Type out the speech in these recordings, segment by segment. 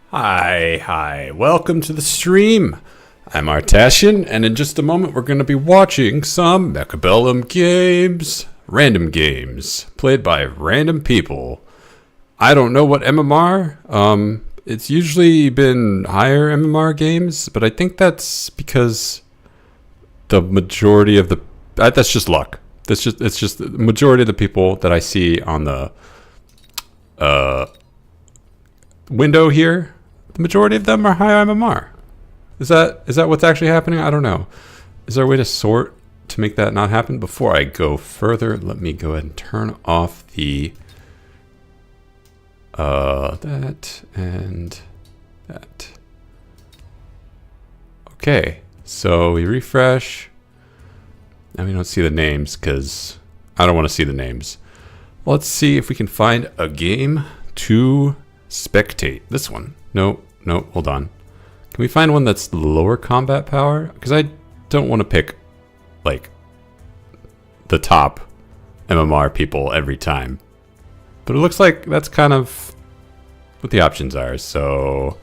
Hi, welcome to the stream. I'm Artashian, and in just a moment we're going to be watching some Mechabellum games, random games, played by random people. I don't know what MMR, it's usually been higher MMR games, but I think that's because the majority of the, that's just luck. It's just the majority of the people that I see on the window here, the majority of them are high MMR. Is that what's actually happening? I don't know. Is there a way to sort to make that not happen? Before I go further, let me go ahead and turn off the that and that. Okay, so we refresh. Now we don't see the names because I don't want to see the names. Let's see if we can find a game to spectate. This one. No, hold on. Can we find one that's lower combat power? Because I don't want to pick, like, the top MMR people every time. But it looks like that's kind of what the options are. So,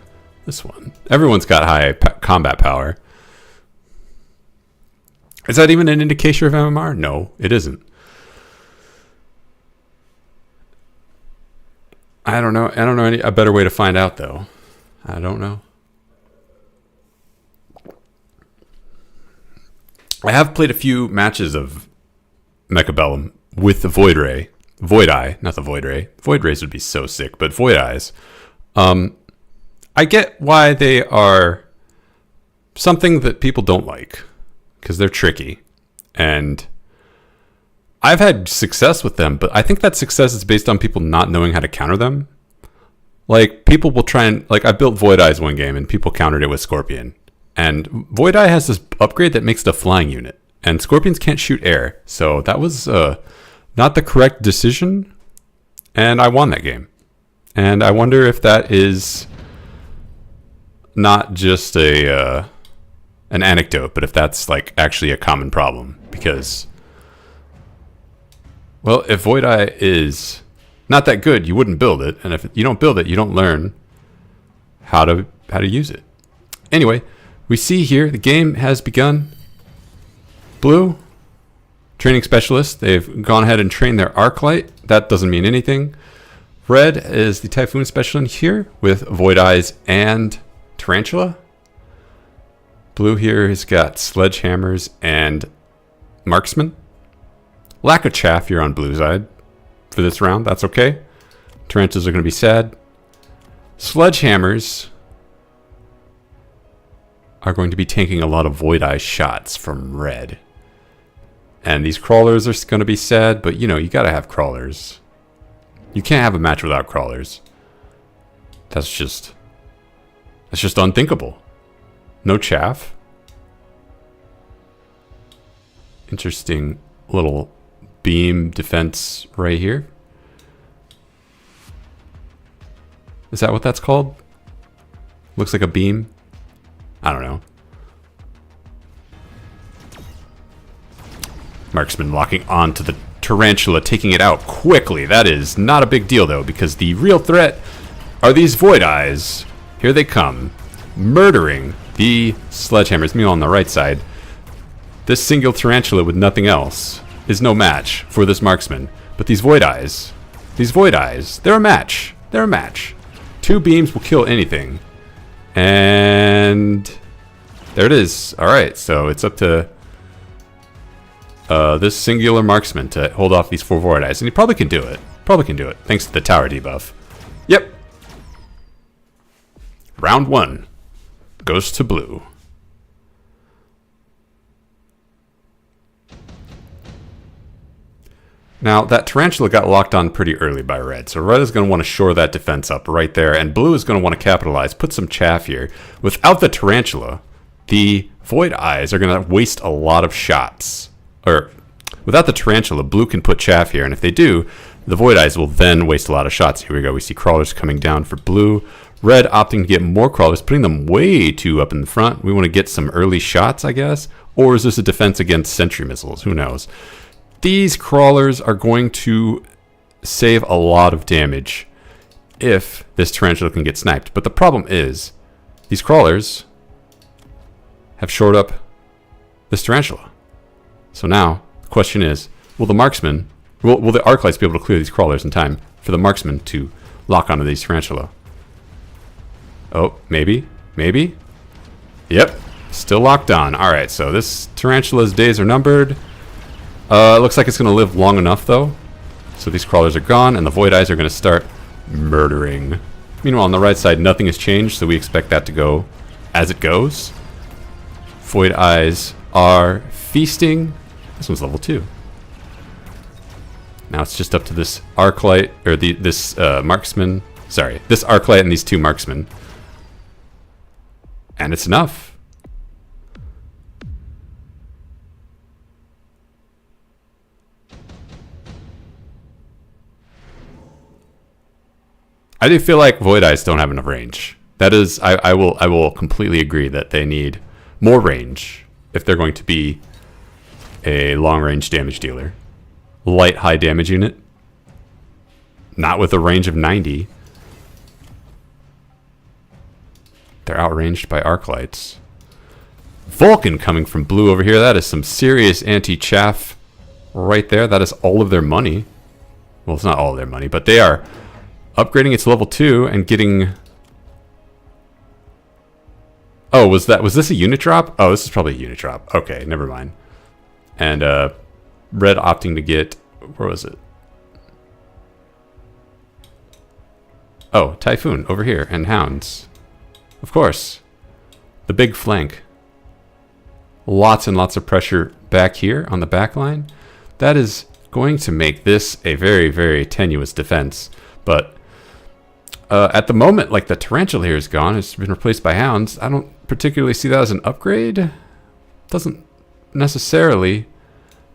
this one. Everyone's got high combat power. Is that even an indication of MMR? No, it isn't. I don't know a better way to find out, though. I don't know. I have played a few matches of Mechabellum with the Void Eye, not the Void Ray. Void Rays would be so sick, but Void Eyes. I get why they are something that people don't like, because they're tricky. And I've had success with them, but I think that success is based on people not knowing how to counter them. Like, people will try and, like, I built Void Eyes one game and people countered it with Scorpion. And Void Eye has this upgrade that makes it a flying unit. And Scorpions can't shoot air. So that was not the correct decision. And I won that game. And I wonder if that is not just an anecdote, but if that's, like, actually a common problem. Because, well, if Void Eye is not that good, you wouldn't build it. And if you don't build it, you don't learn how to use it. Anyway, we see here the game has begun. Blue, training specialist. They've gone ahead and trained their Arclight. That doesn't mean anything. Red is the Typhoon specialist here with Void Eyes and Tarantula. Blue here has got Sledgehammers and Marksman. Lack of chaff here on blue side for this round. That's okay. Tarantulas are going to be sad. Sledgehammers are going to be tanking a lot of Void Eye shots from red. And these crawlers are going to be sad, but you know, you got to have crawlers. You can't have a match without crawlers. That's just unthinkable. No chaff. Interesting little beam defense right here. Is that what that's called? Looks like a beam. I don't know. Marksman locking onto the Tarantula, taking it out quickly. That is not a big deal, though, because the real threat are these Void Eyes. Here they come, murdering the Sledgehammers. Meanwhile, on the right side, this single Tarantula with nothing else is no match for this Marksman. But these Void Eyes, they're a match. They're a match. 2 beams will kill anything. And there it is. All right, so it's up to this singular Marksman to hold off these 4 Void Eyes. And he probably can do it. Thanks to the tower debuff. Yep. Round 1 goes to blue. Now, that Tarantula got locked on pretty early by red, so red is going to want to shore that defense up right there, and blue is going to want to capitalize, put some chaff here. Without the Tarantula, the Void Eyes are going to waste a lot of shots. Or, without the Tarantula, blue can put chaff here, and if they do, the Void Eyes will then waste a lot of shots. Here we go, we see crawlers coming down for blue. Red opting to get more crawlers, putting them way too up in the front. We want to get some early shots, I guess. Or is this a defense against sentry missiles? Who knows? These crawlers are going to save a lot of damage if this tarantula can get sniped. But the problem is, these crawlers have shored up this tarantula. So now, the question is, will the marksman, will the arc lights be able to clear these crawlers in time for the marksman to lock onto these tarantula? Oh, maybe, maybe. Yep, still locked on. All right, so this tarantula's days are numbered. It looks like it's going to live long enough, though. So these crawlers are gone, and the void eyes are going to start murdering. Meanwhile, on the right side, nothing has changed, so we expect that to go as it goes. Void eyes are feasting. This one's level 2. Now it's just up to this arc light, or this marksman. Sorry, this arc light and these 2 marksmen. And it's enough. I do feel like void eyes don't have enough range. That is, I will completely agree that they need more range if they're going to be a long range damage dealer. Light high damage unit. Not with a range of 90. They're outranged by arc lights. Vulcan coming from blue over here. That is some serious anti-chaff right there. That is all of their money. Well, it's not all of their money, but they are upgrading its level 2 and getting... Oh, was this a unit drop? Oh, this is probably a unit drop. Okay, never mind. And red opting to get... Where was it? Oh, Typhoon over here and Hounds. Of course. The big flank. Lots and lots of pressure back here on the back line. That is going to make this a very, very tenuous defense. But at the moment, like, the tarantula here is gone. It's been replaced by Hounds. I don't particularly see that as an upgrade. Doesn't necessarily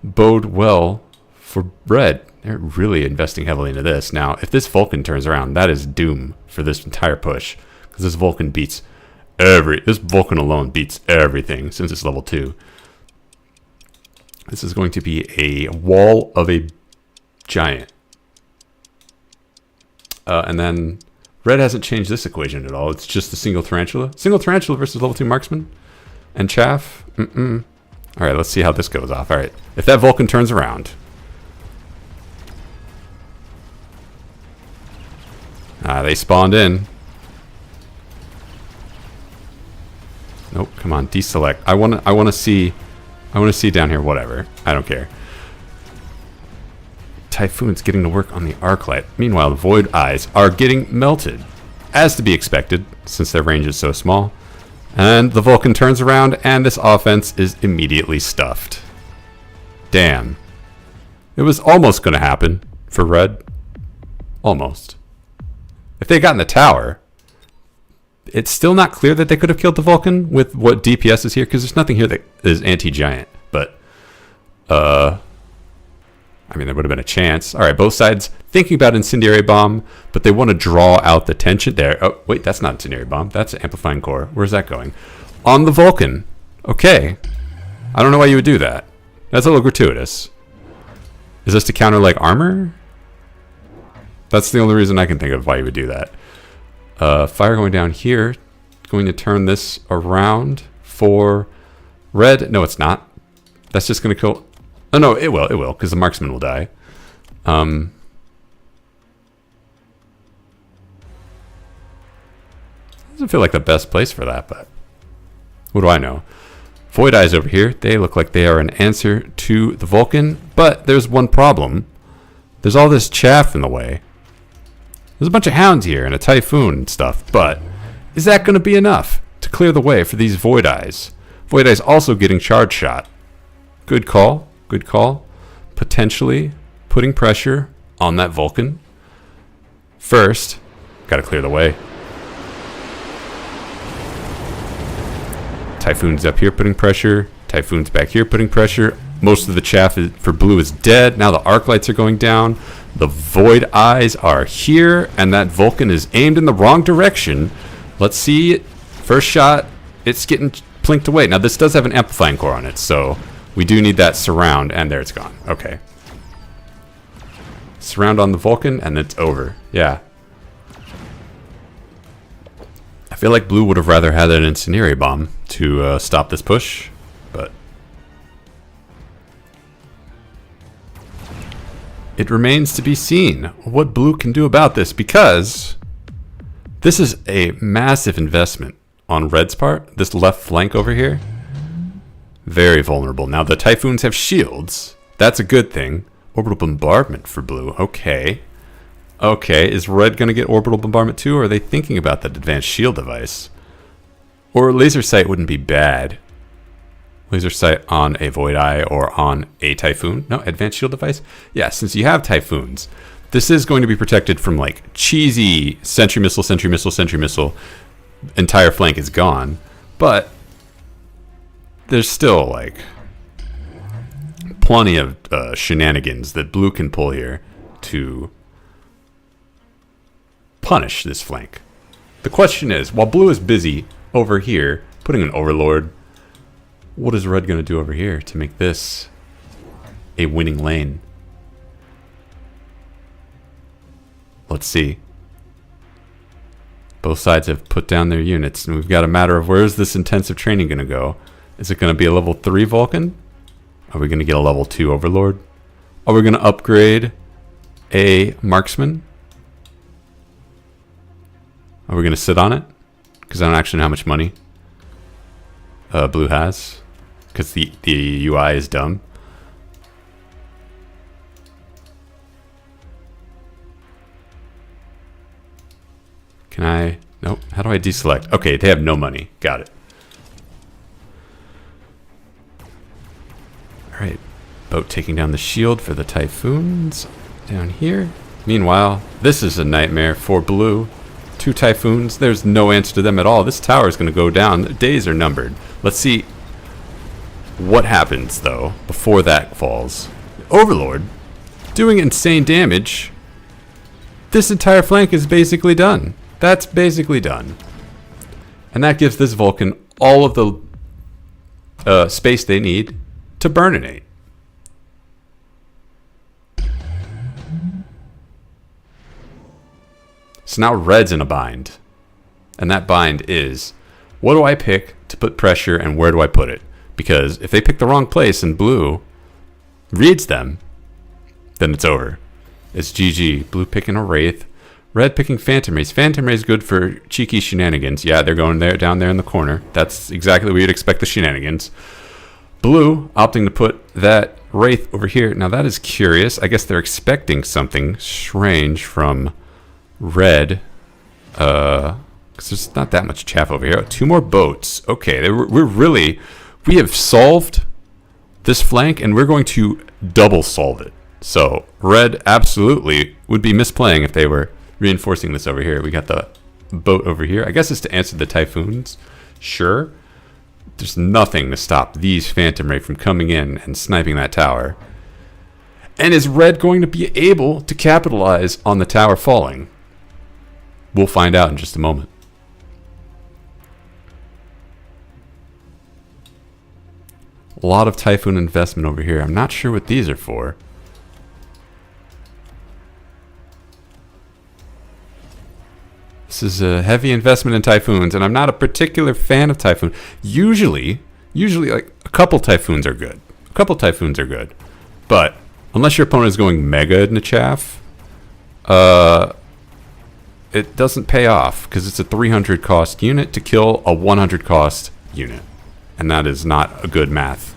bode well for red. They're really investing heavily into this. Now, if this Vulcan turns around, that is doom for this entire push. Because this Vulcan beats this Vulcan alone beats everything since it's level 2. This is going to be a wall of a giant. And then red hasn't changed this equation at all. It's just a single tarantula. Single tarantula versus level 2 marksman. And chaff. Alright, let's see how this goes off. Alright, if that Vulcan turns around. They spawned in. Nope, come on, deselect. I want to see down here, whatever. I don't care. Typhoon's getting to work on the arc light. Meanwhile, the void eyes are getting melted. As to be expected, since their range is so small. And the Vulcan turns around, and this offense is immediately stuffed. Damn. It was almost going to happen for red. Almost. If they got in the tower, it's still not clear that they could have killed the Vulcan with what DPS is here, because there's nothing here that is anti-giant. But, I mean, there would have been a chance. All right, both sides thinking about incendiary bomb, but they want to draw out the tension there. Oh, wait, that's not incendiary bomb. That's amplifying core. Where's that going? On the Vulcan. Okay. I don't know why you would do that. That's a little gratuitous. Is this to counter, like, armor? That's the only reason I can think of why you would do that. Fire going down here. Going to turn this around for red. No, it's not. That's just going to kill... Oh, no, it will, because the marksman will die. Doesn't feel like the best place for that, but what do I know? Void eyes over here. They look like they are an answer to the Vulcan, but there's one problem. There's all this chaff in the way. There's a bunch of Hounds here and a Typhoon and stuff, but is that going to be enough to clear the way for these Void eyes? Void eyes also getting charge shot. Good call. Good call. Potentially putting pressure on that Vulcan. First, got to clear the way. Typhoon's up here putting pressure. Typhoon's back here putting pressure. Most of the chaff for blue is dead. Now the arc lights are going down. The void eyes are here, and that Vulcan is aimed in the wrong direction. Let's see it. First shot, it's getting plinked away. Now this does have an amplifying core on it, so we do need that surround, and there it's gone. Okay. Surround on the Vulcan, and it's over. Yeah. feel like blue would have rather had an incendiary bomb to stop this push, but it remains to be seen what blue can do about this, because this is a massive investment on red's part. This left flank over here, very vulnerable. Now the Typhoons have shields. That's a good thing. Orbital bombardment for blue. Okay. Okay, is red going to get orbital bombardment too, or are they thinking about that advanced shield device? Or laser sight wouldn't be bad. Laser sight on a Void Eye or on a Typhoon. No, advanced shield device? Yeah, since you have Typhoons, this is going to be protected from like cheesy sentry missile, sentry missile, sentry missile. Entire flank is gone. But there's still like plenty of shenanigans that blue can pull here to punish this flank. The question is, while blue is busy over here putting an overlord, what is red going to do over here to make this a winning lane? Let's see. Both sides have put down their units, and we've got a matter of where is this intensive training going to go? Is it going to be a level 3 Vulcan? Are we going to get a level 2 Overlord? Are we going to upgrade a Marksman? Are we going to sit on it? Because I don't actually know how much money blue has. Because the UI is dumb. Can I? Nope. How do I deselect? Okay, they have no money. Got it. Alright. Boat taking down the shield for the Typhoons down here. Meanwhile, this is a nightmare for blue. 2 Typhoons. There's no answer to them at all. This tower is going to go down. The days are numbered. Let's see what happens, though, before that falls. Overlord doing insane damage. This entire flank is basically done. That's basically done. And that gives this Vulcan all of the space they need to burninate. So now red's in a bind. And that bind is, what do I pick to put pressure and where do I put it? Because if they pick the wrong place and blue reads them, then it's over. It's GG. Blue picking a Wraith. Red picking Phantom Rays. Phantom Rays good for cheeky shenanigans. Yeah, they're going there, down there in the corner. That's exactly where you'd expect the shenanigans. Blue opting to put that Wraith over here. Now that is curious. I guess they're expecting something strange from red. Because there's not that much chaff over here. 2 more boats. Okay, we have solved this flank, and we're going to double solve it. So red absolutely would be misplaying if they were reinforcing this over here. We got the boat over here. I guess it's to answer the Typhoons. Sure. There's nothing to stop these Phantom Ray from coming in and sniping that tower. And is red going to be able to capitalize on the tower falling? We'll find out in just a moment. A lot of Typhoon investment over here. I'm not sure what these are for. This is a heavy investment in Typhoons, and I'm not a particular fan of Typhoon. Usually like a couple Typhoons are good. A couple Typhoons are good. But unless your opponent is going mega into chaff, it doesn't pay off because it's a 300 cost unit to kill a 100 cost unit. And that is not a good math.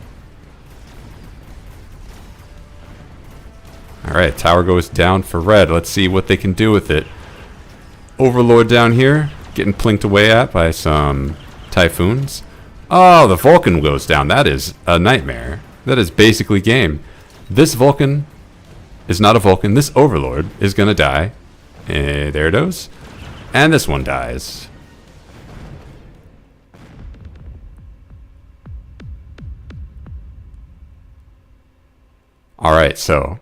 Alright, tower goes down for red. Let's see what they can do with it. Overlord down here, getting plinked away at by some Typhoons. Oh, the Vulcan goes down. That is a nightmare. That is basically game. This Vulcan is not a Vulcan. This Overlord is going to die. There it goes. And this one dies. Alright, so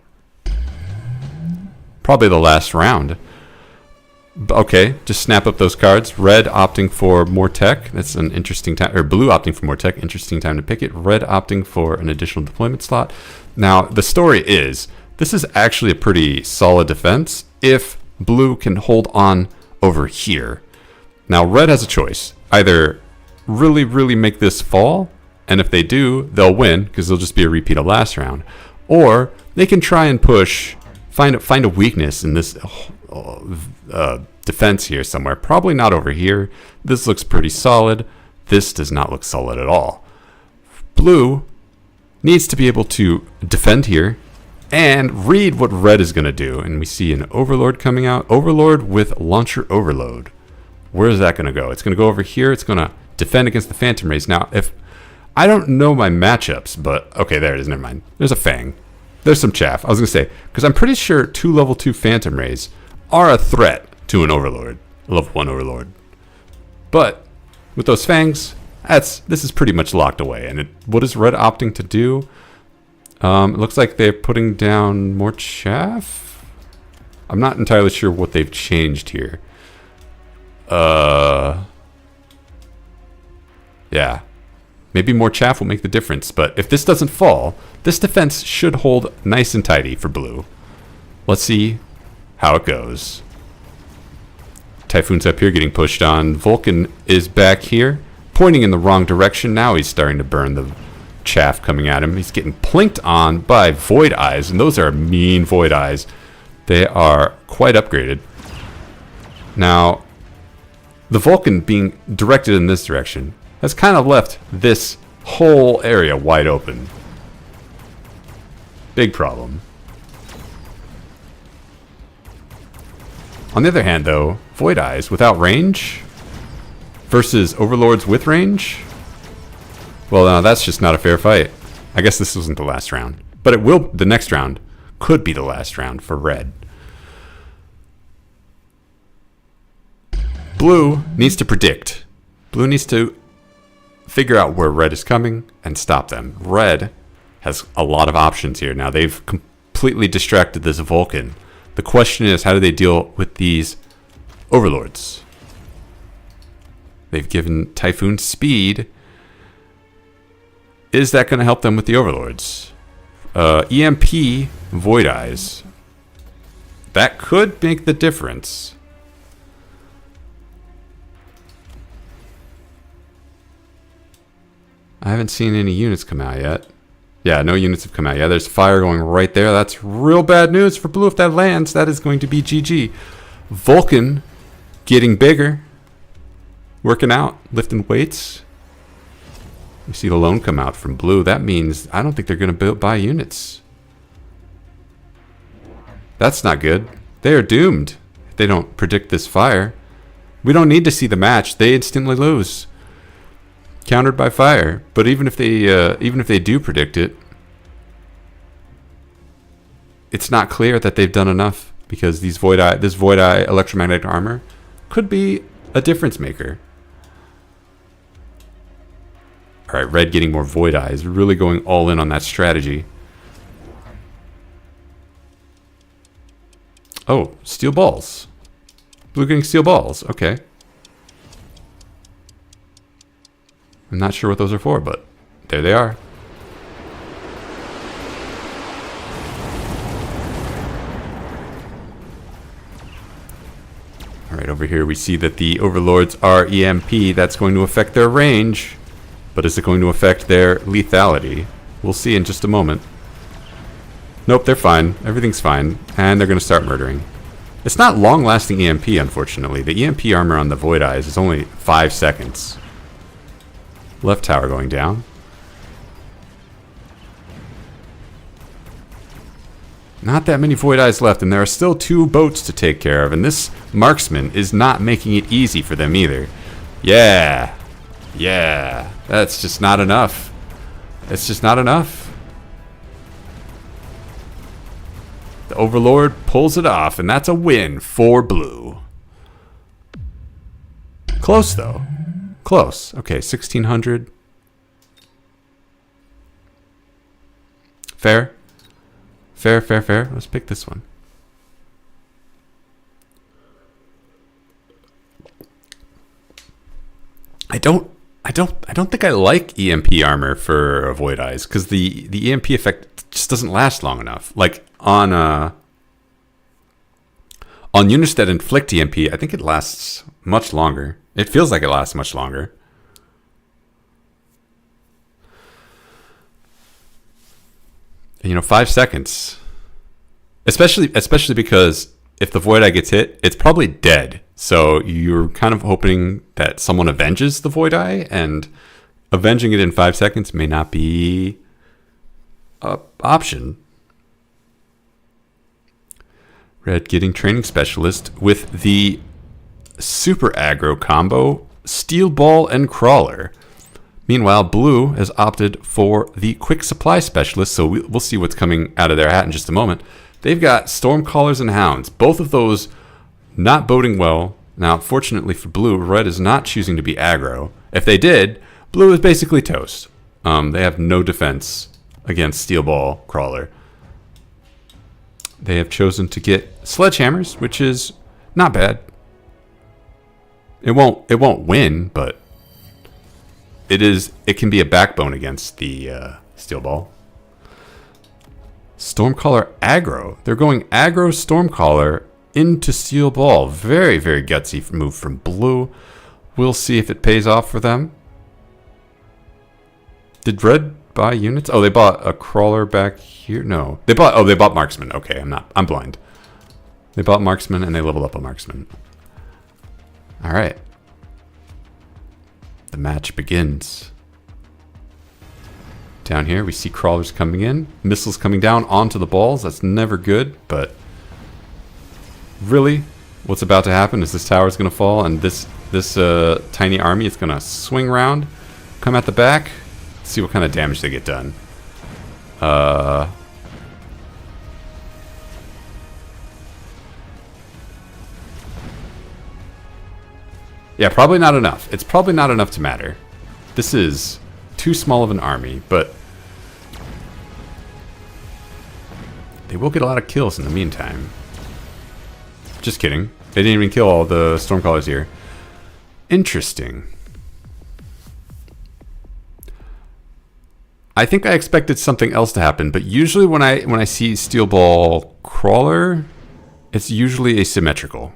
probably the last round. Okay, just snap up those cards. Red opting for more tech. That's an interesting time. Or blue opting for more tech. Interesting time to pick it. Red opting for an additional deployment slot. Now, the story is, this is actually a pretty solid defense if blue can hold on over here. Now, red has a choice. Either really, really make this fall, and if they do, they'll win, because they'll just be a repeat of last round. Or they can try and push, find a weakness in this defense here somewhere. Probably not over here. This looks pretty solid. This does not look solid at all. Blue needs to be able to defend here and read what red is going to do. And we see an Overlord coming out. Overlord with Launcher Overload. Where is that going to go? It's going to go over here. It's going to defend against the Phantom Rays. Now, if I don't know my matchups, but okay, there it is. Never mind. There's a Fang. There's some chaff. I was going to say, because I'm pretty sure 2 level 2 Phantom Rays are a threat to an Overlord. Level 1 Overlord. But with those Fangs, this is pretty much locked away. And what is red opting to do? It looks like they're putting down more chaff. I'm not entirely sure what they've changed here. Yeah. Maybe more chaff will make the difference. But if this doesn't fall, this defense should hold nice and tidy for blue. Let's see how it goes. Typhoon's up here getting pushed on. Vulcan is back here, pointing in the wrong direction. Now he's starting to burn the chaff coming at him. He's getting plinked on by Void Eyes, and those are mean Void Eyes. They are quite upgraded. Now, the Vulcan being directed in this direction has kind of left this whole area wide open. Big problem. On the other hand, though, Void Eyes without range versus Overlords with range, well, no, that's just not a fair fight. I guess this wasn't the last round, but it will. The next round could be the last round for red. Blue needs to predict. Blue needs to figure out where red is coming and stop them. Red has a lot of options here. Now, they've completely distracted this Vulcan. The question is, how do they deal with these Overlords? They've given Typhoon speed. Is that going to help them with the Overlords? EMP Void Eyes. That could make the difference. I haven't seen any units come out yet. Yeah, no units have come out. Yeah, there's fire going right there. That's real bad news for blue. If that lands, that is going to be GG. Vulcan getting bigger. Working out, lifting weights. You see the loan come out from blue. That means I don't think they're going to buy units. That's not good. They are doomed if they don't predict this fire. We don't need to see the match. They instantly lose. Countered by fire. But even if they do predict it, it's not clear that they've done enough, because this Void Eye electromagnetic armor could be a difference maker. All right, red getting more Void Eyes, really going all in on that strategy. Oh, steel balls. Blue getting steel balls. Okay. I'm not sure what those are for, but there they are. All right, over here we see that the Overlords are EMP. That's going to affect their range, but is it going to affect their lethality? We'll see in just a moment. Nope, they're fine. Everything's fine, and they're going to start murdering. It's not long-lasting EMP, unfortunately. The EMP armor on the Void Eyes is only 5 seconds. Left tower going down. Not that many Void Eyes left, and there are still 2 boats to take care of, and this marksman is not making it easy for them either. Yeah. Yeah. That's just not enough. It's just not enough. The Overlord pulls it off, and that's a win for blue. Close, though. Close. Okay, 1600. Fair. Fair, fair, fair. Let's pick this one. I don't think I like EMP armor for Void Eyes, because the EMP effect just doesn't last long enough. Like on units that inflict EMP, I think it lasts much longer. It feels like it lasts much longer. You know, 5 seconds. Especially because if the Void Eye gets hit, it's probably dead. So you're kind of hoping that someone avenges the Void Eye, and avenging it in 5 seconds may not be an option. Red getting Training Specialist with the super aggro combo, Steel Ball and Crawler. Meanwhile, Blue has opted for the Quick Supply Specialist, so we'll see what's coming out of their hat in just a moment. They've got Stormcallers and Hounds, both of those not boding well. Now, fortunately for Blue, Red is not choosing to be aggro. If they did, Blue is basically toast. They have no defense against Steel Ball Crawler. They have chosen to get Sledgehammers, which is not bad. It won't win, but it can be a backbone against the Steel Ball. Stormcaller aggro. They're going aggro Stormcaller into Steel Ball. Very, very gutsy move from Blue. We'll see if it pays off for them. Did Red buy units? Oh, they bought a Crawler back here. No, they bought Marksman. Okay, I'm blind. They bought Marksman and they leveled up a Marksman. All right. The match begins. Down here, we see crawlers coming in, missiles coming down onto the balls. That's never good, but really, what's about to happen is this tower is going to fall, and this tiny army is going to swing around, come at the back, see what kind of damage they get done. Yeah, probably not enough. It's probably not enough to matter. This is too small of an army, but they will get a lot of kills in the meantime. Just kidding. They didn't even kill all the Stormcallers here. Interesting. I think I expected something else to happen, but usually when I see Steel Ball Crawler, it's usually asymmetrical.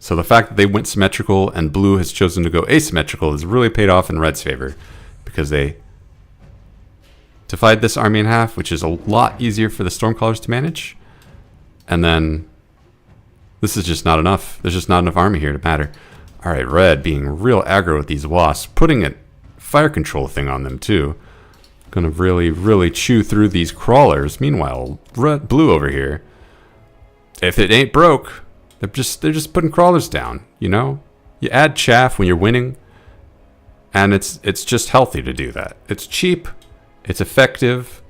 So the fact that they went symmetrical and Blue has chosen to go asymmetrical has really paid off in Red's favor, because they divide this army in half, which is a lot easier for the Stormcallers to manage. And then this is just not enough. There's just not enough army here to matter. All right, Red being real aggro with these wasps, putting a fire control thing on them too. Gonna really, really chew through these crawlers. Meanwhile, Blue over here, if it ain't broke, they're just putting crawlers down, you know? You add chaff when you're winning, and it's just healthy to do that. It's cheap, it's effective.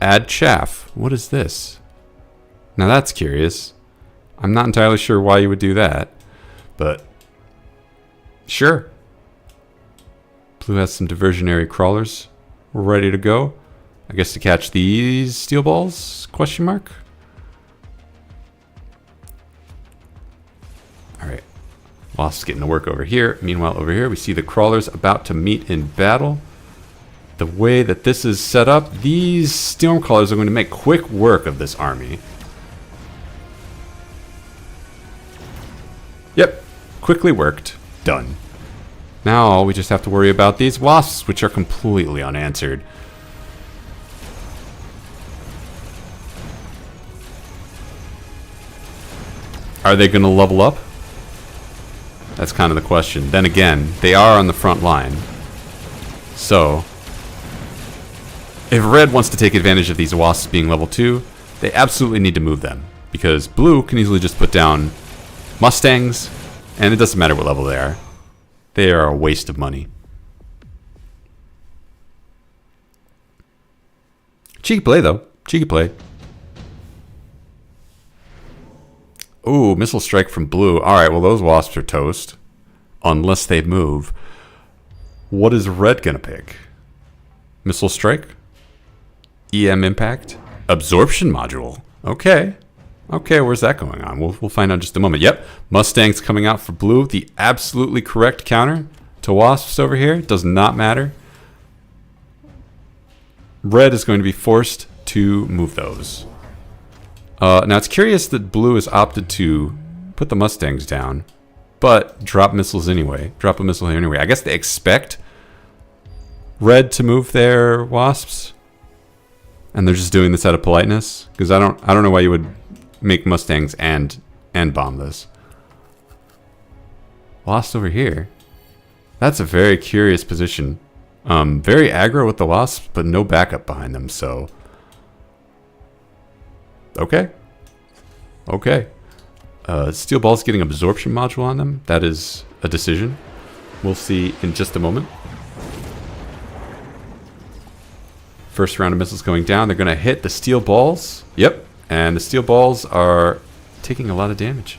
Add chaff. What is this? Now that's curious. I'm not entirely sure why you would do that, but sure. Blue has some diversionary crawlers. We're ready to go. I guess to catch these steel balls? Question mark. All right. Wasp's getting to work over here. Meanwhile, over here, we see the crawlers about to meet in battle. The way that this is set up, these Stormcallers are going to make quick work of this army. Yep. Quickly worked. Done. Now we just have to worry about these wasps, which are completely unanswered. Are they going to level up? That's kind of the question. Then again, they are on the front line. So, if Red wants to take advantage of these wasps being level 2, they absolutely need to move them. Because Blue can easily just put down Mustangs, and it doesn't matter what level they are. They are a waste of money. Cheeky play, though. Cheeky play. Ooh, missile strike from Blue. Alright, well, those wasps are toast. Unless they move. What is Red gonna pick? Missile strike? EM impact? Absorption module. Okay. Okay, where's that going on? We'll find out in just a moment. Yep, Mustangs coming out for Blue. The absolutely correct counter to wasps over here. Does not matter. Red is going to be forced to move those. Now, it's curious that Blue has opted to put the Mustangs down. but drop missiles anyway. Drop a missile here anyway. I guess they expect red to move their wasps, and they're just doing this out of politeness. Because I don't know why you would make Mustangs and bomb this. Wasps over here. That's a very curious position. Very aggro with the wasps, but no backup behind them. So, okay. Steel Ball's getting absorption module on them. That is a decision. We'll see in just a moment. First round of missiles going down. They're going to hit the steel balls. Yep. And the steel balls are taking a lot of damage.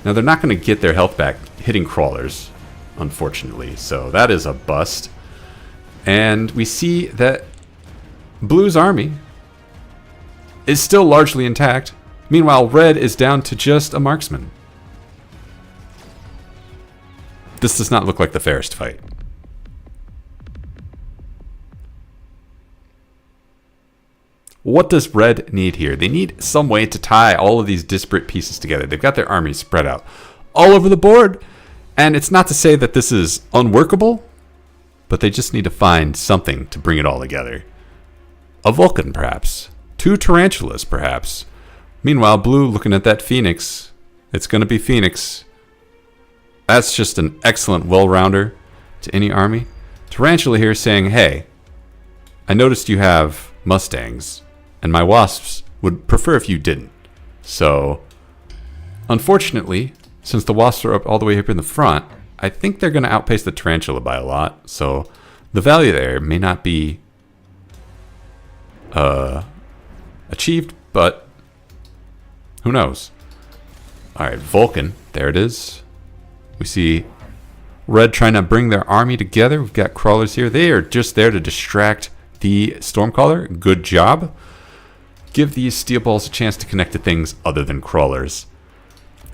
Now, they're not going to get their health back hitting crawlers, unfortunately. So that is a bust. And we see that Blue's army is still largely intact. Meanwhile, Red is down to just a marksman. This does not look like the fairest fight. What does Red need here? They need some way to tie all of these disparate pieces together. They've got their armies spread out all over the board. And it's not to say that this is unworkable, but they just need to find something to bring it all together. A Vulcan, perhaps. 2 Tarantulas, perhaps. Meanwhile, Blue looking at that Phoenix. It's going to be Phoenix. That's just an excellent well-rounder to any army. Tarantula here saying, hey, I noticed you have Mustangs, and my Wasps would prefer if you didn't. So, unfortunately, since the Wasps are up all the way up in the front, I think they're going to outpace the Tarantula by a lot. So, the value there may not be achieved, but who knows? Alright, Vulcan. There it is. We see Red trying to bring their army together. We've got crawlers here. They are just there to distract the Stormcaller. Good job. Give these steel balls a chance to connect to things other than crawlers.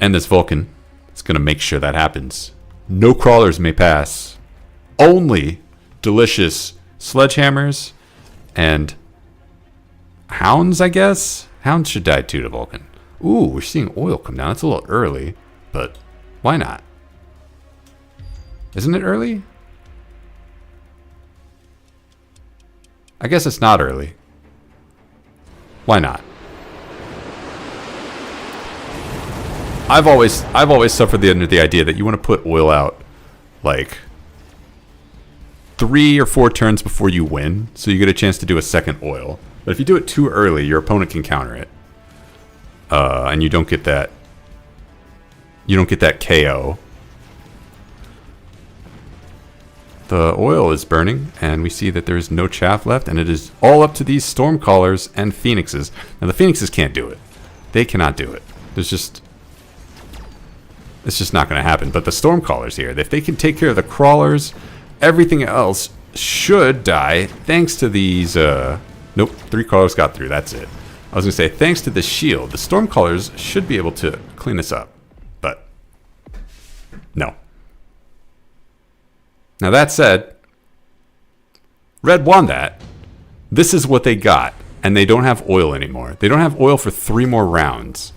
And this Vulcan is going to make sure that happens. No crawlers may pass. Only delicious sledgehammers and hounds, I guess? Hounds should die too to Vulcan. Ooh, we're seeing oil come down. That's a little early, but why not? Isn't it early? I guess it's not early. Why not? I've always suffered under the idea that you want to put oil out like 3 or 4 turns before you win, so you get a chance to do a second oil. But if you do it too early, your opponent can counter it. And you don't get that KO. The oil is burning, and we see that there is no chaff left, and it is all up to these Stormcallers and Phoenixes. Now, the Phoenixes can't do it. They cannot do it. It's just not going to happen. But the Stormcallers here, if they can take care of the crawlers, everything else should die thanks to these... Nope, 3 crawlers got through. That's it. I was going to say, thanks to the shield, the Stormcallers should be able to clean this up. But, no. Now that said, Red won that. This is what they got. And they don't have oil anymore. They don't have oil for 3 more rounds.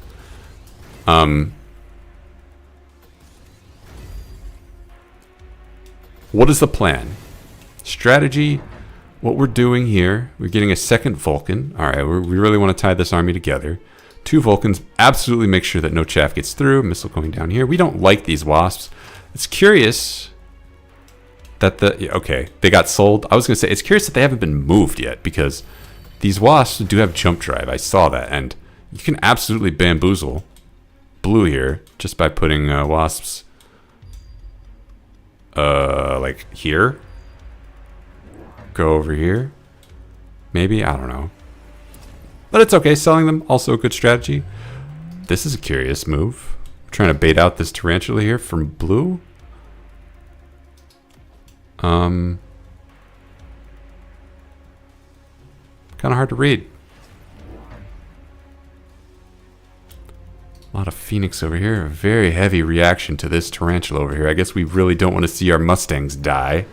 What is the plan? Strategy, what we're doing here, we're getting a second Vulcan. Alright, we really want to tie this army together. 2 Vulcans, absolutely make sure that no chaff gets through. Missile going down here. We don't like these Wasps. It's curious that okay, they got sold. I was going to say, it's curious that they haven't been moved yet, because these Wasps do have jump drive. I saw that, and you can absolutely bamboozle Blue here just by putting Wasps like here. Go over here. Maybe, I don't know. But it's okay, selling them, also a good strategy. This is a curious move. I'm trying to bait out this Tarantula here from Blue. Kind of hard to read. A lot of Phoenix over here. A very heavy reaction to this Tarantula over here. I guess we really don't want to see our Mustangs die.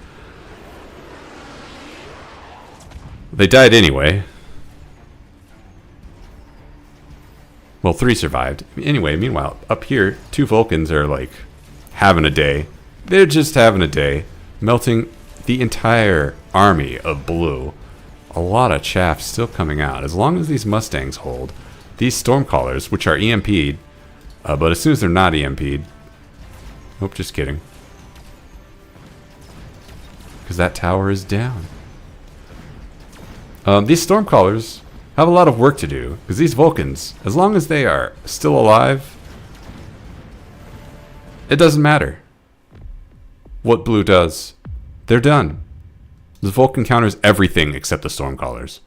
They died anyway. Well, 3 survived. Anyway, meanwhile, up here, 2 Vulcans are like having a day. They're just having a day, melting the entire army of blue. A lot of chaff still coming out. As long as these Mustangs hold, these Stormcallers, which are EMP'd, but as soon as they're not EMP'd, nope, just kidding. Because that tower is down. These Stormcallers have a lot of work to do, because these Vulcans, as long as they are still alive, it doesn't matter what blue does. They're done. The Vulcan counters everything except the Stormcallers.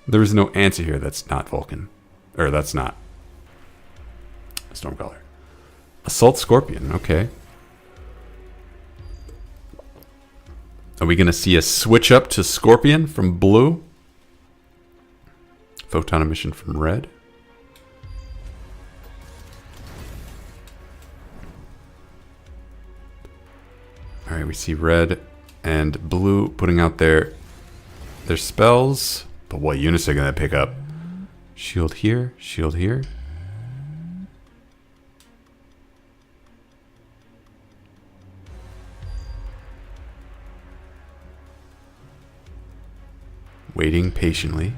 There is no answer here that's not Vulcan. Or that's not Stormcaller. Assault Scorpion, okay. Are we going to see a switch up to Scorpion from blue? Photon emission from red. Alright, we see red and blue putting out their spells. But what units are going to pick up? Shield here, shield here. Waiting patiently.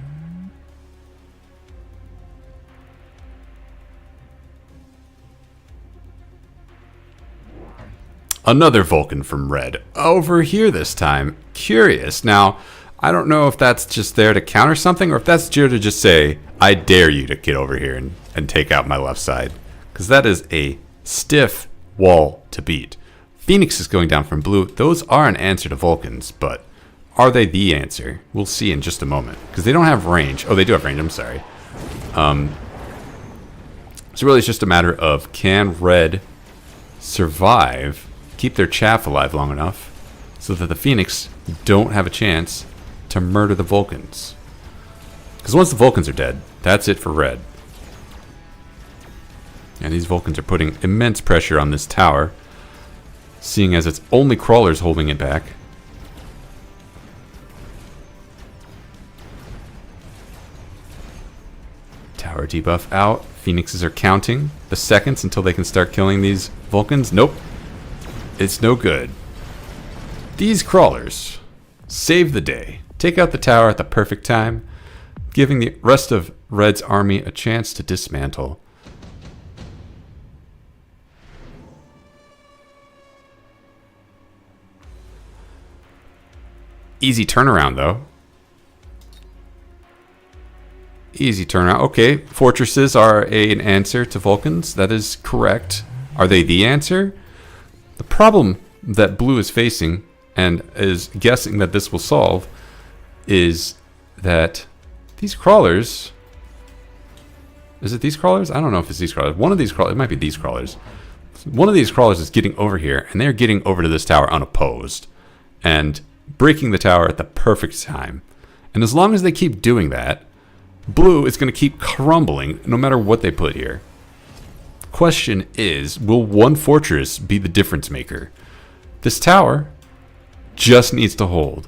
Another Vulcan from red. Over here this time. Curious. Now, I don't know if that's just there to counter something or if that's there to just say, I dare you to get over here and take out my left side. Because that is a stiff wall to beat. Phoenix is going down from blue. Those are an answer to Vulcans, but are they the answer? We'll see in just a moment. Because they don't have range. Oh, they do have range. I'm sorry. So really it's just a matter of can red survive, keep their chaff alive long enough so that the Phoenix don't have a chance to murder the Vulcans. Because once the Vulcans are dead, that's it for red. And these Vulcans are putting immense pressure on this tower, seeing as it's only crawlers holding it back. Tower debuff out. Phoenixes are counting the seconds until they can start killing these Vulcans. Nope. It's no good. These crawlers save the day. Take out the tower at the perfect time, giving the rest of Red's army a chance to dismantle. Easy turnaround, though. Easy turnaround. Okay, fortresses are an answer to Vulcans. That is correct. Are they the answer? The problem that blue is facing and is guessing that this will solve is that these crawlers... Is it these crawlers? I don't know if it's these crawlers. One of these crawlers... It might be these crawlers. One of these crawlers is getting over here, and they're getting over to this tower unopposed and breaking the tower at the perfect time. And as long as they keep doing that, blue is going to keep crumbling no matter what they put here. Question is, will one fortress be the difference maker? This tower just needs to hold.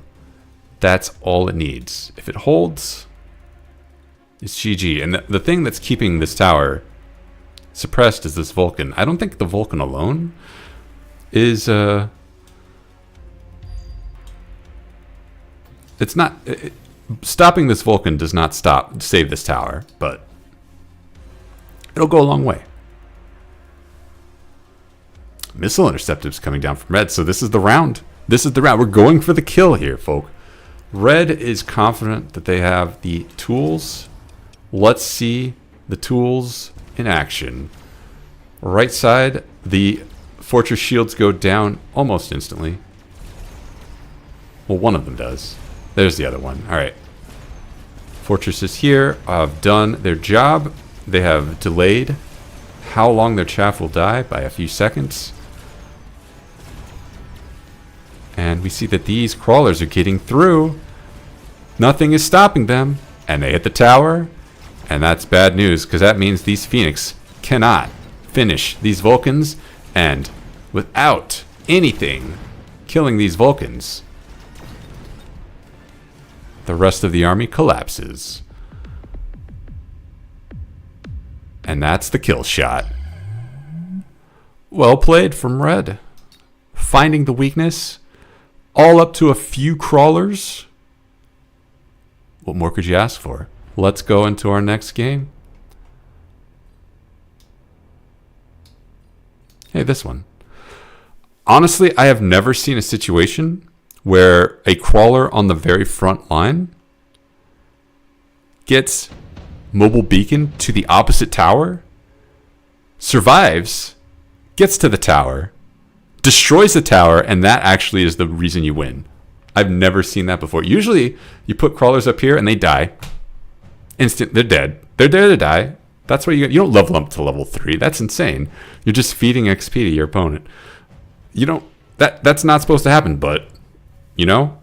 That's all it needs. If it holds, it's GG. And the thing that's keeping this tower suppressed is this Vulcan. I don't think the Vulcan alone is... It's not... stopping this Vulcan does not save this tower, but it'll go a long way. Missile interceptors coming down from red, so this is the round. This is the round. We're going for the kill here, folk. Red is confident that they have the tools. Let's see the tools in action. Right side, the fortress shields go down almost instantly. Well, one of them does. There's the other one. All right. Fortresses here have done their job. They have delayed how long their chaff will die by a few seconds. And we see that these crawlers are getting through. Nothing is stopping them. And they hit the tower. And that's bad news, because that means these Phoenix cannot finish these Vulcans. And without anything killing these Vulcans, the rest of the army collapses. And And that's the kill shot. Well played from red. Finding the weakness. All up to a few crawlers. What more could you ask for? Let's go into our next game. Hey, this one. Honestly, I have never seen a situation where a crawler on the very front line gets mobile beacon to the opposite tower, survives, gets to the tower, destroys the tower, and that actually is the reason you win. I've never seen that before. Usually, you put crawlers up here and they die. They're dead. They're there to die. That's why you don't level up to level 3. That's insane. You're just feeding XP to your opponent. You don't. That's not supposed to happen, but you know,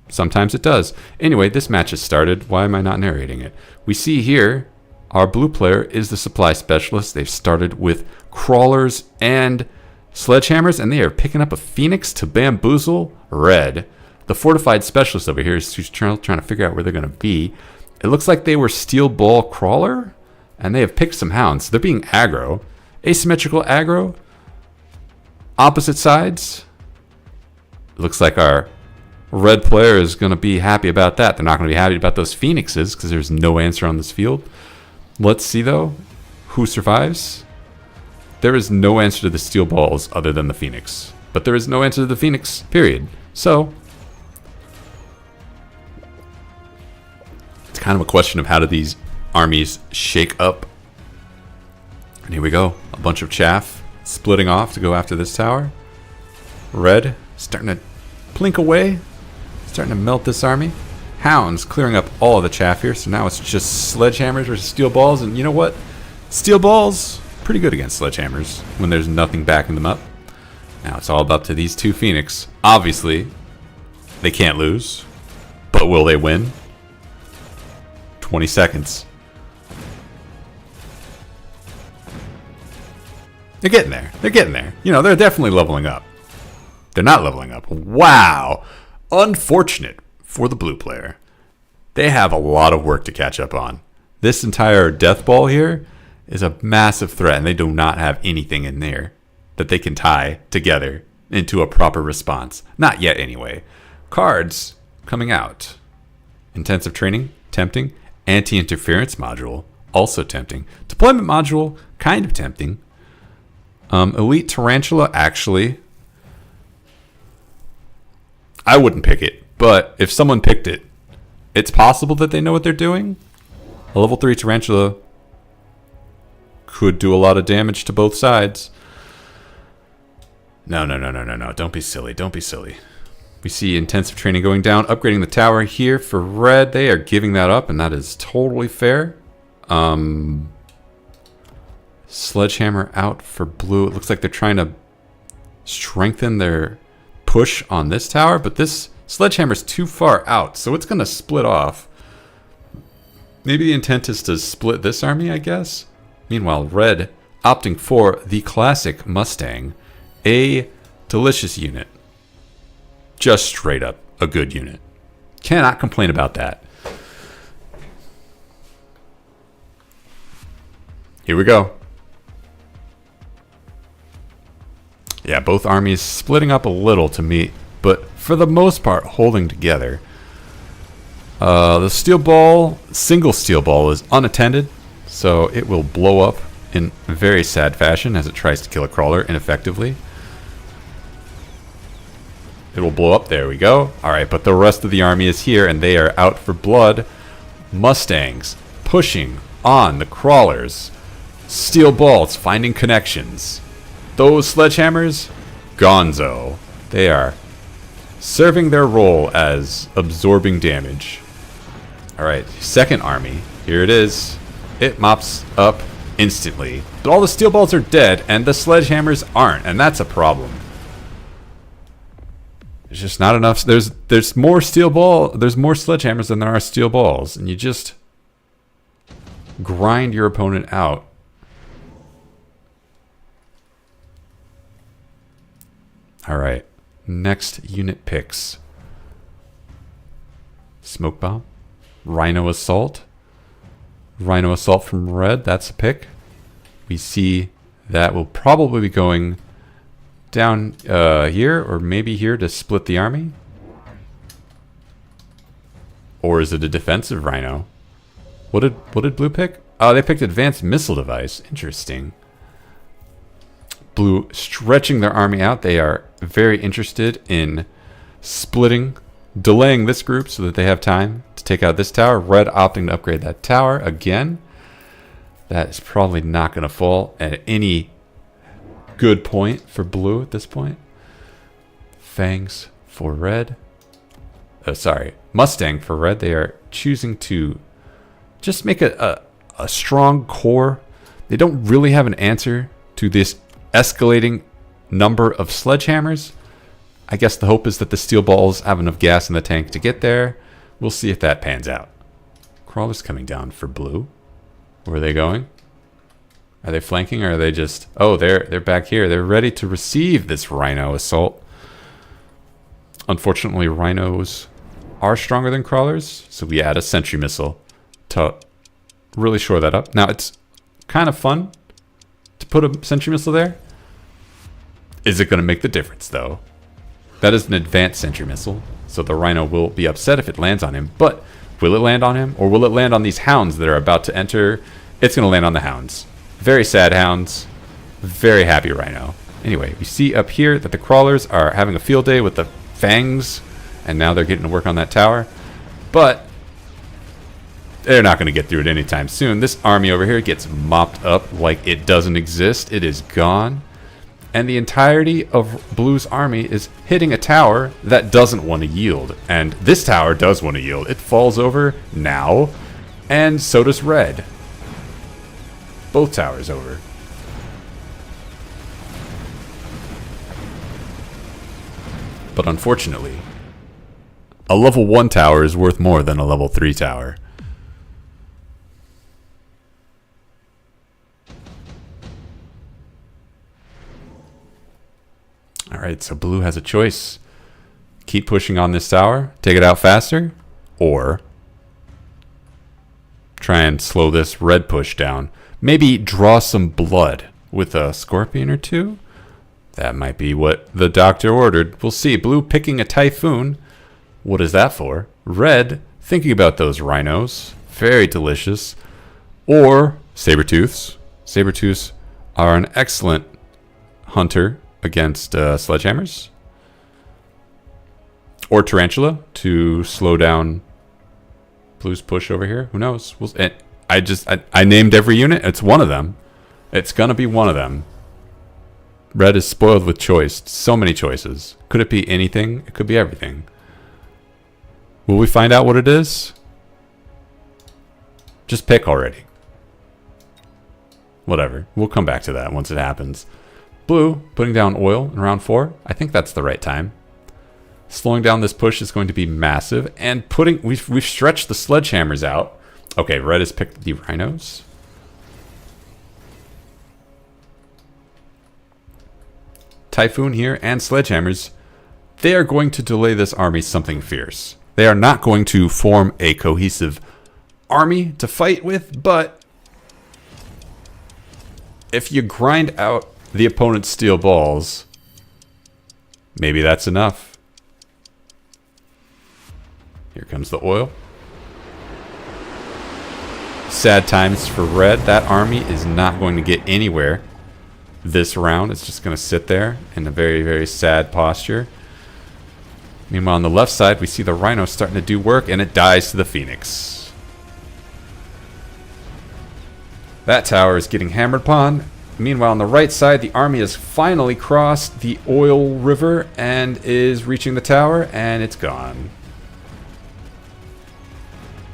sometimes it does. Anyway, this match has started. Why am I not narrating it? We see here our blue player is the supply specialist. They've started with crawlers and sledgehammers, and they are picking up a phoenix to bamboozle red. The fortified specialist over here is trying to figure out where they're going to be. It looks like they were steel ball crawler, and they have picked some hounds. They're being aggro. Asymmetrical aggro. Opposite sides. Looks like our red player is going to be happy about that. They're not going to be happy about those phoenixes because there's no answer on this field. Let's see, though, who survives. There is no answer to the steel balls other than the phoenix. But there is no answer to the phoenix, period. So, it's kind of a question of how do these armies shake up. And here we go. A bunch of chaff splitting off to go after this tower. Red starting to plink away. Starting to melt this army. Hounds clearing up all of the chaff here. So now it's just sledgehammers versus steel balls. And you know what? Steel balls, pretty good against sledgehammers when there's nothing backing them up. Now it's all up to these two phoenix. Obviously, they can't lose. But will they win? 20 seconds. They're getting there. They're getting there. You know, they're definitely leveling up. They're not leveling up. Wow. Unfortunate for the blue player. They have a lot of work to catch up on. This entire death ball here is a massive threat, and they do not have anything in there that they can tie together into a proper response. Not yet, anyway. Cards coming out. Intensive training, tempting. Anti-interference module, also tempting. Deployment module, kind of tempting. Elite Tarantula, actually, I wouldn't pick it, but if someone picked it, it's possible that they know what they're doing. A level 3 Tarantula could do a lot of damage to both sides. No. Don't be silly. Don't be silly. We see intensive training going down, upgrading the tower here for red. They are giving that up, and that is totally fair. Sledgehammer out for blue. It looks like they're trying to strengthen their push on this tower, but this sledgehammer is too far out, so it's going to split off. Maybe the intent is to split this army, I guess. Meanwhile, red opting for the classic Mustang, a delicious unit. Just straight up a good unit. Cannot complain about that. Here we go. Yeah, both armies splitting up a little to meet, but for the most part holding together. The steel ball, single steel ball, is unattended, so it will blow up in very sad fashion as it tries to kill a crawler ineffectively. It will blow up. There we go. Alright, but the rest of the army is here, and they are out for blood. Mustangs pushing on the crawlers. Steel balls finding connections. Those sledgehammers, gonzo. They are serving their role as absorbing damage. Alright, second army. Here it is. It mops up instantly. But all the steel balls are dead, and the sledgehammers aren't, and that's a problem. There's just not enough. There's more steel ball. There's more sledgehammers than there are steel balls, and you just grind your opponent out. All right, next unit picks. Smoke bomb, Rhino assault, Rhino Assault from red. That's a pick. We see that will probably be going down here or maybe here to split the army. Or is it a defensive Rhino? What did blue pick? Oh, they picked advanced missile device. Interesting. Blue stretching their army out. They are very interested in splitting, delaying this group so that they have time to take out this tower. Red opting to upgrade that tower again. That is probably not going to fall at any good point for blue at this point. Fangs for red. Oh, sorry. Mustang for red. They are choosing to just make a strong core. They don't really have an answer to this escalating number of sledgehammers. I guess the hope is that the steel balls have enough gas in the tank to get there. We'll see if that pans out. Crawlers coming down for blue. Where are they going? Are they flanking or are they just... Oh, they're back here. They're ready to receive this Rhino assault. Unfortunately, Rhinos are stronger than crawlers, so we add a sentry missile to really shore that up. Now, it's kind of fun to put a sentry missile there. Is it going to make the difference, though? That is an advanced sentry missile, so the Rhino will be upset if it lands on him. But will it land on him, or will it land on these hounds that are about to enter? It's going to land on the hounds. Very sad hounds. Very happy Rhino. Anyway, we see up here that the crawlers are having a field day with the fangs, and now they're getting to work on that tower. But they're not going to get through it anytime soon. This army over here gets mopped up like it doesn't exist. It is gone. And the entirety of Blue's army is hitting a tower that doesn't want to yield. And this tower does want to yield. It falls over now, and so does Red. Both towers over. But unfortunately, a level 1 tower is worth more than a level 3 tower. Alright, so blue has a choice. Keep pushing on this tower, take it out faster, or try and slow this red push down. Maybe draw some blood with a scorpion or two. That might be what the doctor ordered. We'll see. Blue picking a typhoon. What is that for? Red thinking about those rhinos. Very delicious. Or saber-tooths. Saber-tooths are an excellent hunter against sledgehammers. Or tarantula to slow down Blue's push over here. Who knows? I named every unit. It's one of them. It's gonna be one of them. Red is spoiled with choice. So many choices. Could it be anything? It could be everything. Will we find out what it is? Just pick already. Whatever. We'll come back to that once it happens. Blue putting down oil in round 4. I think that's the right time. Slowing down this push is going to be massive, and we've stretched the sledgehammers out. Okay, red has picked the rhinos. Typhoon here and sledgehammers. They are going to delay this army something fierce. They are not going to form a cohesive army to fight with, but if you grind out the opponent's steel balls, maybe that's enough. Here comes the oil. Sad times for red. That army is not going to get anywhere this round. It's just going to sit there in a very, very sad posture. Meanwhile, on the left side, we see the rhino starting to do work, and it dies to the phoenix. That tower is getting hammered upon. Meanwhile, on the right side, the army has finally crossed the oil river and is reaching the tower, and it's gone.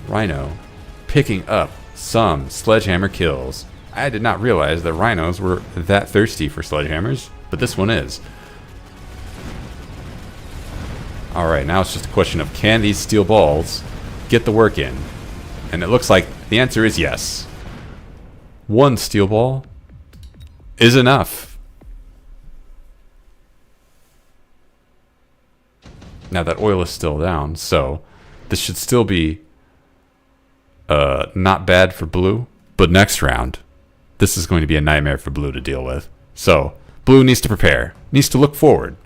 Rhino picking up some sledgehammer kills. I did not realize that rhinos were that thirsty for sledgehammers, but this one is. Alright, now it's just a question of can these steel balls get the work in? And it looks like the answer is yes. One steel ball is enough. Now that oil is still down, so this should still be not bad for blue. But next round, this is going to be a nightmare for blue to deal with. So blue needs to prepare, needs to look forward.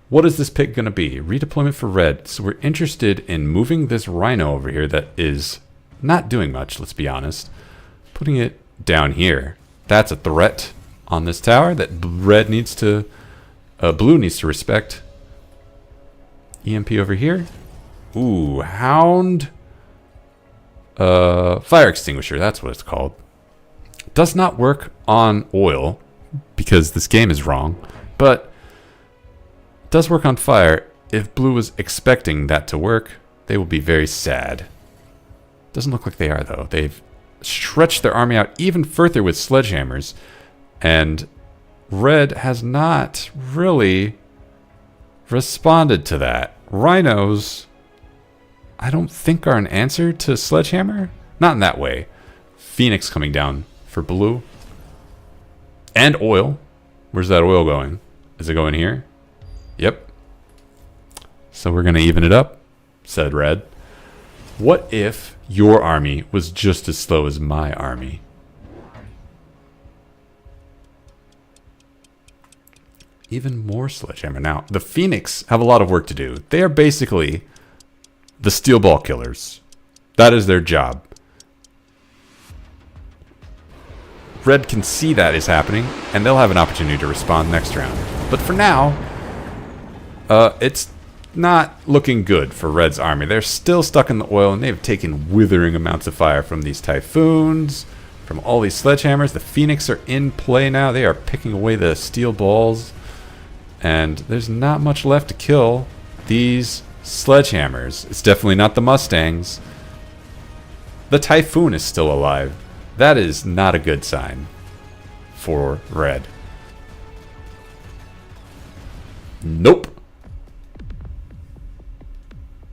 What is this pick going to be? Redeployment for red. So we're interested in moving this rhino over here that is not doing much, let's be honest. Putting it down here. That's a threat on this tower that blue needs to respect. EMP over here. Ooh, hound. Fire extinguisher, that's what it's called. Does not work on oil because this game is wrong, but does work on fire. If blue was expecting that to work, they will be very sad. Doesn't look like they are, though. They've stretched their army out even further with sledgehammers, and red has not really responded to that. Rhinos, I don't think, are an answer to sledgehammer. Not in that way. Phoenix coming down for blue. And oil. Where's that oil going? Is it going here? Yep. So we're going to even it up, said red. What if your army was just as slow as my army? Even more sledgehammer. Now, the Phoenix have a lot of work to do. They are basically the steel ball killers. That is their job. Red can see that is happening, and they'll have an opportunity to respond next round. But for now, it's not looking good for Red's army. They're still stuck in the oil, and they've taken withering amounts of fire from these typhoons, from all these sledgehammers. The Phoenix are in play now. They are picking away the steel balls, and there's not much left to kill these sledgehammers. It's definitely not the Mustangs. The typhoon is still alive. That is not a good sign for red. Nope.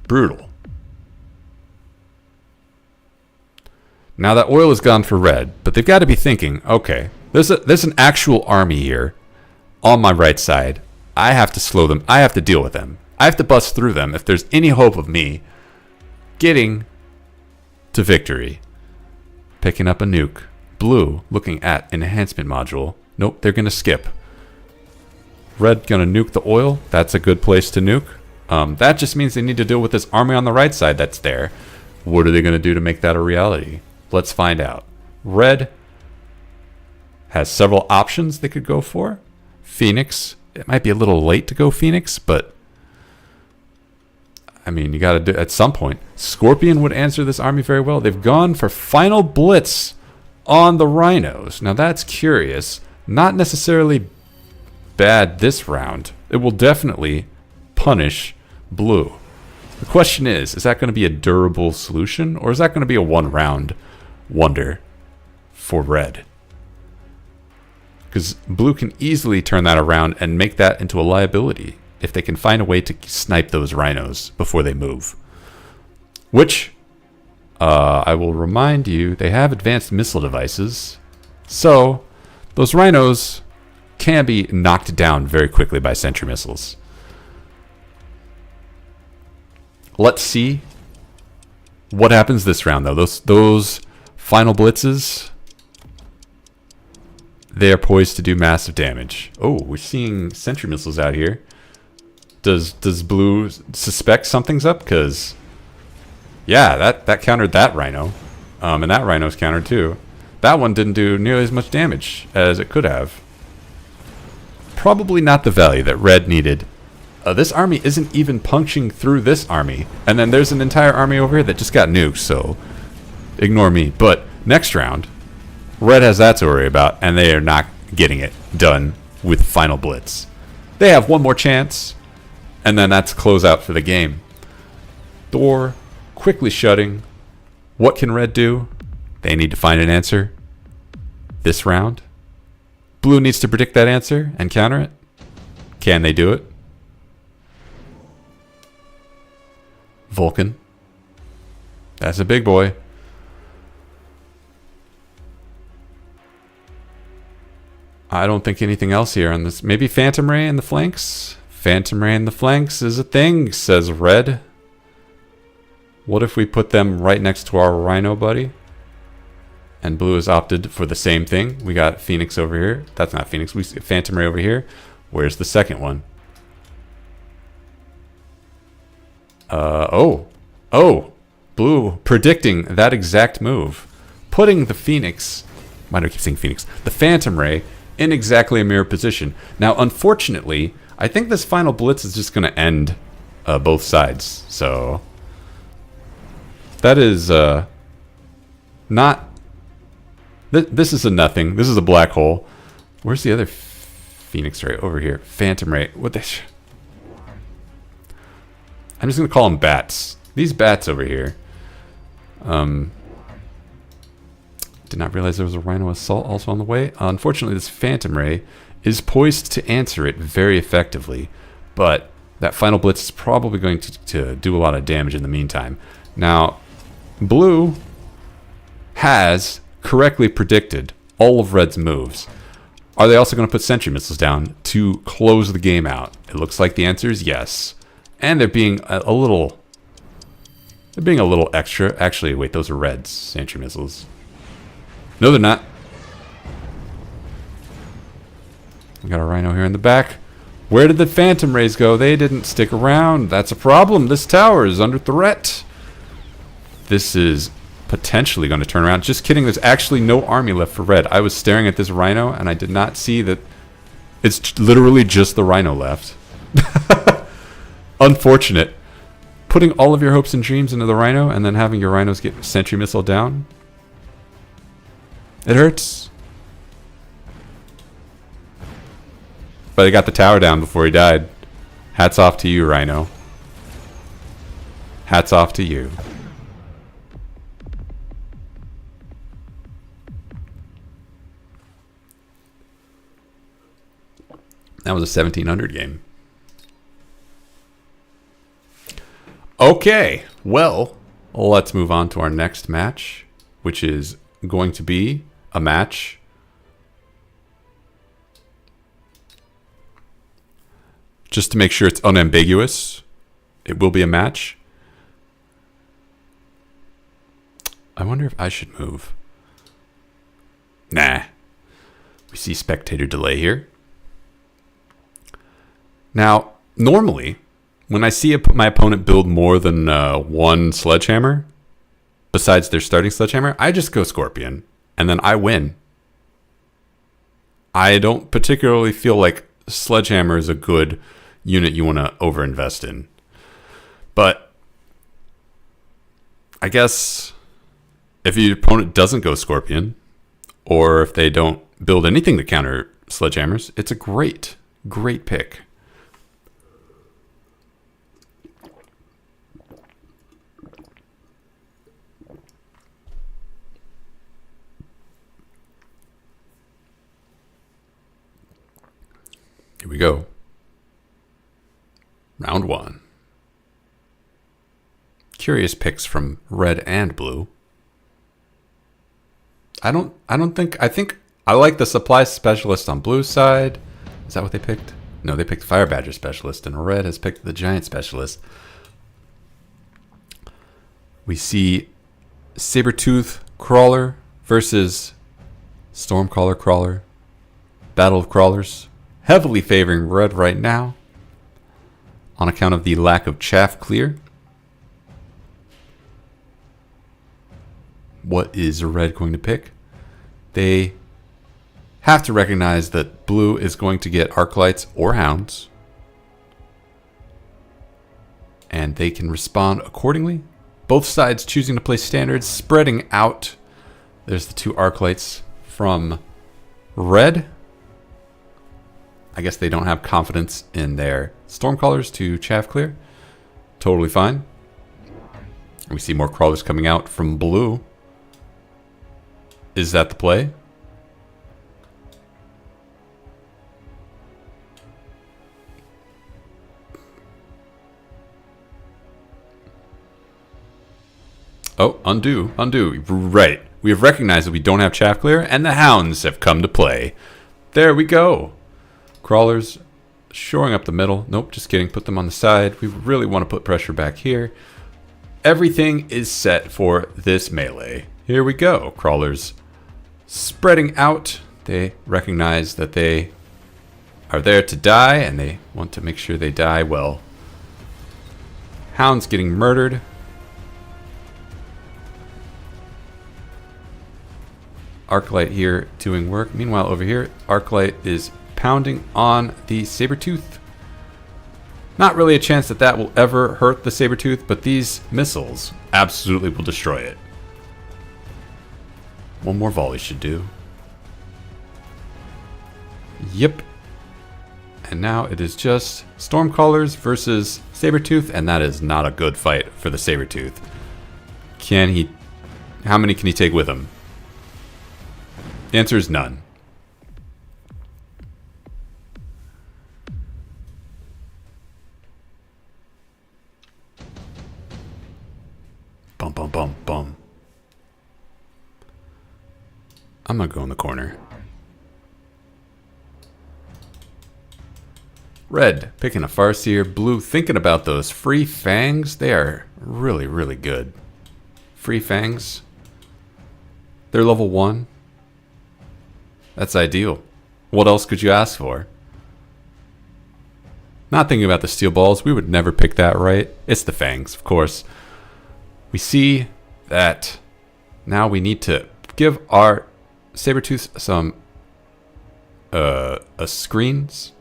Brutal. Now that oil is gone for red, but they've got to be thinking, okay, there's an actual army here on my right side. I have to slow them. I have to deal with them. I have to bust through them if there's any hope of me getting to victory. Picking up a nuke. Blue looking at enhancement module. Nope, they're going to skip. Red going to nuke the oil. That's a good place to nuke. That just means they need to deal with this army on the right side that's there. What are they going to do to make that a reality? Let's find out. Red has several options they could go for. Phoenix. It might be a little late to go Phoenix, but I mean, you got to do at some point. Scorpion would answer this army very well. They've gone for final blitz on the rhinos. Now that's curious. Not necessarily bad this round. It will definitely punish blue. The question is that going to be a durable solution, or is that going to be a one-round wonder for red? Because blue can easily turn that around and make that into a liability if they can find a way to snipe those rhinos before they move. Which, I will remind you, they have advanced missile devices. So, those rhinos can be knocked down very quickly by sentry missiles. Let's see what happens this round, though. Those final blitzes, they are poised to do massive damage. Oh, we're seeing sentry missiles out here. Does blue suspect something's up? Because, yeah, that countered that rhino. And that rhino's countered too. That one didn't do nearly as much damage as it could have. Probably not the value that red needed. This army isn't even punching through this army. And then there's an entire army over here that just got nuked, so ignore me. But next round, red has that to worry about, and they are not getting it done with final blitz. They have one more chance, and then that's closeout for the game. Door quickly shutting. What can red do? They need to find an answer this round. Blue needs to predict that answer and counter it. Can they do it? Vulcan. That's a big boy. I don't think anything else here on this. Maybe Phantom Ray in the flanks? Phantom Ray in the flanks is a thing, says red. What if we put them right next to our Rhino buddy? And blue has opted for the same thing. We got Phoenix over here. That's not Phoenix. We see Phantom Ray over here. Where's the second one? Oh, blue predicting that exact move, putting the Phoenix. Why do I keep saying Phoenix? The Phantom Ray in exactly a mirror position. Now, unfortunately, I think this final blitz is just going to end both sides. So that is not. This is a nothing. This is a black hole. Where's the other Phoenix Ray? Over here. Phantom Ray. What the? I'm just going to call them bats. These bats over here. Did not realize there was a Rhino Assault also on the way. Unfortunately, this Phantom Ray is poised to answer it very effectively. But that final blitz is probably going to do a lot of damage in the meantime. Now, blue has correctly predicted all of red's moves. Are they also going to put sentry missiles down to close the game out? It looks like the answer is yes. And they're being a little extra. Actually, wait, those are red's sentry missiles. No, they're not. We got a Rhino here in the back. Where did the Phantom Rays go? They didn't stick around. That's a problem. This tower is under threat. This is potentially going to turn around. Just kidding. There's actually no army left for red. I was staring at this Rhino, and I did not see that it's literally just the Rhino left. Unfortunate. Putting all of your hopes and dreams into the Rhino and then having your Rhinos get sentry missile down. It hurts. But he got the tower down before he died. Hats off to you, Rhino. Hats off to you. That was a 1700 game. Okay, well, let's move on to our next match, which is going to be a match just to make sure it's unambiguous. It will be a match. I wonder if I should move. Nah. We see spectator delay here. Now, normally, when I see my opponent build more than one sledgehammer, besides their starting sledgehammer, I just go Scorpion, and then I win. I don't particularly feel like sledgehammer is a good unit you want to overinvest in. But I guess if your opponent doesn't go Scorpion, or if they don't build anything to counter sledgehammers, it's a great pick. Here we go. Round one. Curious picks from red and blue. I think I like the supply specialist on blue side. Is that what they picked? No, they picked Fire Badger specialist, and red has picked the giant specialist. We see Sabertooth Crawler versus Stormcaller Crawler. Battle of Crawlers. Heavily favoring red right now on account of the lack of chaff clear. What is red going to pick? They have to recognize that blue is going to get Arclights or Hounds, and they can respond accordingly. Both sides choosing to play standards, spreading out. There's the two Arclights from red. I guess they don't have confidence in their Stormcallers to chaff clear. Totally fine. We see more crawlers coming out from blue. Is that the play? Oh, undo. Right. We have recognized that we don't have chaff clear, and the hounds have come to play. There we go. Crawlers shoring up the middle. Nope, just kidding. Put them on the side. We really want to put pressure back here. Everything is set for this melee. Here we go. Crawlers spreading out. They recognize that they are there to die, and they want to make sure they die well. Hound's getting murdered. Arclight here doing work. Meanwhile, over here, Arclight is pounding on the Sabertooth. Not really a chance that that will ever hurt the Sabertooth, but these missiles absolutely will destroy it. One more volley should do. Yep. And now it is just Stormcallers versus Sabertooth, and that is not a good fight for the Sabertooth. Can he... How many can he take with him? The answer is none. Bum, bum, bum, bum. I'm gonna go in the corner. Red, picking a Farseer. Blue, thinking about those free fangs. They are really, really good. Free fangs. They're level 1. That's ideal. What else could you ask for? Not thinking about the steel balls. We would never pick that right. It's the fangs, of course. We see that now we need to give our Sabertooth some screens.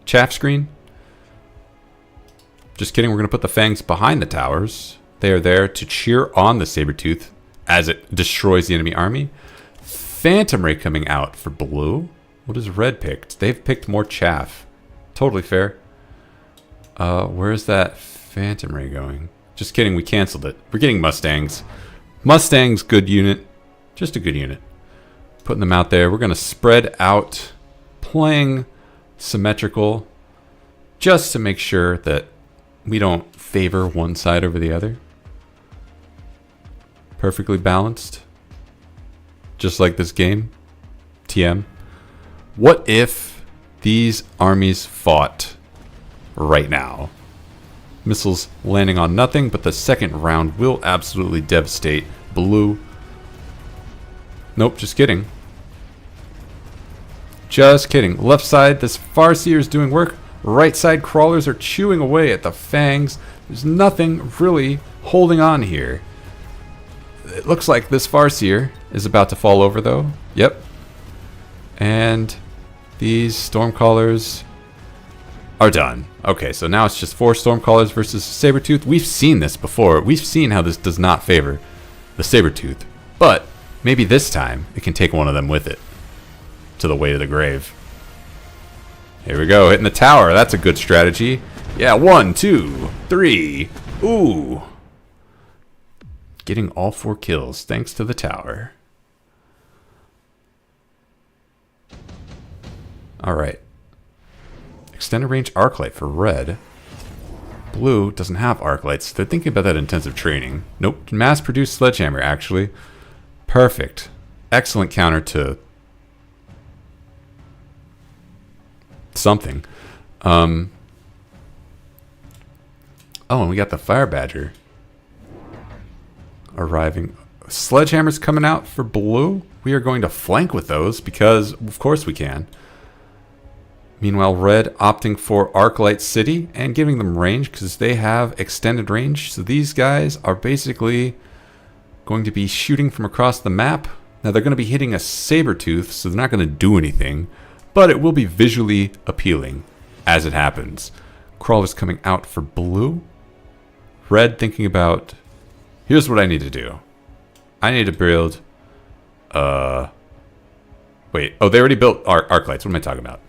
Chaff screen. Just kidding, we're going to put the fangs behind the towers. They are there to cheer on the Sabertooth as it destroys the enemy army. Phantom Ray coming out for blue. What is red picked? They've picked more chaff. Totally fair. Where's that Phantom Ray going? Just kidding, we canceled it. We're getting Mustangs. Mustangs, good unit. Just a good unit. Putting them out there. We're going to spread out, playing symmetrical, just to make sure that we don't favor one side over the other. Perfectly balanced. Just like this game. TM. What if these armies fought right now? Missiles landing on nothing, but the second round will absolutely devastate blue. Nope, just kidding. Just kidding. Left side, this Farseer is doing work. Right side, crawlers are chewing away at the fangs. There's nothing really holding on here. It looks like this Farseer is about to fall over, though. Yep. And these Stormcallers are done. Okay, so now it's just 4 Stormcallers versus Sabertooth. We've seen this before. We've seen how this does not favor the Sabertooth. But maybe this time it can take one of them with it to the way to the grave. Here we go, hitting the tower. That's a good strategy. Yeah, 1, 2, 3. Ooh. Getting all 4 kills thanks to the tower. Alright. Extended range arc light for red. Blue doesn't have arc lights. They're thinking about that intensive training. Nope. Mass produced sledgehammer, actually. Perfect. Excellent counter to something. Oh, and we got the Fire Badger arriving. Sledgehammer's coming out for blue. We are going to flank with those because, of course, we can. Meanwhile, red opting for Arclight City and giving them range because they have extended range. So these guys are basically going to be shooting from across the map. Now they're going to be hitting a Sabertooth, so they're not going to do anything. But it will be visually appealing as it happens. Crawler's coming out for blue. Red thinking about, here's what I need to do. I need to build, wait, oh, they already built arc lights. What am I talking about?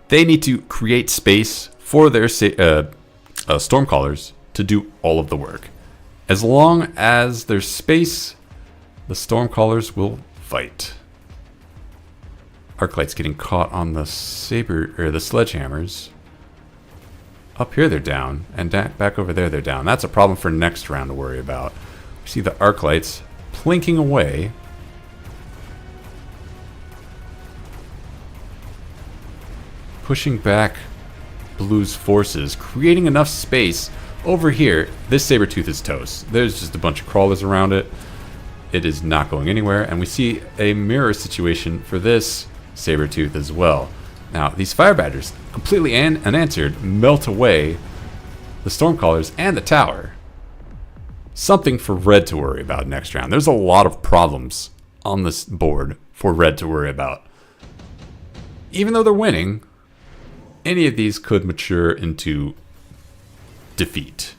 They need to create space for their Stormcallers to do all of the work. As long as there's space, the Stormcallers will fight. Arclight's getting caught on the the sledgehammers. Up here they're down, and back over there they're down. That's a problem for next round to worry about. We see the Arclights plinking away. Pushing back Blue's forces, creating enough space Over here, this Sabertooth is toast. There's just a bunch of crawlers around it. It is not going anywhere, and we see a mirror situation for this Sabertooth as well. Now, these Fire Badgers, completely unanswered, melt away the Stormcallers and the tower. Something for Red to worry about next round. There's a lot of problems on this board for Red to worry about. Even though they're winning, any of these could mature into defeat.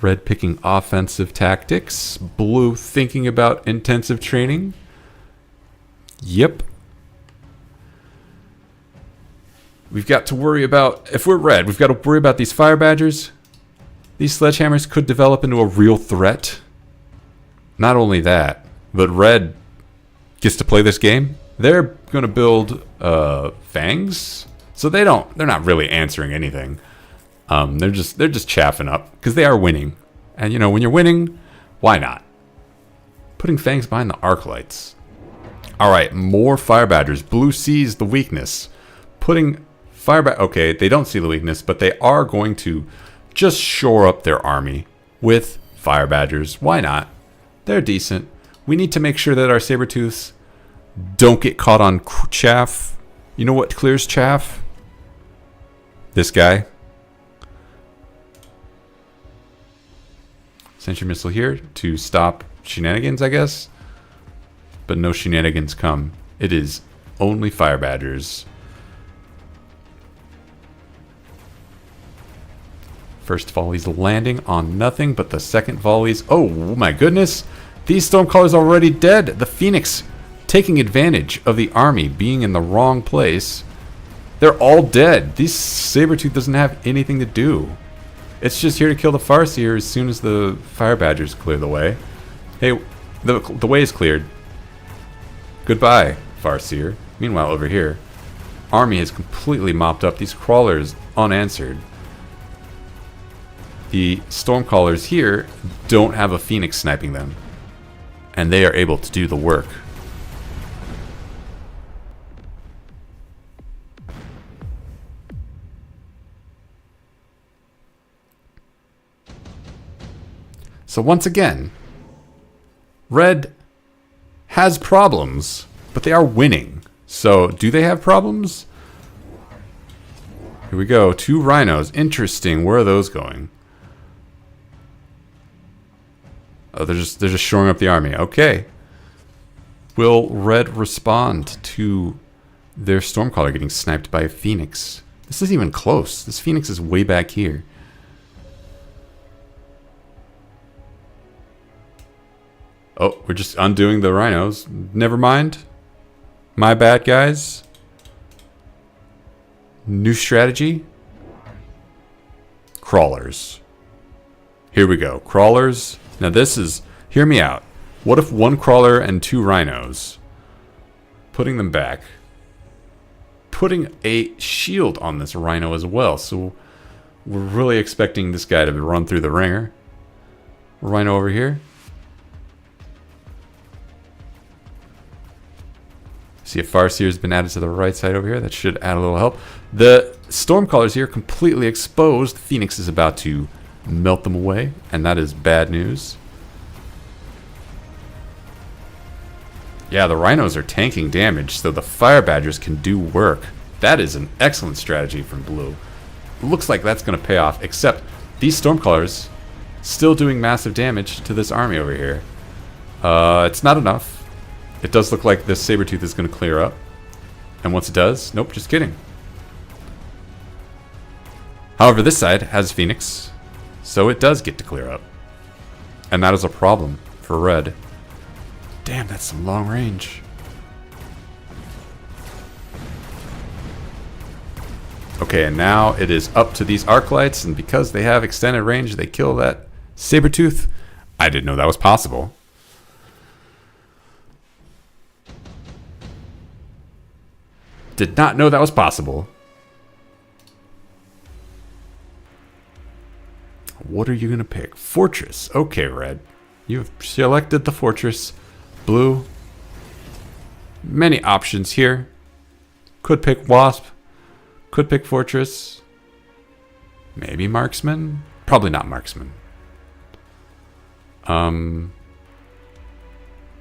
Red picking offensive tactics. Blue thinking about intensive training. Yep. We've got to worry about, if we're Red, we've got to worry about these Fire Badgers. These Sledgehammers could develop into a real threat. Not only that, but Red gets to play this game. They're going to build fangs. So they're not really answering anything. They're just chaffing up because they are winning. And you know, when you're winning, why not? Putting fangs behind the arc lights. All right, more Fire Badgers. Blue sees the weakness. Putting okay, they don't see the weakness, but they are going to just shore up their army with Fire Badgers. Why not? They're decent. We need to make sure that our Sabertooths don't get caught on chaff. You know what clears chaff? This guy. Sentry missile here to stop shenanigans, I guess. But no shenanigans come. It is only Fire Badgers. First volley's landing on nothing, but the second volley's... Oh my goodness! These Stormcallers already dead! The Phoenix taking advantage of the army being in the wrong place. They're all dead. This Sabertooth doesn't have anything to do. It's just here to kill the Farseer as soon as the Fire Badgers clear the way. Hey, the way is cleared. Goodbye, Farseer. Meanwhile, over here, army has completely mopped up these crawlers unanswered. The Stormcallers here don't have a Phoenix sniping them, and they are able to do the work. So once again, Red has problems, but they are winning. So do they have problems? Here we go. 2 rhinos. Interesting. Where are those going? Oh, they're just shoring up the army. Okay. Will Red respond to their Stormcaller getting sniped by a Phoenix? This isn't even close. This Phoenix is way back here. Oh, we're just undoing the rhinos. Never mind. My bad, guys. New strategy. Crawlers. Here we go. Crawlers. Now this is... Hear me out. What if 1 crawler and 2 rhinos? Putting them back. Putting a shield on this rhino as well. So we're really expecting this guy to run through the ringer. Rhino over here. See a Farseer has been added to the right side over here. That should add a little help. The Stormcallers here completely exposed. Phoenix is about to melt them away, and that is bad news. Yeah, the rhinos are tanking damage, so the Fire Badgers can do work. That is an excellent strategy from Blue. Looks like that's going to pay off, except these Stormcallers still doing massive damage to this army over here. It's not enough. It does look like this Sabertooth is going to clear up. And once it does, nope, just kidding. However, this side has Phoenix, so it does get to clear up. And that is a problem for Red. Damn, that's some long range. Okay, and now it is up to these arc lights, and because they have extended range, they kill that Sabertooth. I didn't know that was possible. Did not know that was possible. What are you going to pick? Fortress. Okay, Red. You've selected the Fortress. Blue. Many options here. Could pick Wasp. Could pick Fortress. Maybe Marksman. Probably not marksman.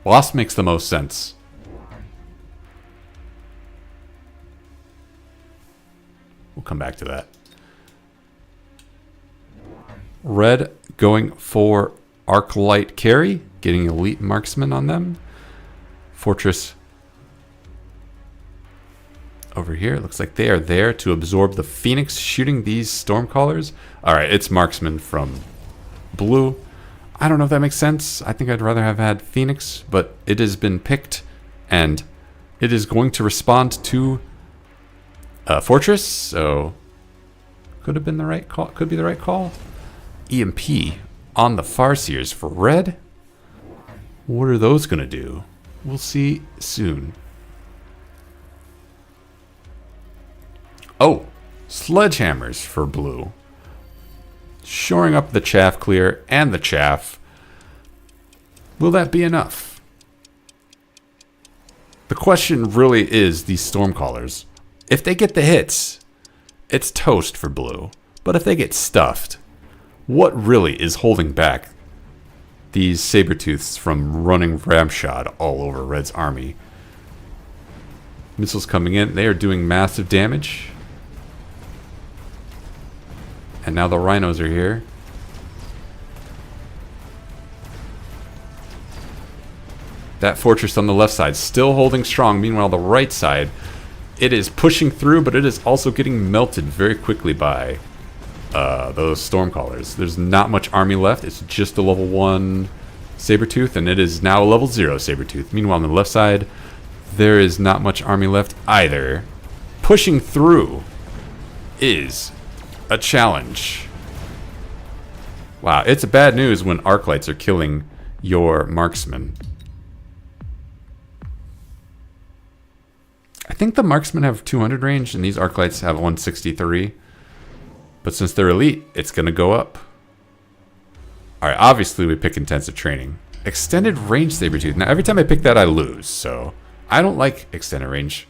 Wasp makes the most sense. We'll come back to that. Red going for arc light carry, getting elite marksman on them. Fortress over here. It looks like they are there to absorb the Phoenix shooting these Stormcallers. All right, it's marksman from blue. I don't know if that makes sense. I think I'd rather have had Phoenix, but it has been picked, and it is going to respond to Fortress, so could have been the right call. Could be the right call. EMP on the Farseers for red. What are those going to do? We'll see soon. Oh, sledgehammers for blue. Shoring up the chaff clear and the chaff. Will that be enough? The question really is these Stormcallers. If they get the hits, it's toast for blue. But if they get stuffed, what really is holding back these Sabertooths from running ramshot all over Red's army? Missiles coming in. They are doing massive damage. And now the rhinos are here. That fortress on the left side still holding strong. Meanwhile, the right side, it is pushing through, but it is also getting melted very quickly by those Stormcallers. There's not much army left. It's just a level 1 Sabertooth, and it is now a level 0 Sabertooth. Meanwhile, on the left side, there is not much army left either. Pushing through is a challenge. Wow, it's bad news when arc lights are killing your marksmen. I think the marksmen have 200 range and these arc lights have 163. But since they're elite, it's going to go up. Alright, obviously we pick intensive training. Extended range Sabertooth. Now every time I pick that I lose, so I don't like extended range.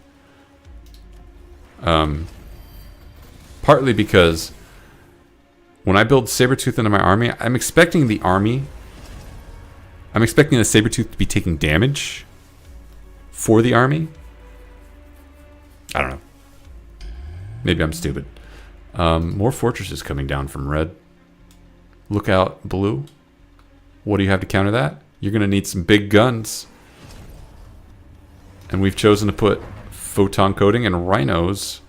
Partly because when I build Sabertooth into my army, I'm expecting the Sabertooth to be taking damage for the army. I don't know. Maybe I'm stupid. More fortresses coming down from red. Look out, blue. What do you have to counter that? You're going to need some big guns. And we've chosen to put photon coating and rhinos.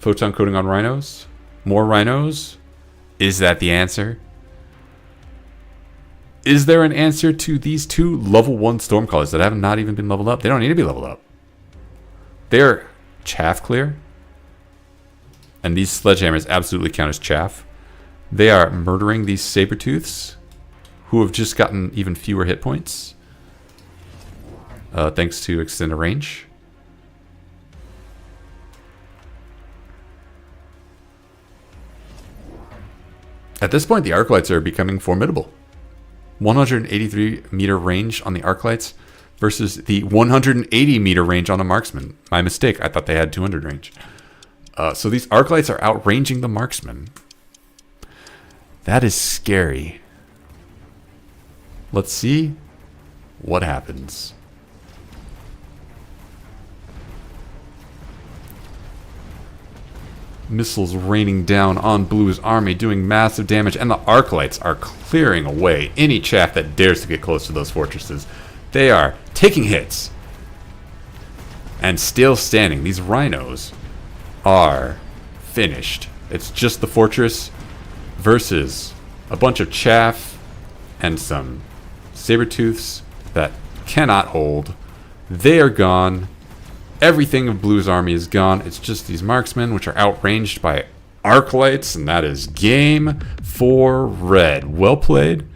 Photon coating on rhinos. More rhinos. Is that the answer? Is there an answer to these two level 1 Stormcallers that have not even been leveled up? They don't need to be leveled up. They're chaff clear. And these sledgehammers absolutely count as chaff. They are murdering these Sabertooths, who have just gotten even fewer hit points. Thanks to extended range. At this point, the arc lights are becoming formidable. 183 meter range on the arc lights versus the 180 meter range on a marksman. My mistake. I thought they had 200 range. So these arc lights are outranging the marksman. That is scary. Let's see what happens. Missiles raining down on Blue's army, doing massive damage, and the arc lights are clearing away any chaff that dares to get close to those fortresses. They are taking hits and still standing. These rhinos are finished. It's just the fortress versus a bunch of chaff and some Sabertooths that cannot hold. They are gone. Everything of Blue's army is gone. It's just these marksmen, which are outranged by arc lights, and that is game for red. Well played.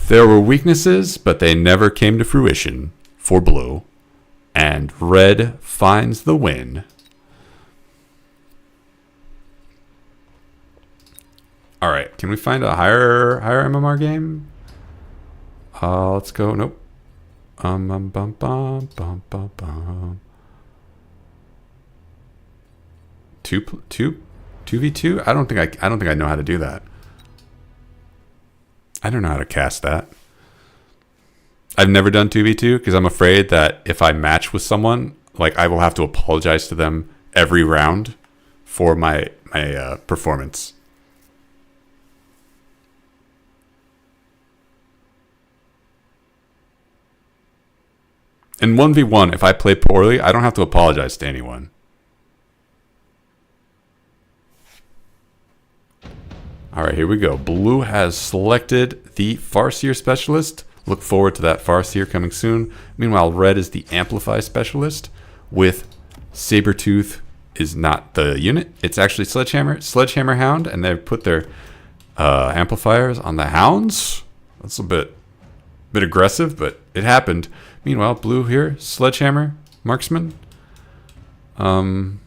There were weaknesses, but they never came to fruition for blue. And red finds the win. All right, can we find a higher MMR game? Let's go. Nope. 2v2? I don't think I know how to do that. I don't know how to cast that. I've never done 2v2 because I'm afraid that if I match with someone, like I will have to apologize to them every round for my performance. In 1v1, if I play poorly, I don't have to apologize to anyone. Alright, here we go. Blue has selected the Farseer Specialist. Look forward to that Farseer coming soon. Meanwhile, red is the Amplify Specialist with Sabertooth is not the unit. It's actually Sledgehammer Hound, and they've put their amplifiers on the hounds. That's a bit aggressive, but it happened. Meanwhile, blue here, Sledgehammer, Marksman. Both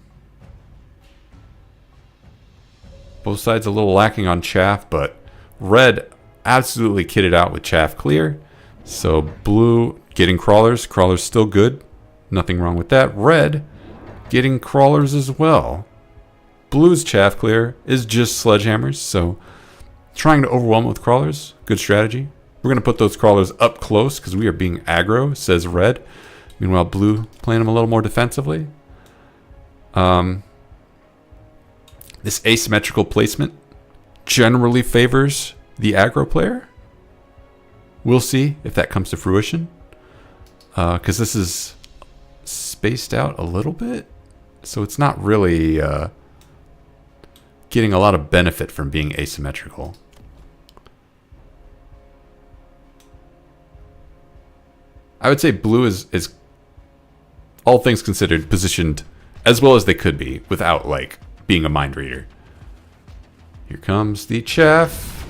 sides a little lacking on chaff, but red absolutely kitted out with chaff clear. So blue getting crawlers. Crawlers still good. Nothing wrong with that. Red getting crawlers as well. Blue's chaff clear is just sledgehammers, so trying to overwhelm it with crawlers, good strategy. We're going to put those crawlers up close because we are being aggro, says red. Meanwhile, blue playing them a little more defensively. This asymmetrical placement generally favors the aggro player. We'll see if that comes to fruition. Because this is spaced out a little bit. So it's not really getting a lot of benefit from being asymmetrical. I would say blue is all things considered positioned as well as they could be without like being a mind reader. Here comes the chaff.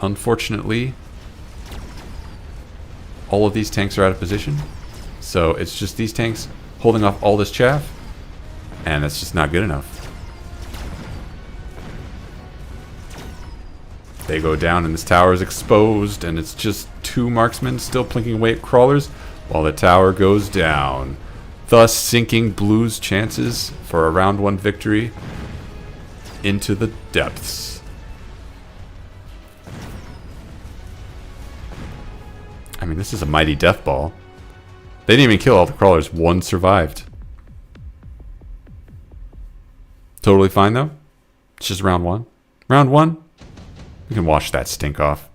Unfortunately, all of these tanks are out of position. So it's just these tanks holding off all this chaff. And that's just not good enough. They go down and this tower is exposed. And it's just two marksmen still plinking away at crawlers while the tower goes down. Thus sinking blue's chances for a round one victory into the depths. I mean, this is a mighty death ball. They didn't even kill all the crawlers. One survived. Totally fine, though. It's just round one. Round one, we can wash that stink off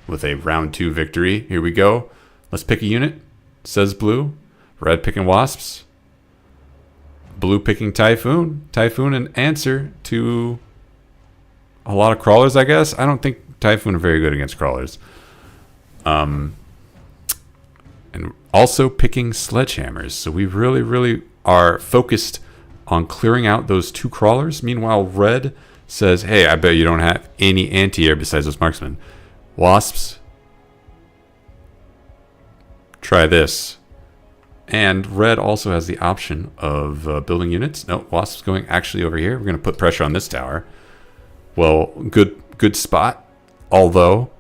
with a round two victory. Here we go. Let's pick a unit, says blue. Red picking wasps. Blue picking Typhoon. Typhoon an answer to a lot of crawlers, I guess. I don't think Typhoon are very good against crawlers. And also picking sledgehammers. So we really, really are focused on clearing out those two crawlers. Meanwhile, red says, hey, I bet you don't have any anti-air besides those marksmen. Wasps. Try this. And red also has the option of building units. No, wasps going actually over here. We're going to put pressure on this tower. Well, good spot. Although,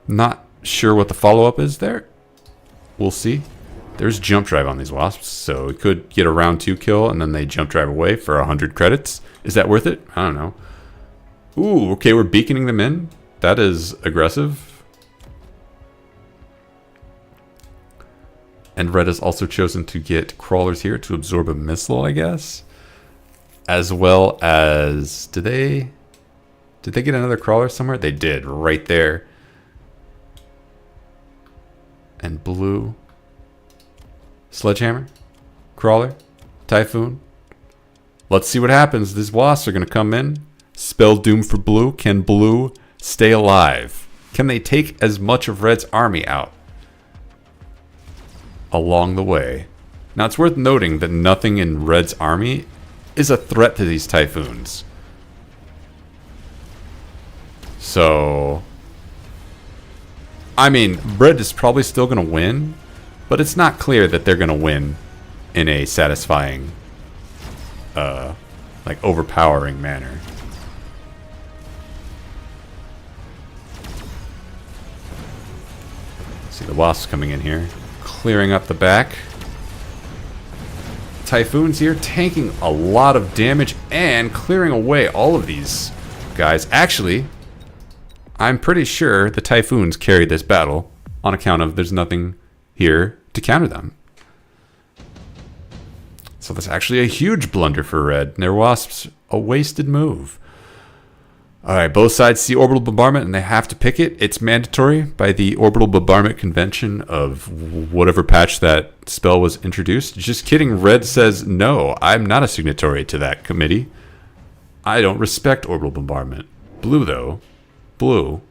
not sure what the follow-up is there. We'll see. There's jump drive on these wasps, so we could get a round two kill and then they jump drive away for 100 credits. Is that worth it? I don't know. Ooh, okay, we're beaconing them in. That is aggressive. And red has also chosen to get crawlers here to absorb a missile, I guess. As well as, did they get another crawler somewhere? They did, right there. And blue. Sledgehammer, crawler, Typhoon. Let's see what happens. These wasps are going to come in. Spell doom for blue. Can blue stay alive? Can they take as much of red's army out along the way? Now it's worth noting that nothing in red's army is a threat to these Typhoons. So, I mean, red is probably still going to win. But it's not clear that they're going to win in a satisfying, like overpowering manner. See the wasps coming in here, clearing up the back. Typhoon's here, tanking a lot of damage and clearing away all of these guys. Actually, I'm pretty sure the Typhoons carried this battle on account of there's nothing here to counter them. So that's actually a huge blunder for red. Their Wasps, a wasted move. Alright, both sides see orbital bombardment and they have to pick it. It's mandatory by the orbital bombardment convention of whatever patch that spell was introduced. Just kidding, red says, no, I'm not a signatory to that committee. I don't respect orbital bombardment. Blue, though. Blue.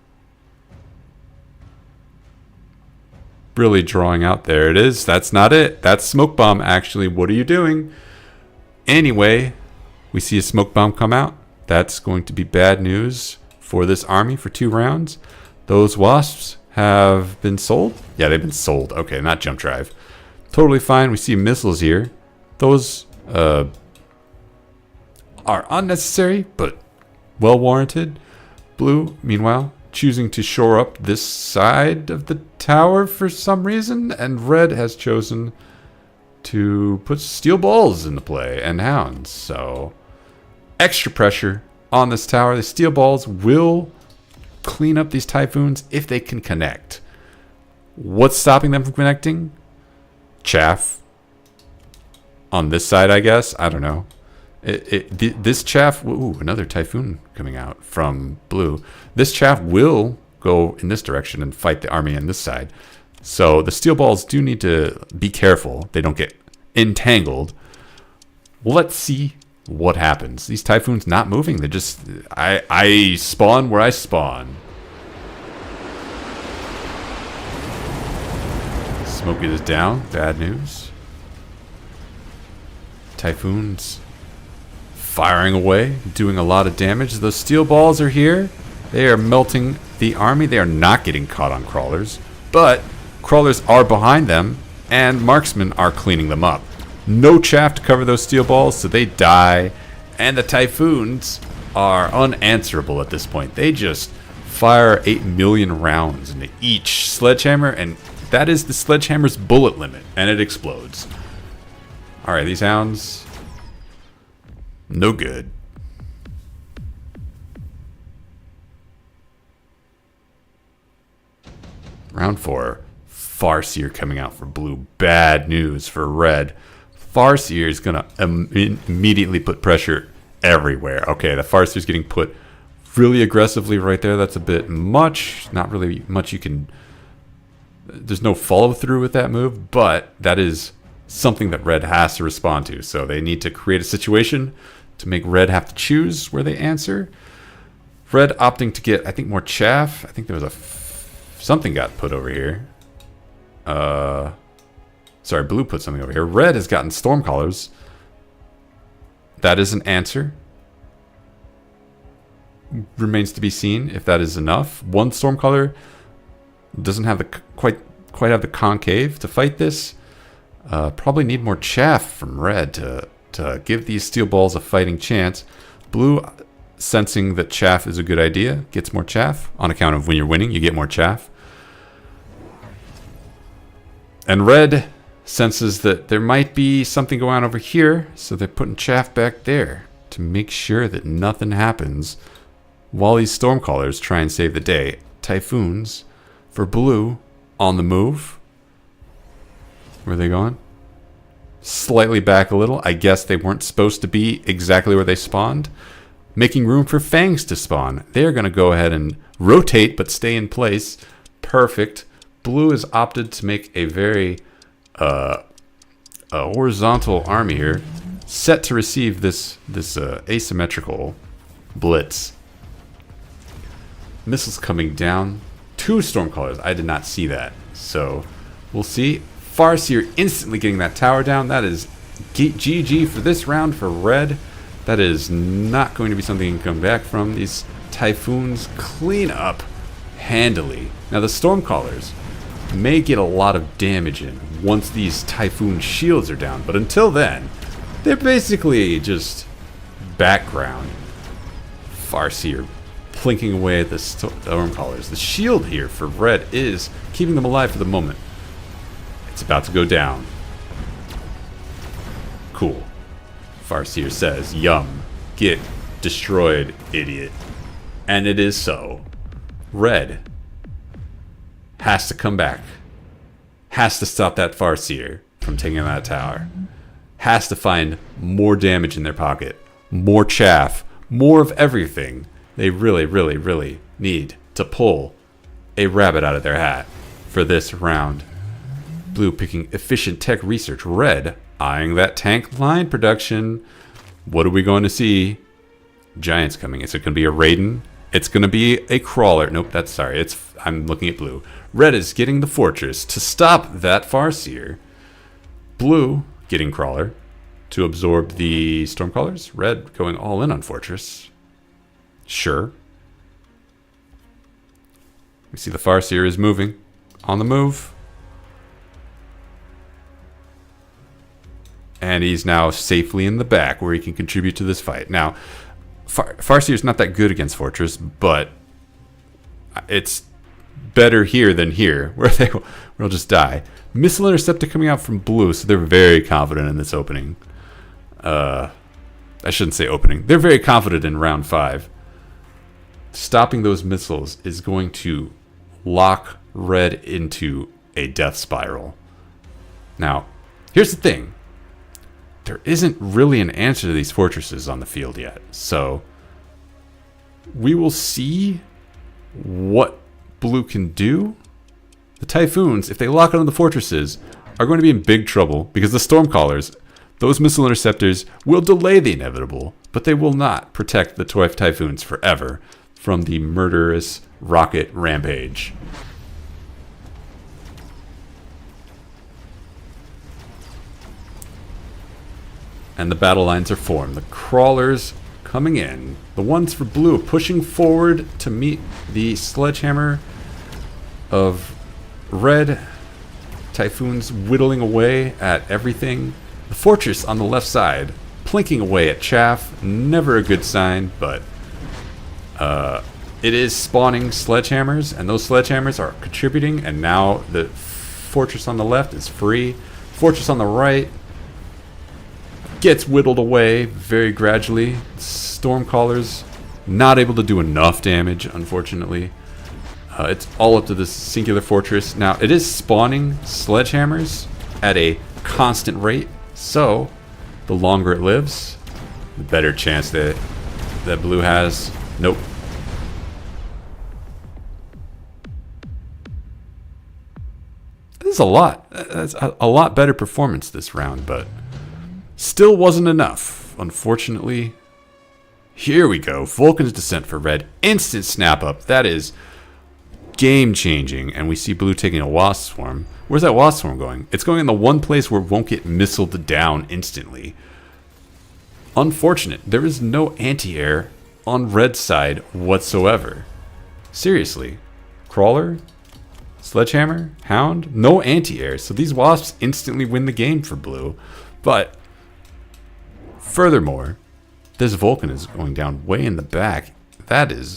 Really drawing out. There it is. That's not it. That's smoke bomb, actually. What are you doing? Anyway, we see a smoke bomb come out. That's going to be bad news for this army for 2 rounds. Those Wasps have been sold? Yeah, they've been sold. Okay, not jump drive. Totally fine. We see missiles here. Those are unnecessary, but well warranted. Blue, meanwhile, choosing to shore up this side of the tower for some reason, and red has chosen to put steel balls into play and hounds. So extra pressure on this tower. The steel balls will clean up these Typhoons if they can connect. What's stopping them from connecting? Chaff. On this side, I guess. I don't know. This chaff... Ooh, another Typhoon coming out from blue. This chaff will go in this direction and fight the army on this side. So the steel balls do need to be careful. They don't get entangled. Let's see what happens. These Typhoons not moving. They just... I spawn where I spawn. Smoke is down. Bad news. Typhoons firing away, doing a lot of damage. Those steel balls are here. They are melting the army. They are not getting caught on crawlers, but crawlers are behind them, and marksmen are cleaning them up. No chaff to cover those steel balls, so they die, and the Typhoons are unanswerable at this point. They just fire 8 million rounds into each sledgehammer, and that is the sledgehammer's bullet limit, and it explodes. Alright, these hounds... no good. Round 4. Farseer coming out for blue. Bad news for red. Farseer is going to immediately put pressure everywhere. Okay, the Farseer is getting put really aggressively right there. That's a bit much. Not really much you can... There's no follow through with that move, but that is something that red has to respond to. So they need to create a situation to make red have to choose where they answer. Red opting to get, I think, more chaff. I think there was something got put over here. Sorry, blue put something over here. Red has gotten Stormcallers. That is an answer. Remains to be seen if that is enough. One Stormcaller doesn't have the quite have the concave to fight this. Probably need more chaff from red to give these steel balls a fighting chance. Blue, sensing that chaff is a good idea, gets more chaff. On account of when you're winning, you get more chaff. And red senses that there might be something going on over here, so they're putting chaff back there to make sure that nothing happens while these Stormcallers try and save the day. Typhoons for blue on the move. Where are they going? Slightly back a little. I guess they weren't supposed to be exactly where they spawned. Making room for fangs to spawn. They're going to go ahead and rotate but stay in place. Perfect. Blue has opted to make a very a horizontal army here, set to receive this asymmetrical blitz. Missiles coming down. 2 Stormcallers. I did not see that. So we'll see. Farseer instantly getting that tower down. That is GG for this round for red. That is not going to be something you can come back from. These Typhoons clean up handily. Now the Stormcallers may get a lot of damage in once these Typhoon shields are down, but until then, they're basically just background. Farseer plinking away at the Stormcallers. The shield here for red is keeping them alive for the moment. It's about to go down. Cool. Farseer says, yum. Get destroyed, idiot. And it is so. Red has to come back. Has to stop that Farseer from taking that tower. Has to find more damage in their pocket. More chaff. More of everything. They really, really, really need to pull a rabbit out of their hat for this round. Blue picking efficient tech research. Red eyeing that tank line production. What are we going to see? Giants coming. Is it going to be a Raiden? It's going to be a crawler. Nope, that's sorry. I'm looking at blue. Red is getting the fortress to stop that Farseer. Blue getting crawler to absorb the Stormcrawlers. Red going all in on fortress. Sure. We see the Farseer is moving. On the move. And he's now safely in the back where he can contribute to this fight. Now, Farseer is not that good against Fortress, but it's better here than here, where they'll just die. Missile Interceptor coming out from blue, so they're very confident in this opening. I shouldn't say opening. They're very confident in round 5. Stopping those missiles is going to lock red into a death spiral. Now, here's the thing. There isn't really an answer to these fortresses on the field yet. So we will see what blue can do. The Typhoons, if they lock onto the fortresses, are going to be in big trouble because the Stormcallers, those missile interceptors, will delay the inevitable, but they will not protect the Typhoons forever from the murderous rocket rampage. And the battle lines are formed. The crawlers coming in. The ones for blue pushing forward to meet the sledgehammer of red. Typhoons whittling away at everything. The fortress on the left side plinking away at chaff. Never a good sign, but it is spawning sledgehammers, and those sledgehammers are contributing, and now the fortress on the left is free. Fortress on the right gets whittled away very gradually. Stormcallers not able to do enough damage, unfortunately. It's all up to this singular fortress. Now, it is spawning sledgehammers at a constant rate, so the longer it lives, the better chance that blue has. Nope. This is a lot. That's a lot better performance this round, but still wasn't enough, unfortunately. Here we go. Vulcan's Descent for red. Instant snap up. That is game changing. And we see blue taking a wasp swarm. Where's that wasp swarm going? It's going in the one place where it won't get missiled down instantly. Unfortunate. There is no anti-air on red side whatsoever. Seriously. Crawler? Sledgehammer? Hound? No anti-air. So these wasps instantly win the game for blue. But furthermore, this Vulcan is going down way in the back. That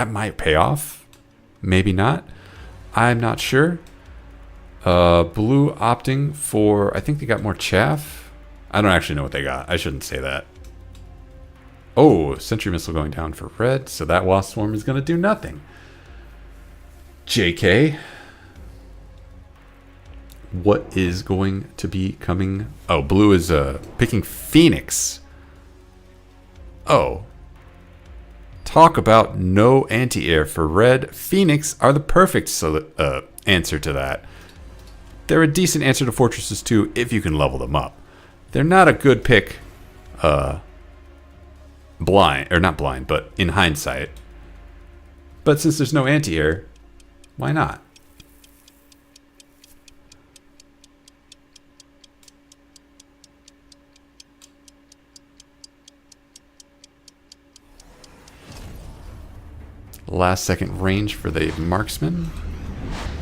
might pay off. Maybe not. I'm not sure. Blue opting for, I think they got more chaff. I don't actually know what they got. I shouldn't say that. Oh, Sentry Missile going down for red. So that Wasp Swarm is going to do nothing. JK. What is going to be coming? Oh, blue is picking Phoenix. Oh. Talk about no anti-air for red. Phoenix are the perfect answer to that. They're a decent answer to fortresses too if you can level them up. They're not a good pick blind, or not blind, but in hindsight. But since there's no anti-air, why not? Last second range for the marksman.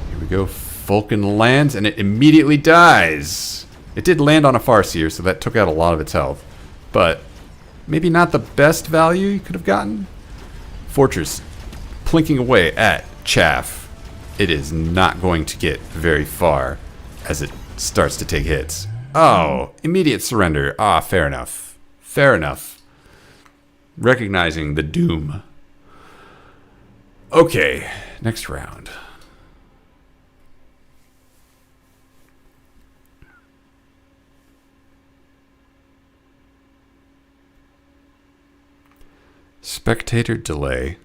Here we go. Vulcan lands and it immediately dies. It did land on a Farseer, so that took out a lot of its health. But maybe not the best value you could have gotten. Fortress plinking away at chaff. It is not going to get very far as it starts to take hits. Oh, immediate surrender. Ah, fair enough. Fair enough. Recognizing the doom Okay, next round. Spectator delay.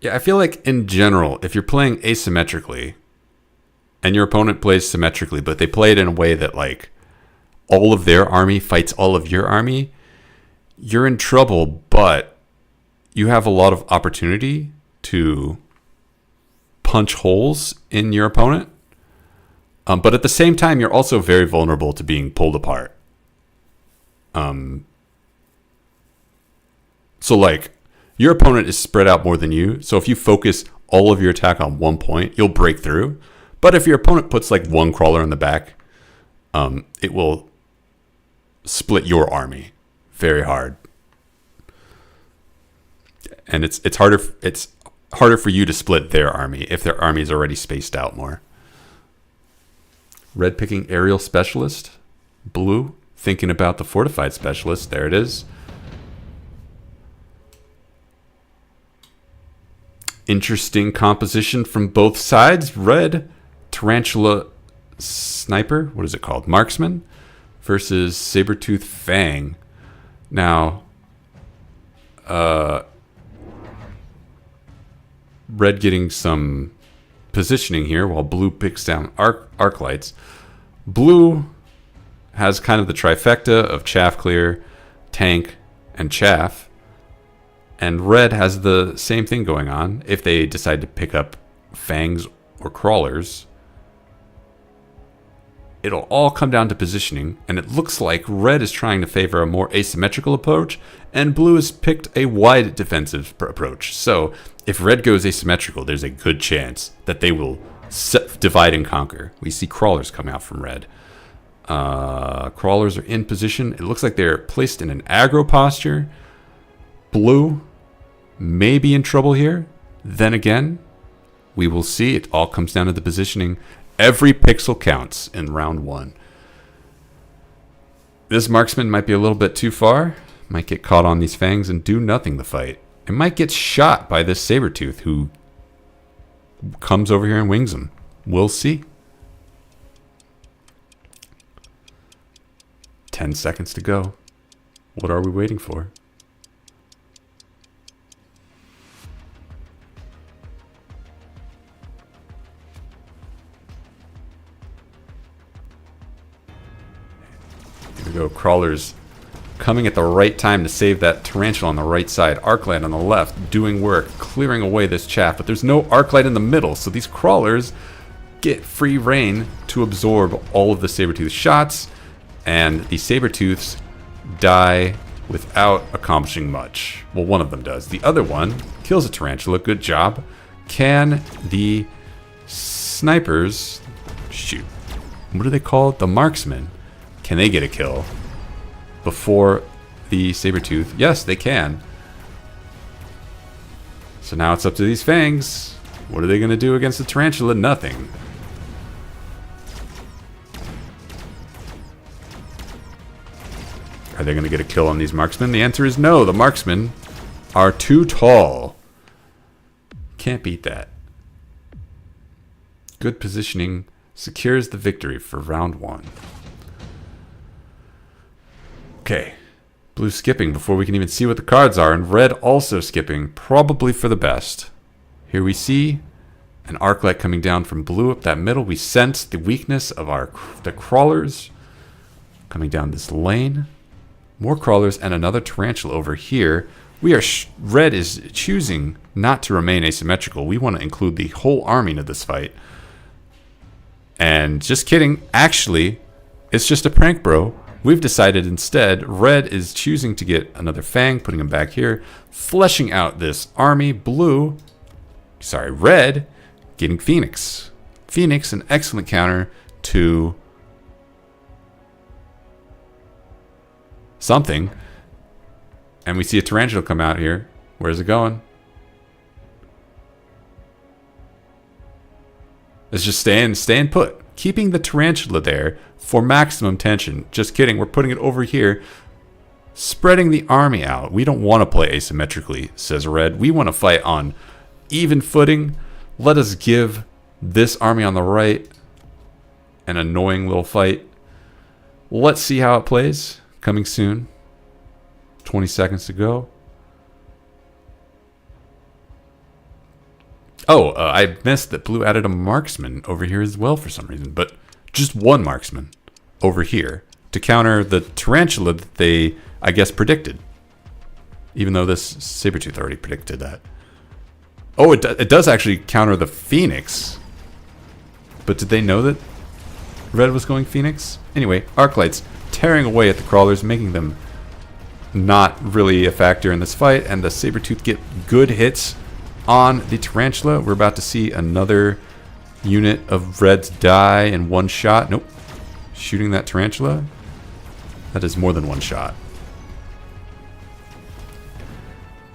Yeah, I feel like in general, if you're playing asymmetrically and your opponent plays symmetrically, but they play it in a way that like all of their army fights all of your army, you're in trouble, but you have a lot of opportunity to punch holes in your opponent. But at the same time, you're also very vulnerable to being pulled apart. So like your opponent is spread out more than you. So if you focus all of your attack on one point, you'll break through. But if your opponent puts like one crawler in the back, it will split your army very hard. And it's harder for you to split their army if their army is already spaced out more. Red picking aerial specialist. Blue thinking about the fortified specialist. There it is. Interesting composition from both sides. Red, tarantula sniper. What is it called? Marksman versus saber-tooth fang. Now, red getting some positioning here while blue picks down arc lights. Blue has kind of the trifecta of chaff clear, tank, and chaff. And red has the same thing going on if they decide to pick up fangs or crawlers. It'll all come down to positioning, and it looks like red is trying to favor a more asymmetrical approach, and blue has picked a wide defensive approach. So if red goes asymmetrical, there's a good chance that they will divide and conquer. We see crawlers come out from red. Crawlers are in position. It looks like they're placed in an aggro posture. Blue may be in trouble here. Then again, we will see. It all comes down to the positioning. Every pixel counts in round one. This marksman might be a little bit too far. Might get caught on these fangs and do nothing the fight. It might get shot by this saber-tooth who comes over here and wings him. We'll see. 10 seconds to go. What are we waiting for? Here we go. Crawlers coming at the right time to save that tarantula on the right side. Arclight on the left doing work, clearing away this chaff. But there's no arclight in the middle, so these crawlers get free reign to absorb all of the saber-tooth shots. And the saber-tooths die without accomplishing much. Well, one of them does. The other one kills a tarantula. Good job. Can the snipers shoot? What do they call it? The marksmen. Can they get a kill before the saber-tooth? Yes, they can. So now it's up to these fangs. What are they going to do against the tarantula? Nothing. Are they going to get a kill on these marksmen? The answer is no. The marksmen are too tall. Can't beat that. Good positioning secures the victory for round one. Okay. Blue skipping before we can even see what the cards are, and red also skipping, probably for the best. Here we see an arc light coming down from blue up that middle. We sense the weakness of the crawlers coming down this lane. More crawlers and another tarantula over here. Red is choosing not to remain asymmetrical. We want to include the whole army into this fight. And just kidding. Actually, it's just a prank, bro. We've decided instead, red is choosing to get another fang, putting him back here, fleshing out this army. Red getting Phoenix. Phoenix, an excellent counter to something. And we see a tarantula come out here. Where's it going? It's just staying put. Keeping the tarantula there for maximum tension. Just kidding. We're putting it over here spreading the army out. We don't want to play asymmetrically, says Red. We want to fight on even footing. Let us give this army on the right an annoying little fight. Let's see how it plays. Coming soon. 20 seconds to go. Oh, I missed that blue added a marksman over here as well for some reason, but just one marksman over here to counter the tarantula that they, I guess, predicted. Even though this Sabertooth already predicted that. Oh, it does actually counter the Phoenix. But did they know that Red was going Phoenix? Anyway, Arclights tearing away at the crawlers, making them not really a factor in this fight, and the Sabertooth get good hits on the tarantula. We're about to see another unit of Reds die in one shot. Nope. Shooting that tarantula. That is more than one shot.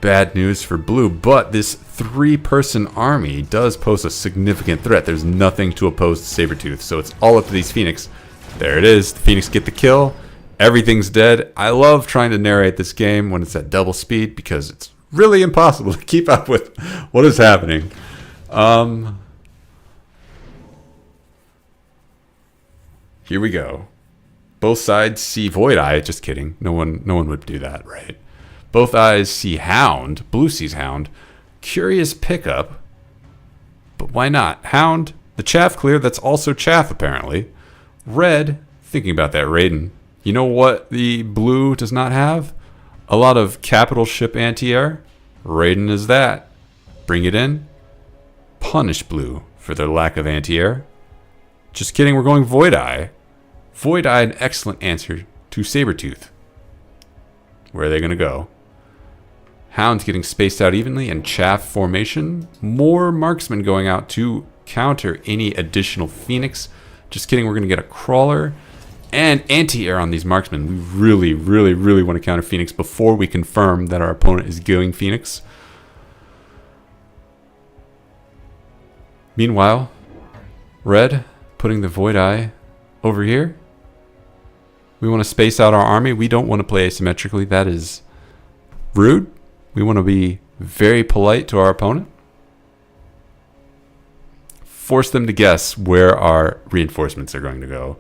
Bad news for blue, but this 3-person army does pose a significant threat. There's nothing to oppose to Sabertooth, so it's all up to these Phoenix. There it is. The Phoenix get the kill. Everything's dead. I love trying to narrate this game when it's at double speed because it's really impossible to keep up with what is happening. Here we go. Both sides see Void Eye. Just kidding. No one would do that, right? Both eyes see Hound. Blue sees Hound. Curious pickup. But why not? Hound, the chaff clear, that's also chaff apparently. Red, thinking about that Raiden. You know what the blue does not have? A lot of capital ship anti-air. Raiden is that. Bring it in. Punish blue for their lack of anti-air. Just kidding, we're going Void Eye. Void Eye, an excellent answer to Sabertooth. Where are they going to go? Hound's getting spaced out evenly and chaff formation. More marksmen going out to counter any additional Phoenix. Just kidding, we're going to get a crawler and anti-air on these marksmen. We really, really, really want to counter Phoenix before we confirm that our opponent is going Phoenix. Meanwhile, Red putting the Void Eye over here. We want to space out our army. We don't want to play asymmetrically. That is rude. We want to be very polite to our opponent. Force them to guess where our reinforcements are going to go.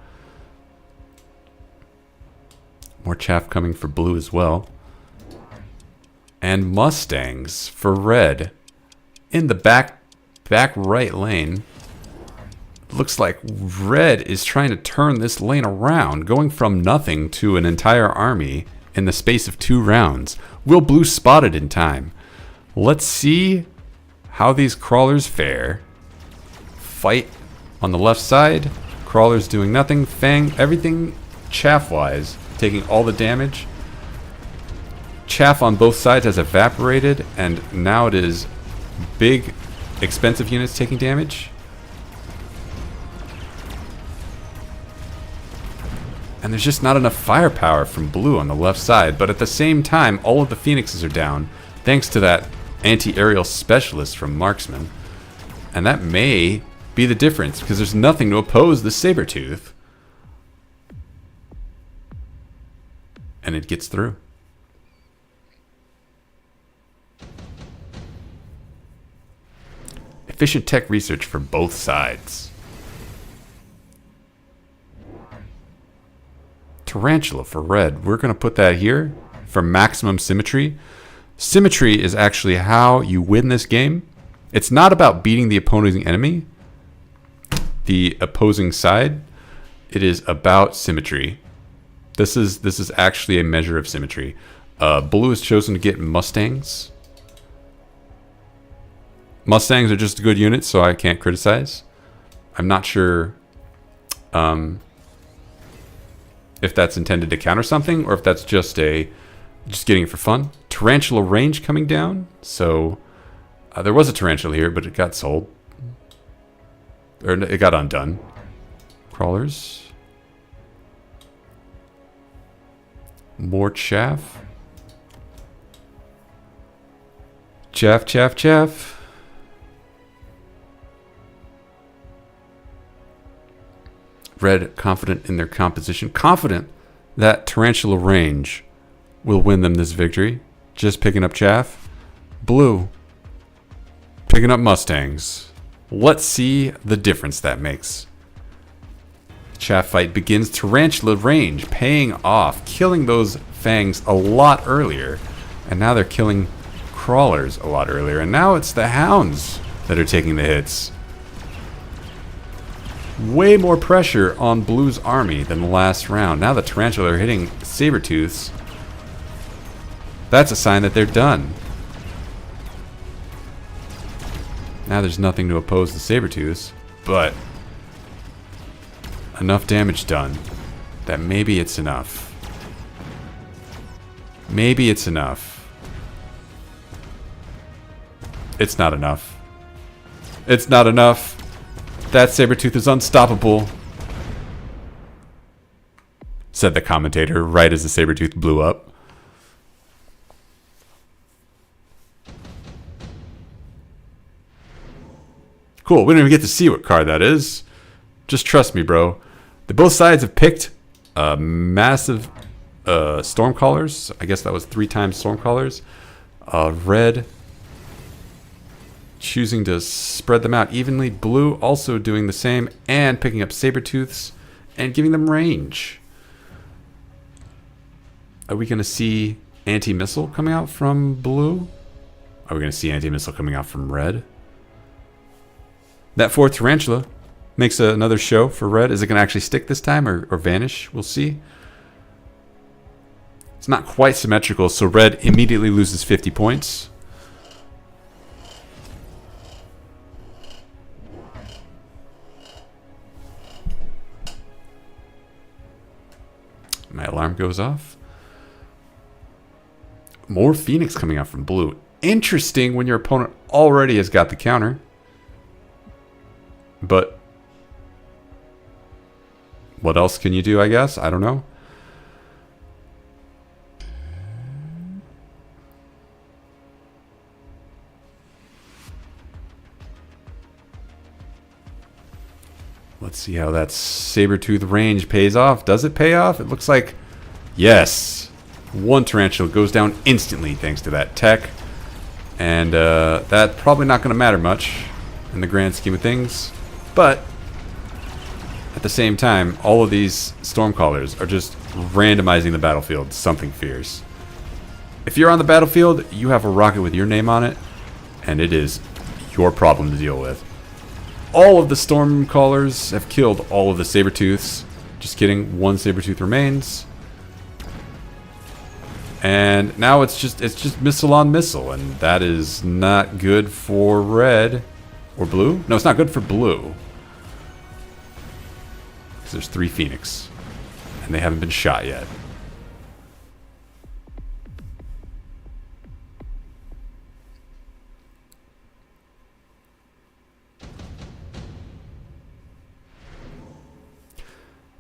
More chaff coming for blue as well. And Mustangs for red. In the back right lane. Looks like red is trying to turn this lane around, going from nothing to an entire army in the space of 2 rounds. Will blue spot it in time? Let's see how these crawlers fare. Fight on the left side. Crawlers doing nothing. Fang, everything chaff-wise, taking all the damage. Chaff on both sides has evaporated, and now it is big, expensive units taking damage. And there's just not enough firepower from blue on the left side. But at the same time, all of the Phoenixes are down, thanks to that anti-aerial specialist from Marksman. And that may be the difference, because there's nothing to oppose the Sabertooth. And it gets through. Efficient tech research for both sides. Tarantula for red. We're going to put that here for maximum symmetry. Symmetry is actually how you win this game. It's not about beating the opposing enemy, the opposing side. It is about symmetry. This is actually a measure of symmetry. Blue has chosen to get Mustangs. Mustangs are just a good unit, so I can't criticize. I'm not sure if that's intended to counter something or if that's just getting it for fun. Tarantula range coming down. So there was a tarantula here, but it got sold. Or it got undone. Crawlers. More chaff. Chaff, chaff, chaff. Red confident in their composition. Confident that tarantula range will win them this victory. Just picking up chaff. Blue picking up Mustangs. Let's see the difference that makes. Chaff fight begins. Tarantula range paying off, killing those fangs a lot earlier, and now they're killing crawlers a lot earlier, and now it's the hounds that are taking the hits. Way more pressure on Blue's army than the last round. Now the Tarantula are hitting Sabertooths. That's a sign that they're done. Now there's nothing to oppose the Sabertooths, but enough damage done that maybe it's enough. Maybe it's enough. It's not enough. It's not enough. That Sabertooth is unstoppable, said the commentator right as the Sabertooth blew up. Cool, we don't even get to see what card that is. Just trust me, bro. Both sides have picked massive Stormcallers. I guess that was 3 times Stormcallers. Red choosing to spread them out evenly. Blue also doing the same and picking up Sabertooths and giving them range. Are we going to see anti-missile coming out from blue? Are we going to see anti-missile coming out from red? That 4th Tarantula makes another show for red. Is it going to actually stick this time or vanish? We'll see. It's not quite symmetrical, so red immediately loses 50 points. My alarm goes off. More Phoenix coming out from blue. Interesting when your opponent already has got the counter. But what else can you do, I guess? I don't know. Let's see how that Sabertooth range pays off. Does it pay off? It looks like yes. 1 Tarantula goes down instantly thanks to that tech. And that's probably not going to matter much in the grand scheme of things. But at the same time, all of these Stormcallers are just randomizing the battlefield to something fierce. If you're on the battlefield, you have a rocket with your name on it, and it is your problem to deal with. All of the Stormcallers have killed all of the Sabertooths. Just kidding, 1 Sabertooth remains. And now it's just missile on missile, and that is not good for red. Or blue? No, it's not good for blue. Because there's 3 Phoenix. And they haven't been shot yet.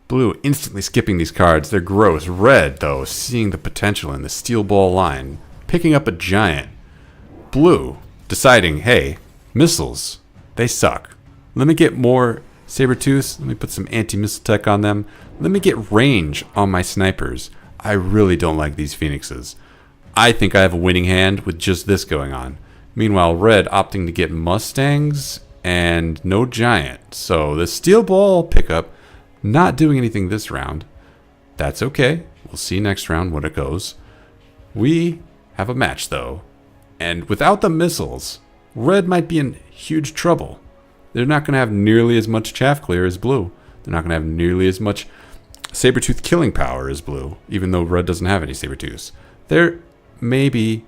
Blue instantly skipping these cards. They're gross. Red, though, seeing the potential in the steel ball line. Picking up a giant. Blue deciding, hey, missiles. They suck. Let me get more Sabertooths. Let me put some anti-missile tech on them. Let me get range on my snipers. I really don't like these Phoenixes. I think I have a winning hand with just this going on. Meanwhile, red opting to get Mustangs and no giant. So the steel ball pickup not doing anything this round. That's okay. We'll see next round what it goes. We have a match, though. And without the missiles, red might be in huge trouble. They're not going to have nearly as much chaff clear as blue. They're not going to have nearly as much Sabertooth killing power as blue, even though red doesn't have any Sabertooths. They're maybe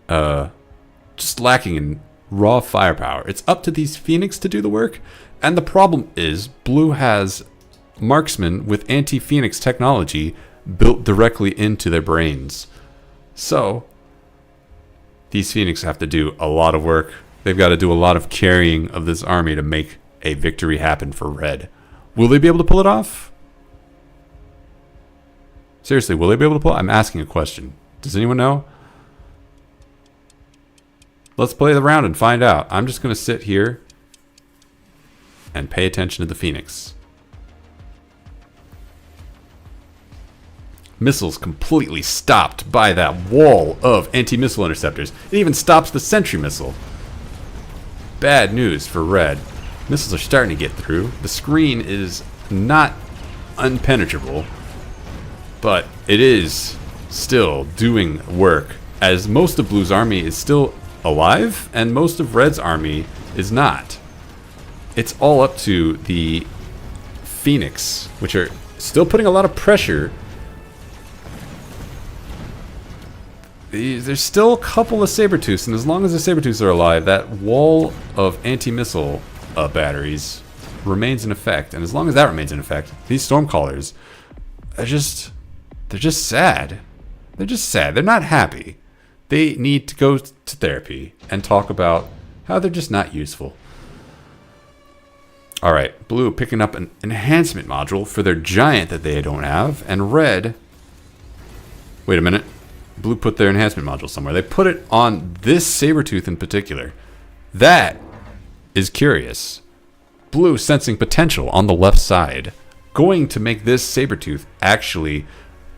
just lacking in raw firepower. It's up to these Phoenix to do the work. And the problem is blue has marksmen with anti-Phoenix technology built directly into their brains. So these Phoenix have to do a lot of work. They've got to do a lot of carrying of this army to make a victory happen for red. Will they be able to pull it off? Seriously, will they be able to pull it? I'm asking a question. Does anyone know? Let's play the round and find out. I'm just going to sit here and pay attention to the Phoenix. Missiles completely stopped by that wall of anti-missile interceptors. It even stops the sentry missile. Bad news for red. Missiles are starting to get through. The screen is not unpenetrable, but it is still doing work, as most of blue's army is still alive and most of red's army is not. It's all up to the Phoenix, which are still putting a lot of pressure. There's still a couple of Sabertooths, and as long as the Sabertooths are alive, that wall of anti-missile batteries remains in effect. And as long as that remains in effect, these Stormcallers are they're just sad. They're just sad. They're not happy. They need to go to therapy and talk about how they're just not useful. Alright, blue picking up an enhancement module for their giant that they don't have, and red... Wait a minute. Blue put their enhancement module somewhere. They put it on this Sabertooth in particular. That is curious. Blue sensing potential on the left side. Going to make this Sabertooth actually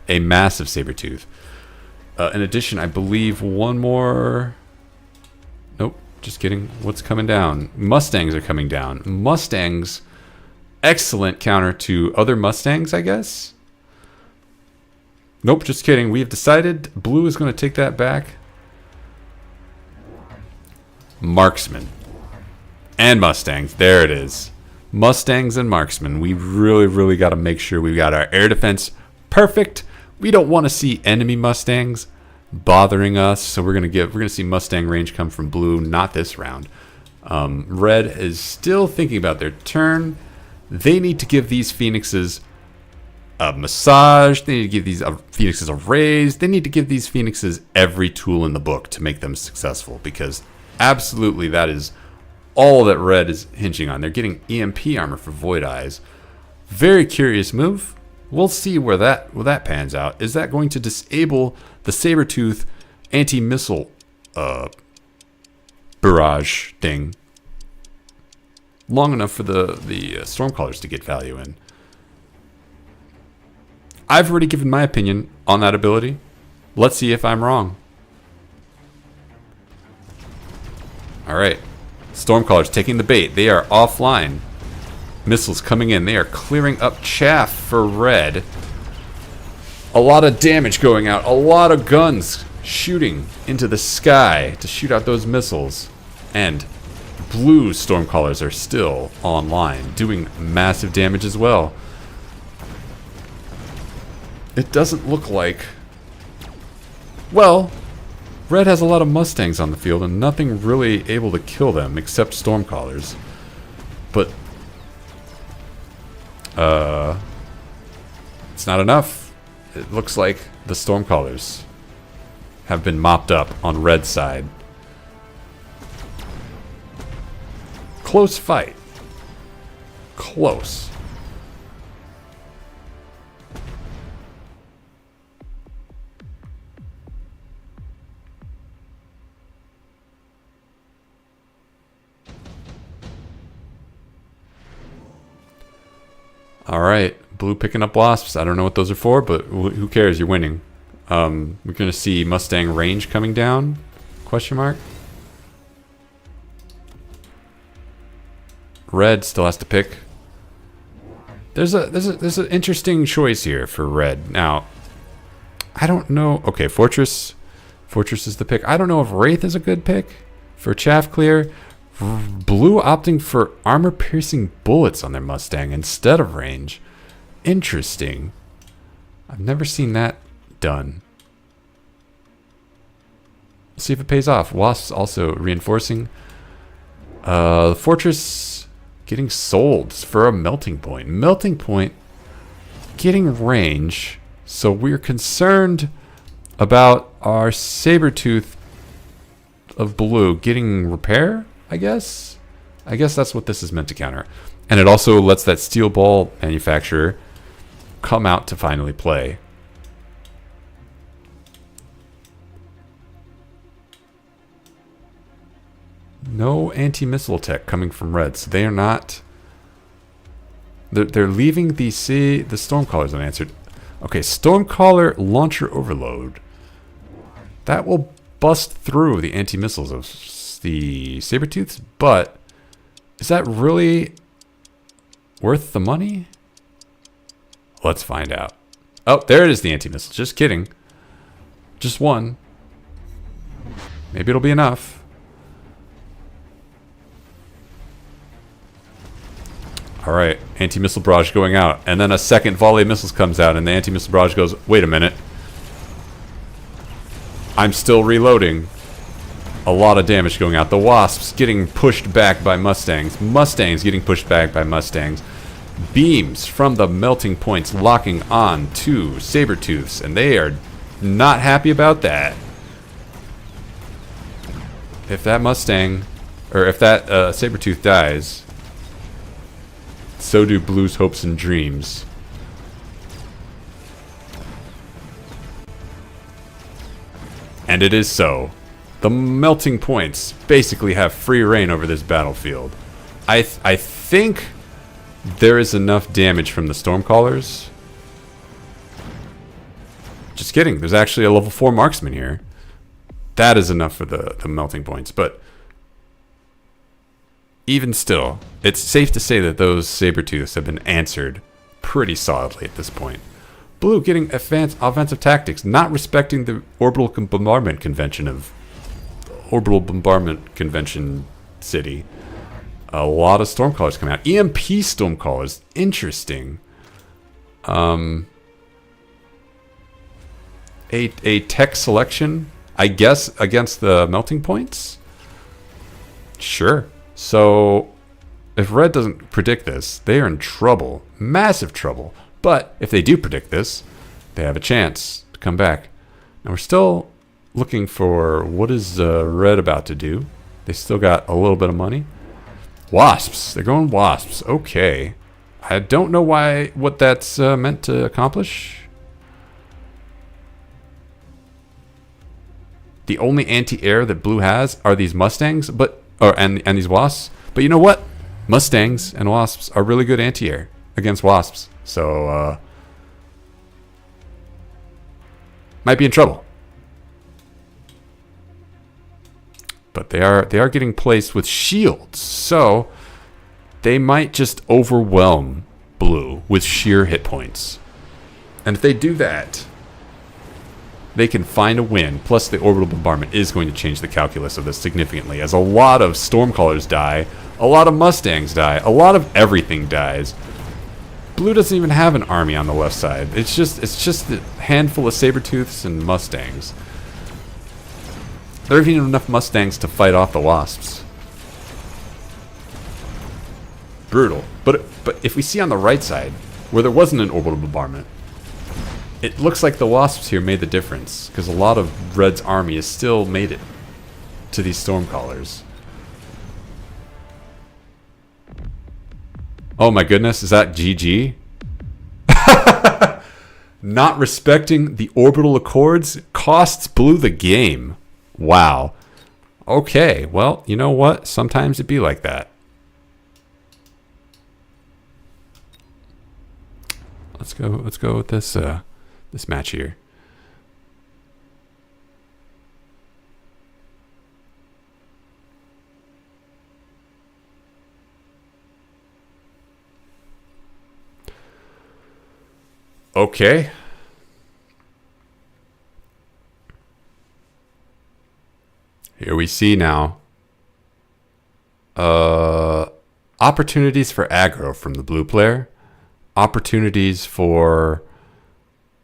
a massive Sabertooth. In addition, I believe one more... Nope, just kidding. What's coming down? Mustangs are coming down. Mustangs, excellent counter to other Mustangs, I guess? Nope, just kidding. We have decided blue is going to take that back. Marksman. And Mustangs. There it is. Mustangs and Marksman. We really got to make sure we've got our air defense perfect. We don't want to see enemy Mustangs bothering us, so we're gonna see Mustang range come from blue. Not this round. Red is still thinking about their turn. They need to give these Phoenixes a massage. They need to give these Phoenixes a raise. They need to give these Phoenixes every tool in the book to make them successful, because absolutely that is all that red is hinging on. They're getting EMP armor for Void Eyes. Very curious move. We'll see where that pans out. Is that going to disable the Sabertooth anti-missile barrage thing long enough for the Stormcallers to get value in? I've already given my opinion on that ability. Let's see if I'm wrong. Alright. Stormcallers taking the bait. They are offline. Missiles coming in. They are clearing up chaff for red. A lot of damage going out. A lot of guns shooting into the sky to shoot out those missiles. And blue Stormcallers are still online, doing massive damage as well. It doesn't look like... Well, red has a lot of Mustangs on the field and nothing really able to kill them except Stormcallers. But it's not enough. It looks like the Stormcallers have been mopped up on red side. Close fight. Close. Alright, blue picking up wasps. I don't know what those are for, but who cares? You're winning. We're going to see Mustang range coming down? Question mark. Red still has to pick. There's an interesting choice here for red. Now, I don't know. Okay, Fortress. Fortress is the pick. I don't know if Wraith is a good pick for chaff clear. Blue opting for armor-piercing bullets on their Mustang instead of range. Interesting. I've never seen that done. Let's see if it pays off. Wasps also reinforcing. Fortress getting sold for a melting point. Melting point getting range. So we're concerned about our Sabertooth of blue getting repair, I guess? I guess that's what this is meant to counter. And it also lets that steel ball manufacturer come out to finally play. No anti-missile tech coming from red, so they are not... They're leaving the Stormcallers unanswered. Okay, Stormcaller Launcher Overload. That will bust through the anti-missiles of the Sabertooths, but is that really worth the money? Let's find out. Oh, there it is, the anti-missile. Just kidding. Just one. Maybe it'll be enough. Alright, anti-missile barrage going out. And then a second volley of missiles comes out, and the anti-missile barrage goes, wait a minute. I'm still reloading. A lot of damage going out. The Wasps getting pushed back by Mustangs. Mustangs getting pushed back by Mustangs. Beams from the melting points locking on to Sabertooths, and they are not happy about that. If that Mustang, or if that Sabertooth dies, so do Blue's hopes and dreams. And it is so. The melting points basically have free reign over this battlefield. I think there is enough damage from the Stormcallers. Just kidding. There's actually a level 4 marksman here. That is enough for the melting points. But even still, it's safe to say that those Sabertooths have been answered pretty solidly at this point. Blue getting offensive tactics, not respecting the orbital bombardment convention of Orbital Bombardment Convention City. A lot of Stormcallers coming out. EMP Stormcallers. Interesting. A tech selection, I guess, against the melting points? Sure. So, if Red doesn't predict this, they are in trouble. Massive trouble. But, if they do predict this, they have a chance to come back. Now, we're still looking for what is Red about to do. They still got a little bit of money. Wasps. They're going Wasps. Okay. I don't know what that's meant to accomplish. The only anti-air that Blue has are these Mustangs, and these Wasps. But you know what? Mustangs and Wasps are really good anti-air against Wasps. So, might be in trouble. But they are getting placed with shields, so they might just overwhelm Blue with sheer hit points. And if they do that, they can find a win. Plus, the orbital bombardment is going to change the calculus of this significantly, as a lot of Stormcallers die, a lot of Mustangs die, a lot of everything dies. Blue doesn't even have an army on the left side. It's just a handful of Sabertooths and Mustangs. There aren't even enough Mustangs to fight off the Wasps. Brutal. But if we see on the right side, where there wasn't an orbital bombardment, it looks like the Wasps here made the difference, because a lot of Red's army has still made it to these Stormcallers. Oh my goodness, is that GG? Not respecting the orbital accords costs Blue the game. Wow. Okay, well, you know what? Sometimes it be like that. Let's go with this this match here. Okay. Here we see now opportunities for aggro from the Blue player. Opportunities for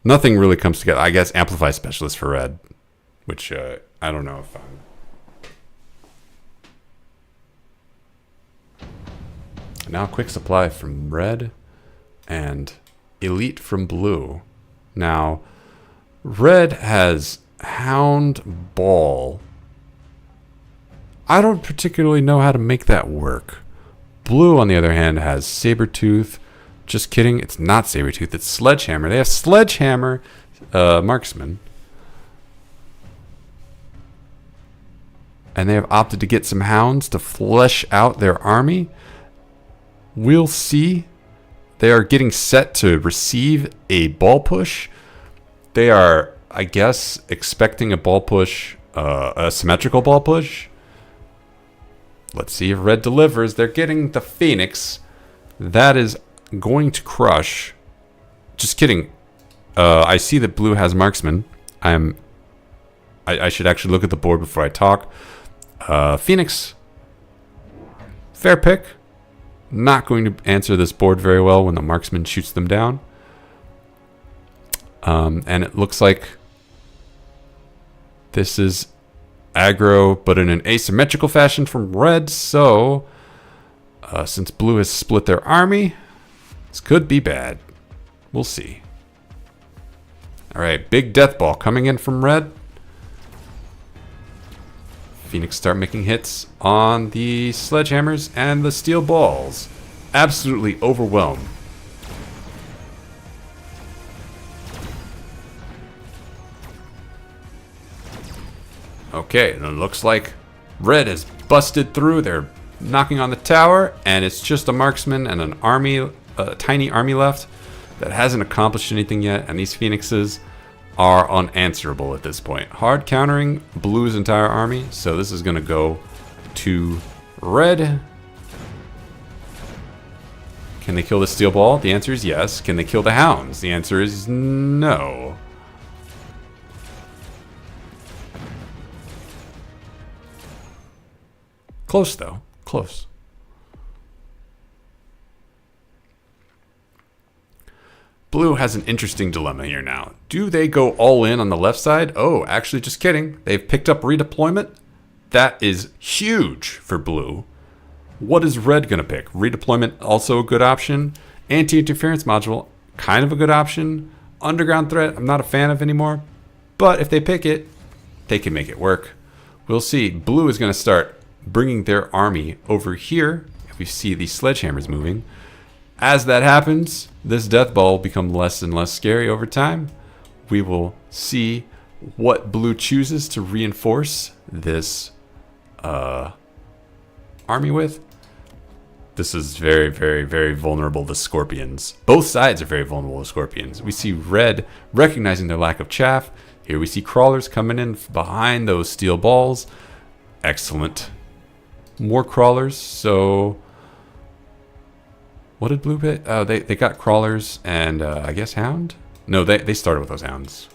nothing really comes together. I guess Amplify Specialist for Red, which I don't know if I'm... Now Quick Supply from Red and Elite from Blue. Now, Red has Hound Ball. I don't particularly know how to make that work. Blue, on the other hand, has Sabertooth. Just kidding, it's not Sabertooth, it's Sledgehammer. They have Sledgehammer Marksman. And they have opted to get some Hounds to flesh out their army. We'll see They are getting set to receive a ball push. They are, I guess, expecting a ball push, a symmetrical ball push. Let's see if red delivers. They're getting the Phoenix. That is going to crush. Just kidding. I see that blue has marksman. I should actually look at the board before I talk. Phoenix. Fair pick. Not going to answer this board very well when the marksman shoots them down. And it looks like this is aggro, but in an asymmetrical fashion from red. So, since blue has split their army, this could be bad. We'll see. All right, big death ball coming in from red. Phoenix start making hits on the sledgehammers and the steel balls. Absolutely overwhelmed. Okay, and it looks like red has busted through. They're knocking on the tower, and it's just a marksman and an army, a tiny army left that hasn't accomplished anything yet, and these Phoenixes are unanswerable at this point. Hard countering blue's entire army, so this is going to go to red. Can they kill the steel ball? The answer is yes. Can they kill the hounds? The answer is no. Close, though. Close. Blue has an interesting dilemma here now. Do they go all in on the left side? Oh, actually, just kidding. They've picked up redeployment. That is huge for blue. What is red going to pick? Redeployment, also a good option. Anti-interference module, kind of a good option. Underground threat, I'm not a fan of anymore. But if they pick it, they can make it work. We'll see. Blue is going to start bringing their army over here. If we see these sledgehammers moving. As that happens, this death ball will become less and less scary over time. We will see what blue chooses to reinforce this army with. This is very, very, very vulnerable to scorpions. Both sides are very vulnerable to scorpions. We see red recognizing their lack of chaff. Here we see crawlers coming in behind those steel balls. Excellent. More crawlers, so... What did blue pick? Oh, they got crawlers and I guess hound? No, they started with those hounds.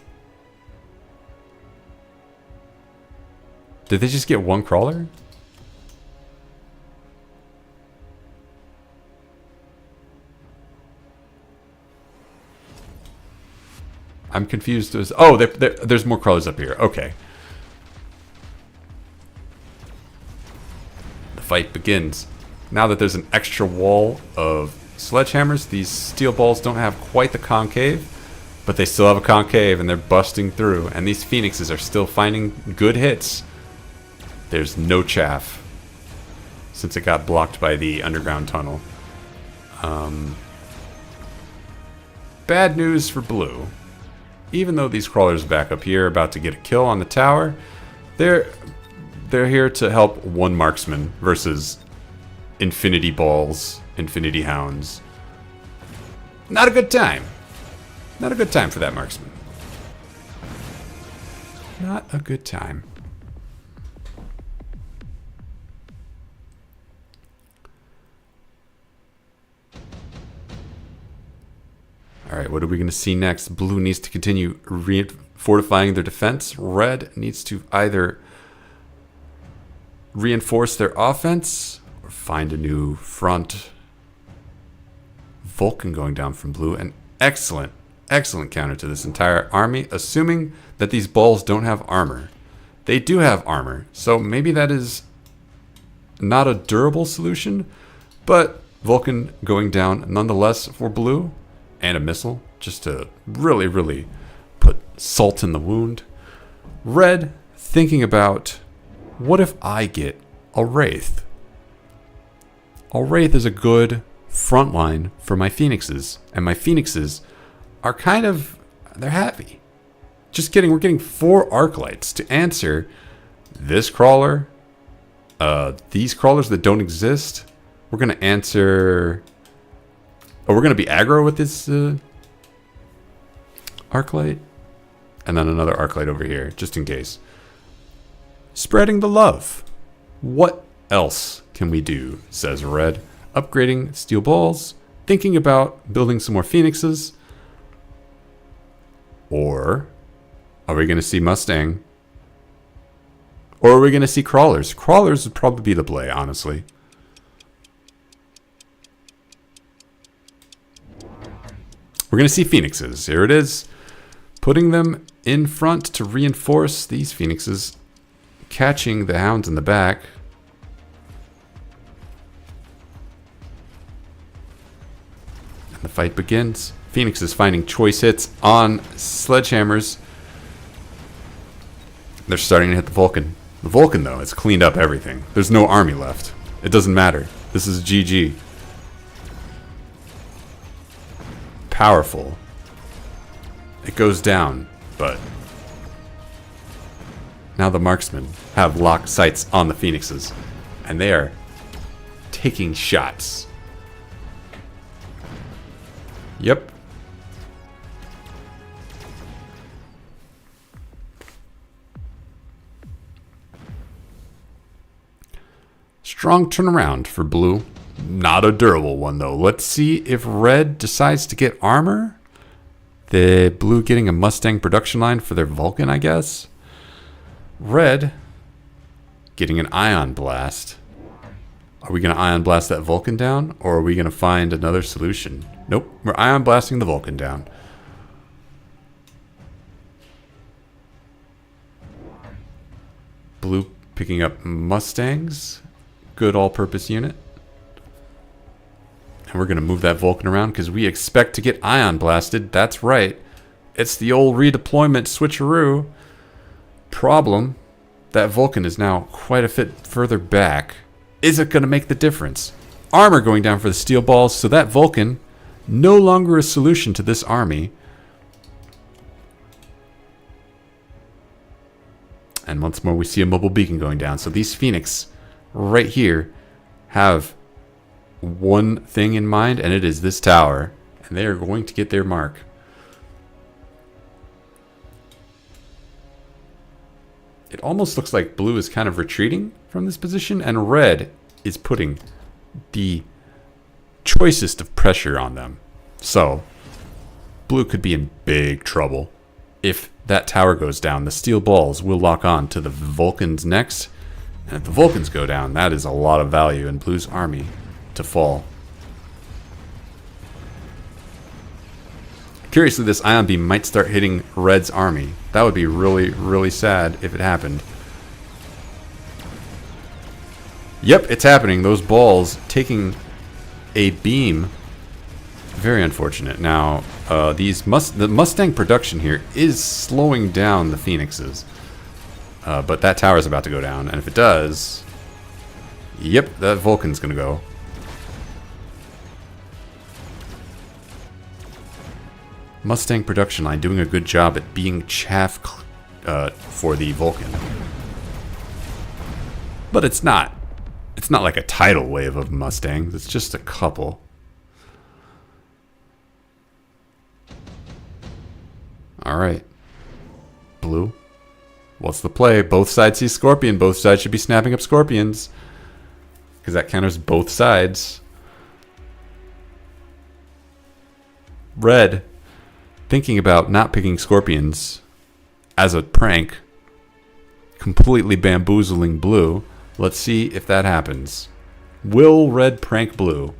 Did they just get one crawler? I'm confused. Oh, there's more crawlers up here. Okay. The fight begins. Now that there's an extra wall of sledgehammers, these steel balls don't have quite the concave, but they still have a concave and they're busting through. And these Phoenixes are still finding good hits. There's no chaff since it got blocked by the underground tunnel. Bad news for blue. Even though these crawlers back up here are about to get a kill on the tower, they're here to help one marksman versus infinity balls, infinity hounds. Not a good time. Not a good time for that marksman. Not a good time. All right, what are we going to see next? Blue needs to continue fortifying their defense. Red needs to either reinforce their offense or find a new front. Vulcan going down from blue. An excellent, excellent counter to this entire army, assuming that these balls don't have armor. They do have armor, so maybe that is not a durable solution, but Vulcan going down nonetheless for blue. And a missile, just to really, really put salt in the wound. Red, thinking about, what if I get a Wraith? A Wraith is a good front line for my Phoenixes. And my Phoenixes are kind of, they're happy. Just kidding, we're getting 4 Arclights to answer this crawler. These crawlers that don't exist, we're going to answer Oh, we're going to be aggro with this arc light. And then another arc light over here, just in case. Spreading the love. What else can we do, says Red. Upgrading steel balls. Thinking about building some more phoenixes. Or are we going to see Mustang? Or are we going to see crawlers? Crawlers would probably be the play, honestly. We're going to see phoenixes. Here it is. Putting them in front to reinforce these phoenixes. Catching the hounds in the back. And the fight begins. Phoenixes finding choice hits on sledgehammers. They're starting to hit the Vulcan. The Vulcan, though, has cleaned up everything. There's no army left. It doesn't matter. This is GG. Powerful. It goes down, but now the marksmen have locked sights on the phoenixes, and they are taking shots. Yep. Strong turnaround for blue. Not a durable one, though. Let's see if red decides to get armor. The blue getting a Mustang production line for their Vulcan, I guess. Red getting an ion blast. Are we going to ion blast that Vulcan down? Or are we going to find another solution? Nope. We're ion blasting the Vulcan down. Blue picking up Mustangs. Good all-purpose unit. And we're going to move that Vulcan around because we expect to get ion blasted. That's right. It's the old redeployment switcheroo. Problem, that Vulcan is now quite a bit further back. Is it going to make the difference? Armor going down for the steel balls, so that Vulcan, no longer a solution to this army. And once more we see a mobile beacon going down. So these Phoenix right here have one thing in mind, and it is this tower, and they are going to get their mark. It almost looks like blue is kind of retreating from this position, and red is putting the choicest of pressure on them. So blue could be in big trouble. If that tower goes down, the steel balls will lock on to the Vulcans next, and if the Vulcans go down, that is a lot of value in blue's army to fall. Curiously, this ion beam might start hitting red's army. That would be really, really sad if it happened. Yep, it's happening. Those balls taking a beam. Very unfortunate. Now, the Mustang production here is slowing down the Phoenixes. But that tower is about to go down, and if it does, yep, that Vulcan's gonna go. Mustang production line doing a good job at being chaff for the Vulcan. But it's not like a tidal wave of Mustangs. It's just a couple. Alright. Blue. What's the play? Both sides see Scorpion. Both sides should be snapping up Scorpions. Because that counters both sides. Red, thinking about not picking Scorpions as a prank. Completely bamboozling blue. Let's see if that happens. Will red prank blue?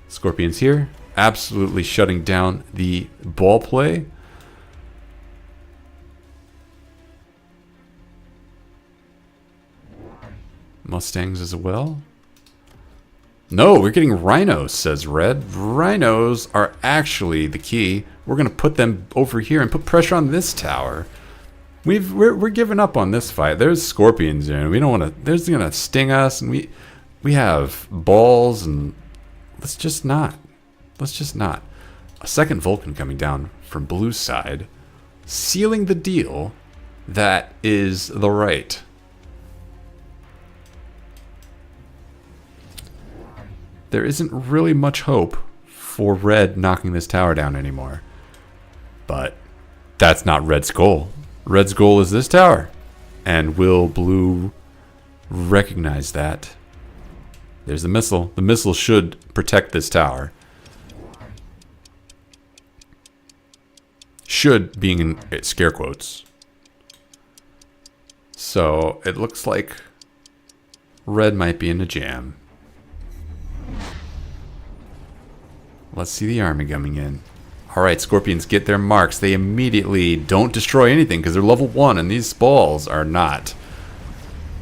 Scorpions here. Absolutely shutting down the ball play. Mustangs as well. No, we're getting rhinos, says red. Rhinos are actually the key. We're going to put them over here and put pressure on this tower. We're giving up on this fight. There's scorpions there, and we don't want to. There's going to sting us, and we have balls, and let's just not. Let's just not. A second Vulcan coming down from blue side, sealing the deal. That is the right. There isn't really much hope for red knocking this tower down anymore. But that's not red's goal. Red's goal is this tower. And will blue recognize that? There's the missile. The missile should protect this tower. Should being in scare quotes. So it looks like red might be in a jam. Let's see the army coming in. Alright, Scorpions get their marks. They immediately don't destroy anything because they're level 1 and these balls are not.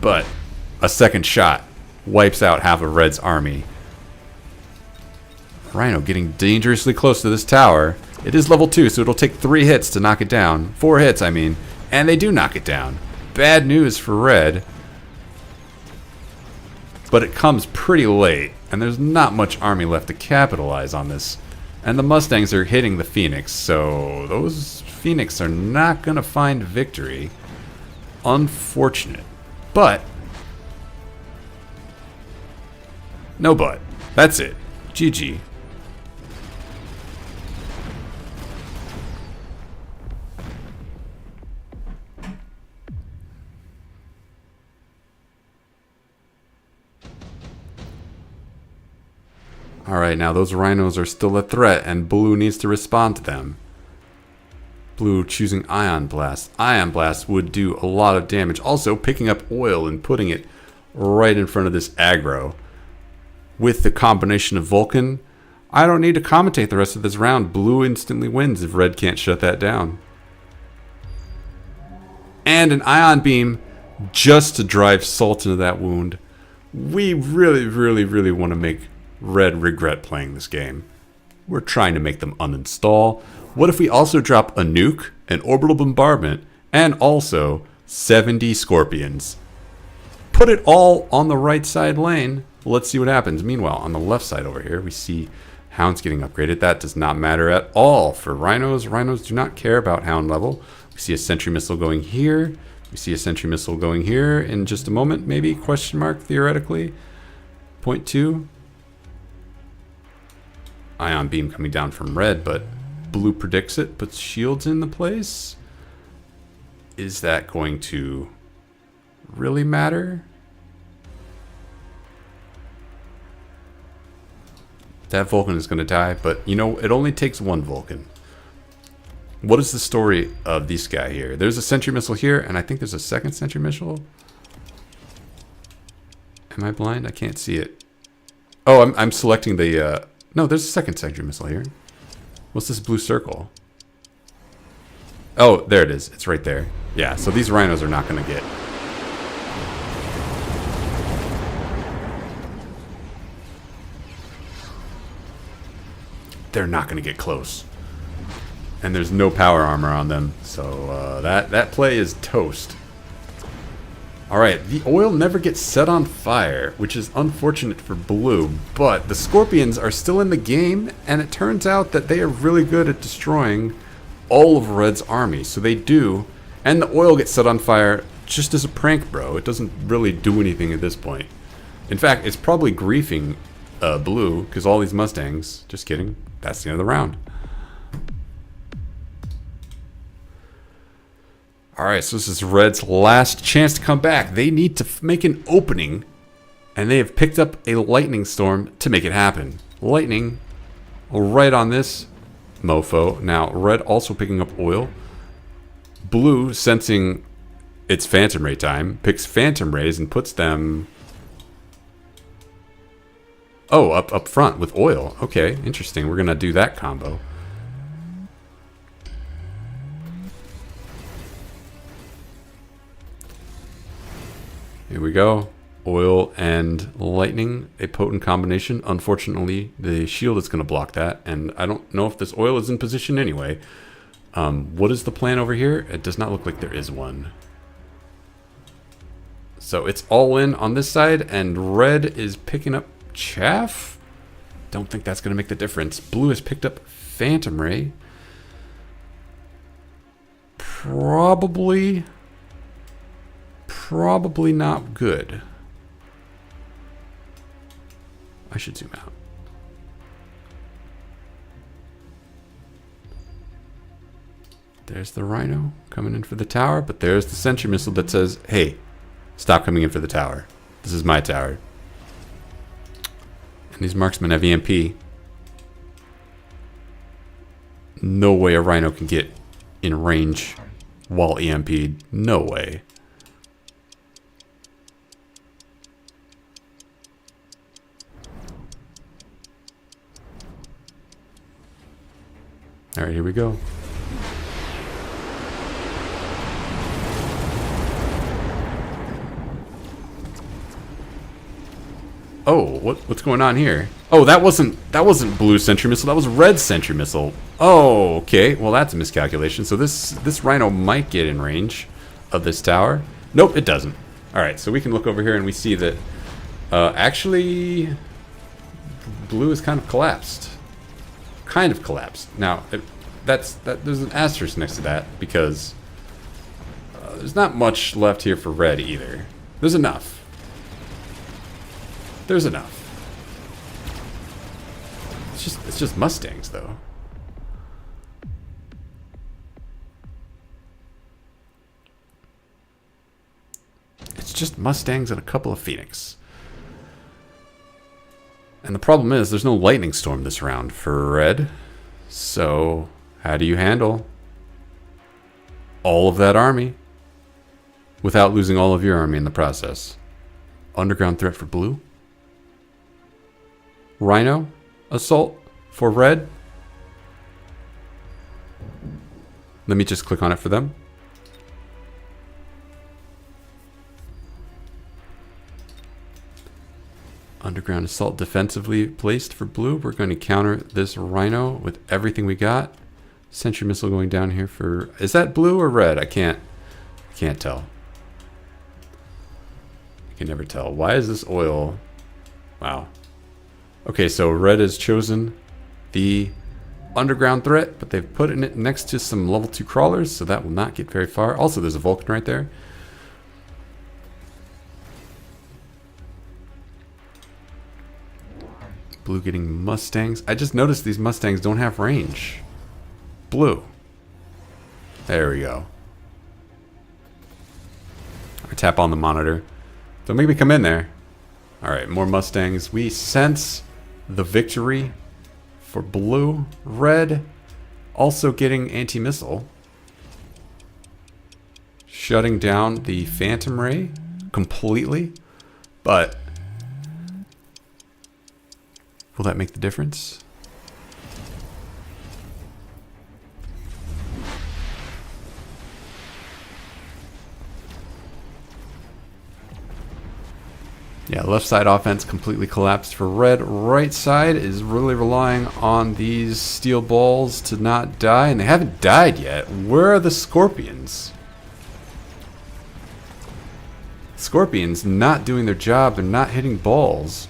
But a second shot wipes out half of red's army. Rhino getting dangerously close to this tower. It is level 2, so it'll take 3 hits to knock it down. 4 hits, I mean. And they do knock it down. Bad news for red. But it comes pretty late. And there's not much army left to capitalize on this. And the Mustangs are hitting the Phoenix. So those Phoenix are not going to find victory. Unfortunate. But. No but. That's it. GG. Alright, now those rhinos are still a threat, and blue needs to respond to them. Blue choosing Ion Blast. Ion Blast would do a lot of damage. Also, picking up oil and putting it right in front of this aggro. With the combination of Vulcan, I don't need to commentate the rest of this round. Blue instantly wins if red can't shut that down. And an Ion Beam just to drive salt into that wound. We really want to make red regret playing this game. We're trying to make them uninstall. What if we also drop a nuke, an orbital bombardment, and also 70 Scorpions? Put it all on the right side lane. Let's see what happens. Meanwhile, on the left side over here, we see Hounds getting upgraded. That does not matter at all for Rhinos. Rhinos do not care about Hound level. We see a Sentry Missile going here. We see a Sentry Missile going here in just a moment, maybe? Question mark, theoretically. Point 2. Ion Beam coming down from red, but blue predicts it, puts shields in the place. Is that going to really matter? That Vulcan is going to die, but you know, it only takes one Vulcan. What is the story of this guy here? There's a Sentry Missile here, and I think there's a second Sentry Missile. Am I blind? I can't see it. Oh, I'm selecting the... No, there's a second Sentry Missile here. What's this blue circle? Oh, there it is. It's right there. Yeah, so these rhinos are not going to get... They're not going to get close. And there's no power armor on them. So that play is toast. Alright, the oil never gets set on fire, which is unfortunate for blue, but the Scorpions are still in the game, and it turns out that they are really good at destroying all of red's army, so they do, and the oil gets set on fire just as a prank, bro. It doesn't really do anything at this point. In fact, it's probably griefing blue, because all these Mustangs, just kidding, that's the end of the round. Alright, so this is red's last chance to come back. They need to make an opening, and they have picked up a lightning storm to make it happen. Lightning right on this mofo. Now, red also picking up oil. Blue, sensing its Phantom Ray time, picks Phantom Rays and puts them... Oh, up front with oil. Okay, interesting. We're going to do that combo. Here we go. Oil and lightning, a potent combination. Unfortunately, the shield is going to block that, and I don't know if this oil is in position anyway. What is the plan over here? It does not look like there is one. So it's all in on this side, and red is picking up chaff. Don't think that's going to make the difference. Blue has picked up Phantom Ray. Probably not good. I should zoom out. There's the Rhino coming in for the tower, but there's the sentry missile that says, hey, stop coming in for the tower. This is my tower. And these marksmen have EMP. No way a Rhino can get in range while EMP'd. No way. Alright, here we go. Oh, what's going on here? Oh, that wasn't blue sentry missile. That was red sentry missile. Oh, okay. Well, that's a miscalculation. So this Rhino might get in range of this tower. Nope, it doesn't. All right, so we can look over here and we see that actually blue is kind of collapsed. Kind of collapsed. Now, there's an asterisk next to that because there's not much left here for red either. There's enough. There's enough. It's just Mustangs, though. It's just Mustangs and a couple of Phoenix. And the problem is, there's no lightning storm this round for red. So, how do you handle all of that army without losing all of your army in the process? Underground threat for blue? Rhino assault for red. Let me just click on it for them. Underground assault defensively placed for blue. We're going to counter this Rhino with everything we got. Sentry missile going down here for... Is that blue or red? I can't tell. I can never tell. Why is this oil... Wow. Okay, so red has chosen the underground threat, but they've put it next to some level 2 crawlers, so that will not get very far. Also, there's a Vulcan right there. Blue getting Mustangs. I just noticed these Mustangs don't have range. Blue. There we go. I tap on the monitor. Don't make me come in there. Alright, more Mustangs. We sense the victory for blue. Red also getting anti-missile. Shutting down the Phantom Ray completely. But will that make the difference? Yeah, left side offense completely collapsed for red. Right side is really relying on these steel balls to not die, and they haven't died yet. Where are the Scorpions? Scorpions not doing their job. They're not hitting balls.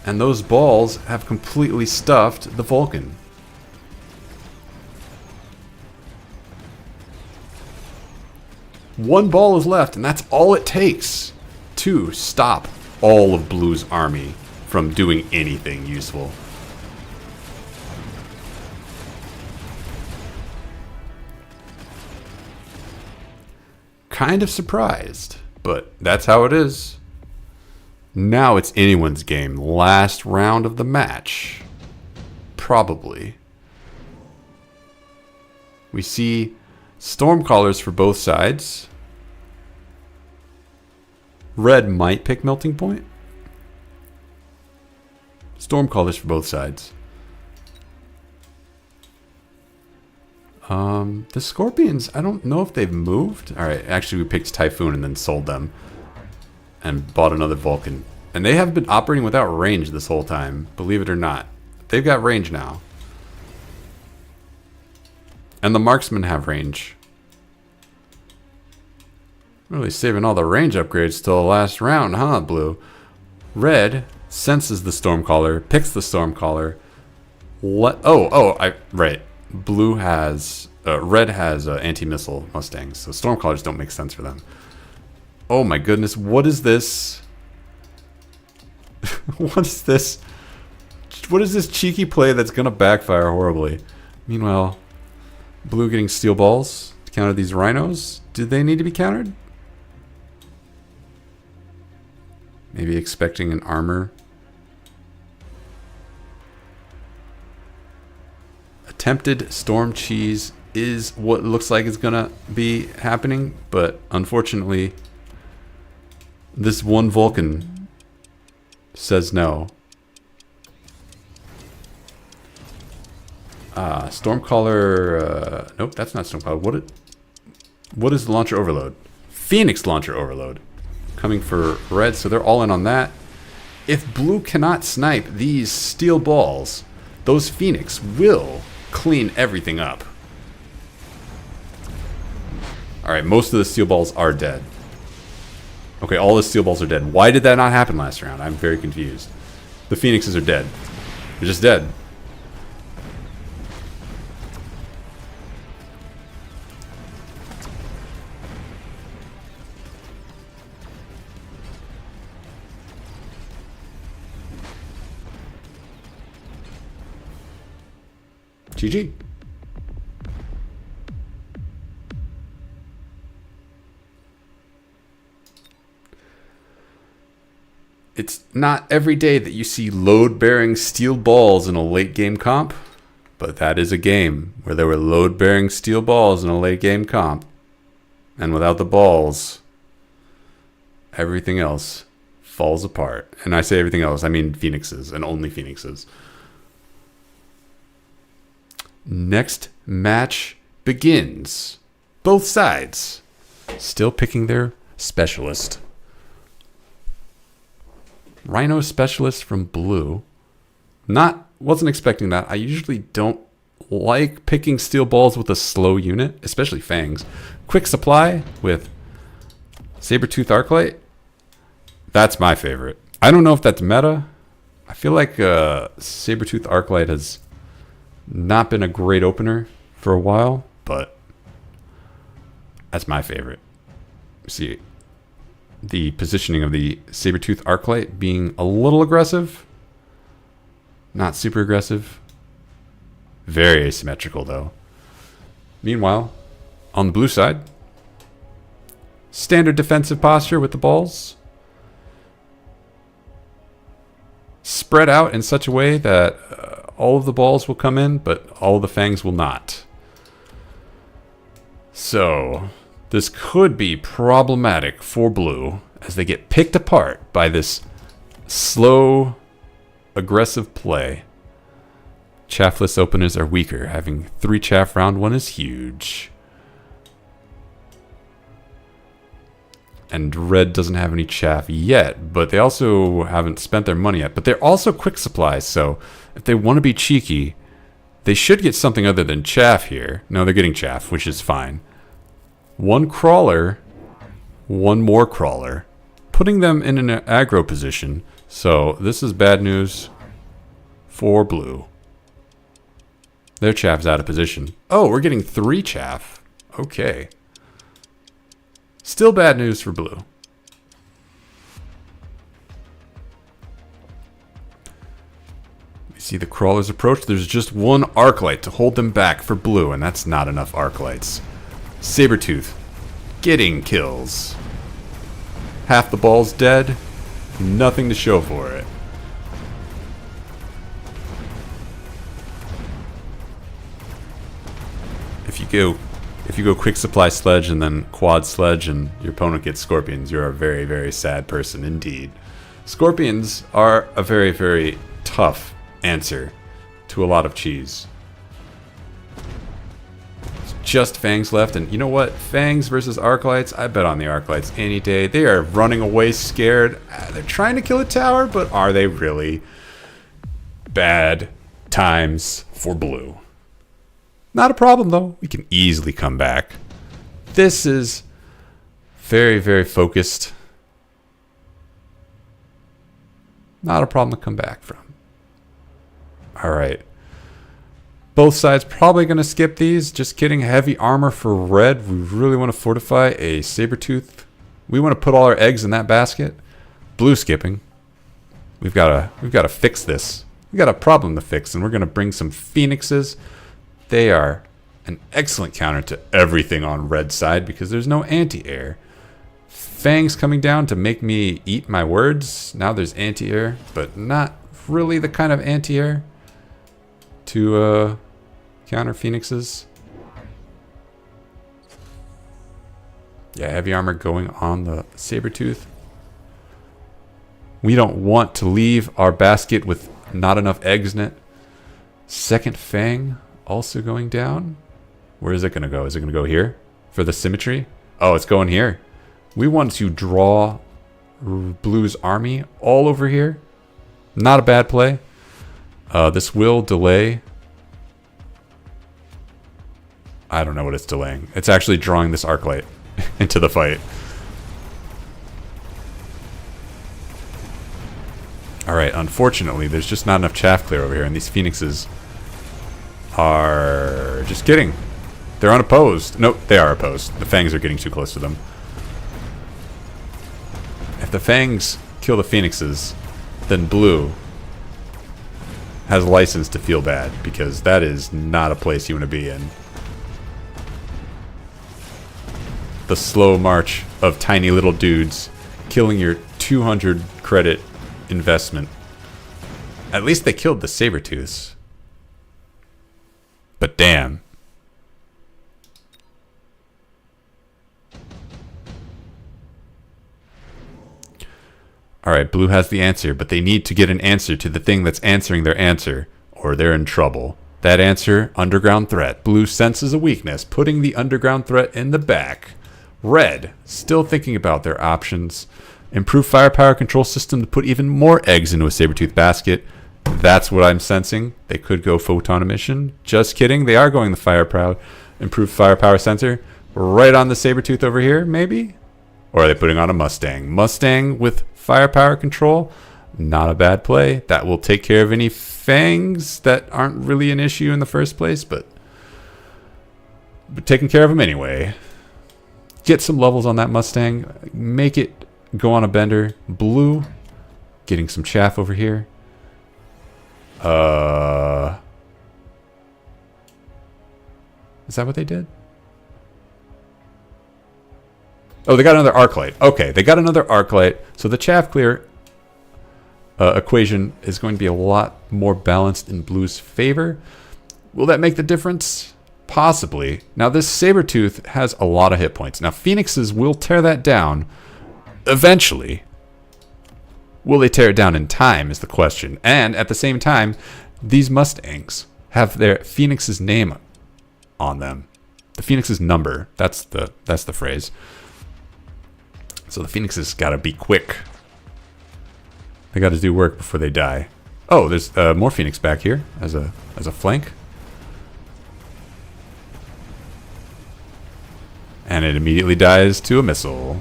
And those balls have completely stuffed the Vulcan. One ball is left, and that's all it takes to stop all of Blue's army from doing anything useful. Kind of surprised, but that's how it is. Now it's anyone's game. Last round of the match. Probably. We see Stormcallers for both sides. Red might pick Melting Point. Stormcallers for both sides. The Scorpions, I don't know if they've moved. Alright, actually we picked Typhoon and then sold them. And bought another Vulcan. And they have been operating without range this whole time, believe it or not. They've got range now. And the marksmen have range. Really saving all the range upgrades till the last round, huh, Blue? Red senses the Stormcaller, picks the Stormcaller. Right. Blue has... red has anti-missile Mustangs, so Stormcallers don't make sense for them. Oh my goodness, what is this? What is this? What is this cheeky play that's gonna backfire horribly? Meanwhile, Blue getting steel balls to counter these rhinos. Do they need to be countered? Maybe expecting an armor. Attempted storm cheese is what looks like is gonna be happening, but unfortunately, this one Vulcan says no. Stormcaller. Nope, that's not Stormcaller. What is the launcher overload? Phoenix launcher overload. Coming for red, so they're all in on that. If blue cannot snipe these steel balls, those Phoenix will clean everything up. Alright, most of the steel balls are dead. Okay, all the steel balls are dead. Why did that not happen last round? I'm very confused. The Phoenixes are dead. They're just dead. GG. It's not every day that you see load-bearing steel balls in a late-game comp, but that is a game where there were load-bearing steel balls in a late-game comp. And without the balls, everything else falls apart. And I say everything else, I mean Phoenixes, and only Phoenixes. Next match begins. Both sides still picking their specialist. Rhino specialist from blue. Wasn't expecting that. I usually don't like picking steel balls with a slow unit, especially fangs. Quick supply with Saber-tooth Arclight. That's my favorite. I don't know if that's meta. I feel like Saber-tooth Arclight has not been a great opener for a while, but that's my favorite. See the positioning of the Saber-tooth Arclight being a little aggressive. Not super aggressive. Very asymmetrical, though. Meanwhile, on the blue side, standard defensive posture with the balls. Spread out in such a way that all of the balls will come in, but all of the fangs will not. So, this could be problematic for blue as they get picked apart by this slow, aggressive play. Chaffless openers are weaker. Having 3 chaff round 1 is huge. And red doesn't have any chaff yet, but they also haven't spent their money yet. But they're also quick supplies, so if they want to be cheeky, they should get something other than chaff here. No, they're getting chaff, which is fine. 1 crawler, 1 more crawler, putting them in an aggro position. So this is bad news for blue. Their chaff's out of position. Oh, we're getting 3 chaff. Okay. Still bad news for blue. We see the crawlers approach. There's just 1 Arclight to hold them back for blue, and that's not enough Arclights. Saber-tooth getting kills. Half the ball's dead. Nothing to show for it. If you go quick supply sledge and then quad sledge and your opponent gets scorpions, you're a very, very sad person indeed. Scorpions are a very, very tough answer to a lot of cheese. It's just fangs left, and you know what? Fangs versus Arclights, I bet on the Arclights any day. They are running away scared. They're trying to kill a tower, but are they really? Bad times for blue. Not a problem, though. We can easily come back. This is very, very focused. Not a problem to come back from. All right. Both sides probably going to skip these. Just kidding. Heavy armor for red. We really want to fortify a Saber-tooth. We want to put all our eggs in that basket. Blue skipping. We've got to fix this. We got a problem to fix, and we're going to bring some Phoenixes. They are An excellent counter to everything on red side because there's no anti-air. Fangs coming down to make me eat my words. Now there's anti-air, but not really the kind of anti-air to counter Phoenixes. Yeah, heavy armor going on the Sabertooth. We don't want to leave our basket with not enough eggs in it. Second Fang also going down. Where is it going to go? Is it going to go here for the symmetry? Oh, it's going here. We want to draw Blue's army all over here. Not a bad play. This will delay. I don't know what it's delaying. It's actually drawing this Arclight into the fight. Alright, unfortunately, there's just not enough chaff clear over here, and these Phoenixes are just kidding. They're unopposed. Nope, they are opposed. The Fangs are getting too close to them. If the Fangs kill the Phoenixes, then Blue has license to feel bad, because that is not a place you want to be in. The slow march of tiny little dudes killing your 200 credit investment. At least they killed the Sabertooths. But damn. Alright, Blue has the answer, but they need to get an answer to the thing that's answering their answer, or they're in trouble. That answer, underground threat. Blue senses a weakness, putting the underground threat in the back. Red, still thinking about their options. Improve firepower control system to put even more eggs into a Sabertooth basket. That's what I'm sensing. They could go photon emission. Just kidding. They are going the firepower. Improved firepower sensor. Right on the Sabertooth over here, maybe? Or are they putting on a Mustang? Mustang with firepower control. Not a bad play. That will take care of any Fangs that aren't really an issue in the first place, but taking care of them anyway. Get some levels on that Mustang. Make it go on a bender. Blue, getting some chaff over here. Is that what they did? Oh, they got another Arclight. Okay, they got another Arclight. So the chaff clear equation is going to be a lot more balanced in Blue's favor. Will that make the difference? Possibly. Now, this Sabertooth has a lot of hit points. Now, Phoenixes will tear that down eventually. Will they tear it down in time is the question. And at the same time, these Mustangs have their Phoenix's name on them. The Phoenix's number. That's the phrase. So the Phoenixes got to be quick. They got to do work before they die. Oh, there's more Phoenix back here as a flank. And it immediately dies to a missile.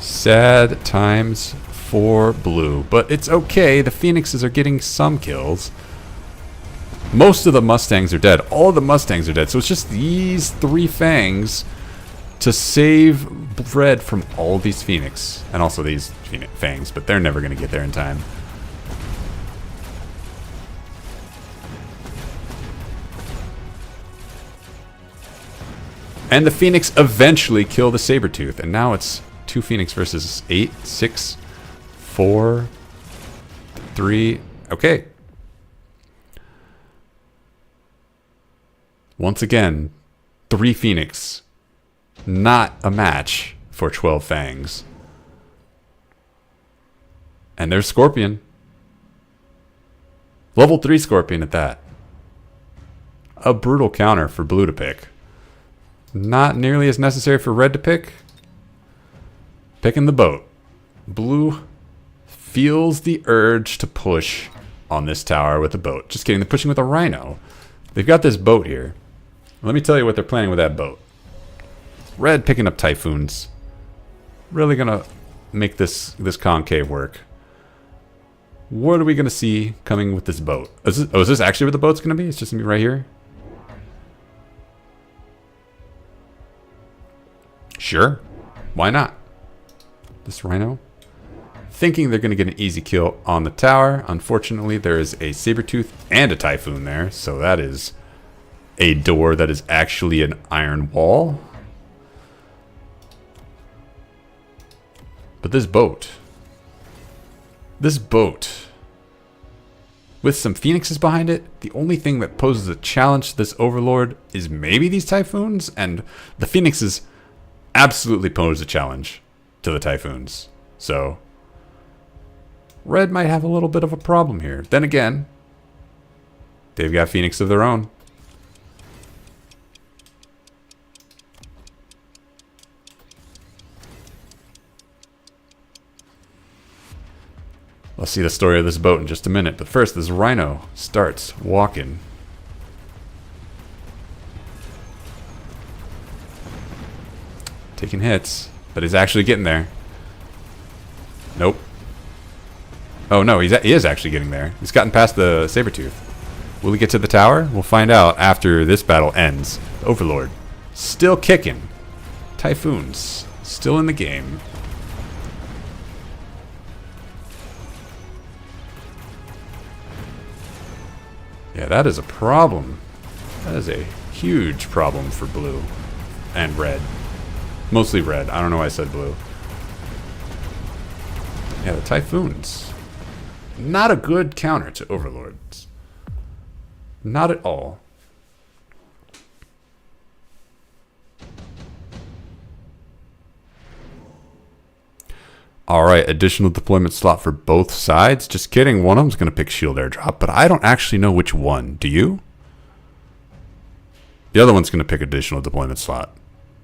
Sad times for Blue. But it's okay. The Phoenixes are getting some kills. Most of the Mustangs are dead. All of the Mustangs are dead. So it's just these three Fangs to save Red from all of these Phoenix. And also these Fangs. But they're never going to get there in time. And the Phoenix eventually kill the Sabertooth. And now it's 2 Phoenix versus 8, 6, 4, 3. Okay. Once again, 3 Phoenix. Not a match for 12 Fangs. And there's Scorpion. Level 3 Scorpion at that. A brutal counter for Blue to pick. Not nearly as necessary for Red to pick. Picking the boat. Blue feels the urge to push on this tower with a boat. Just kidding, they're pushing with a Rhino. They've got this boat here. Let me tell you what they're planning with that boat. Red picking up Typhoons. Really gonna make this concave work. What are we gonna see coming with this boat? Is this actually where the boat's gonna be? It's just gonna be right here? Sure. Why not? This Rhino. Thinking they're going to get an easy kill on the tower. Unfortunately, there is a Sabertooth and a Typhoon there. So that is a door that is actually an iron wall. But this boat with some phoenixes behind it, the only thing that poses a challenge to this overlord is maybe these typhoons, and the phoenixes absolutely pose a challenge to the typhoons. So red might have a little bit of a problem here. Then again, they've got phoenix of their own. I'll see the story of this boat in just a minute, but first this rhino starts walking. Taking hits, but he's actually getting there. Nope. Oh no, he is actually getting there. He's gotten past the Sabertooth. Will he get to the tower? We'll find out after this battle ends. Overlord still kicking. Typhoons still in the game. Yeah, that is a problem. That is a huge problem for blue and red. Mostly red. I don't know why I said blue. Yeah, the Typhoons. Not a good counter to Overlords. Not at all. Alright, additional deployment slot for both sides. Just kidding, one of them's going to pick shield airdrop, but I don't actually know which one. Do you? The other one's going to pick additional deployment slot.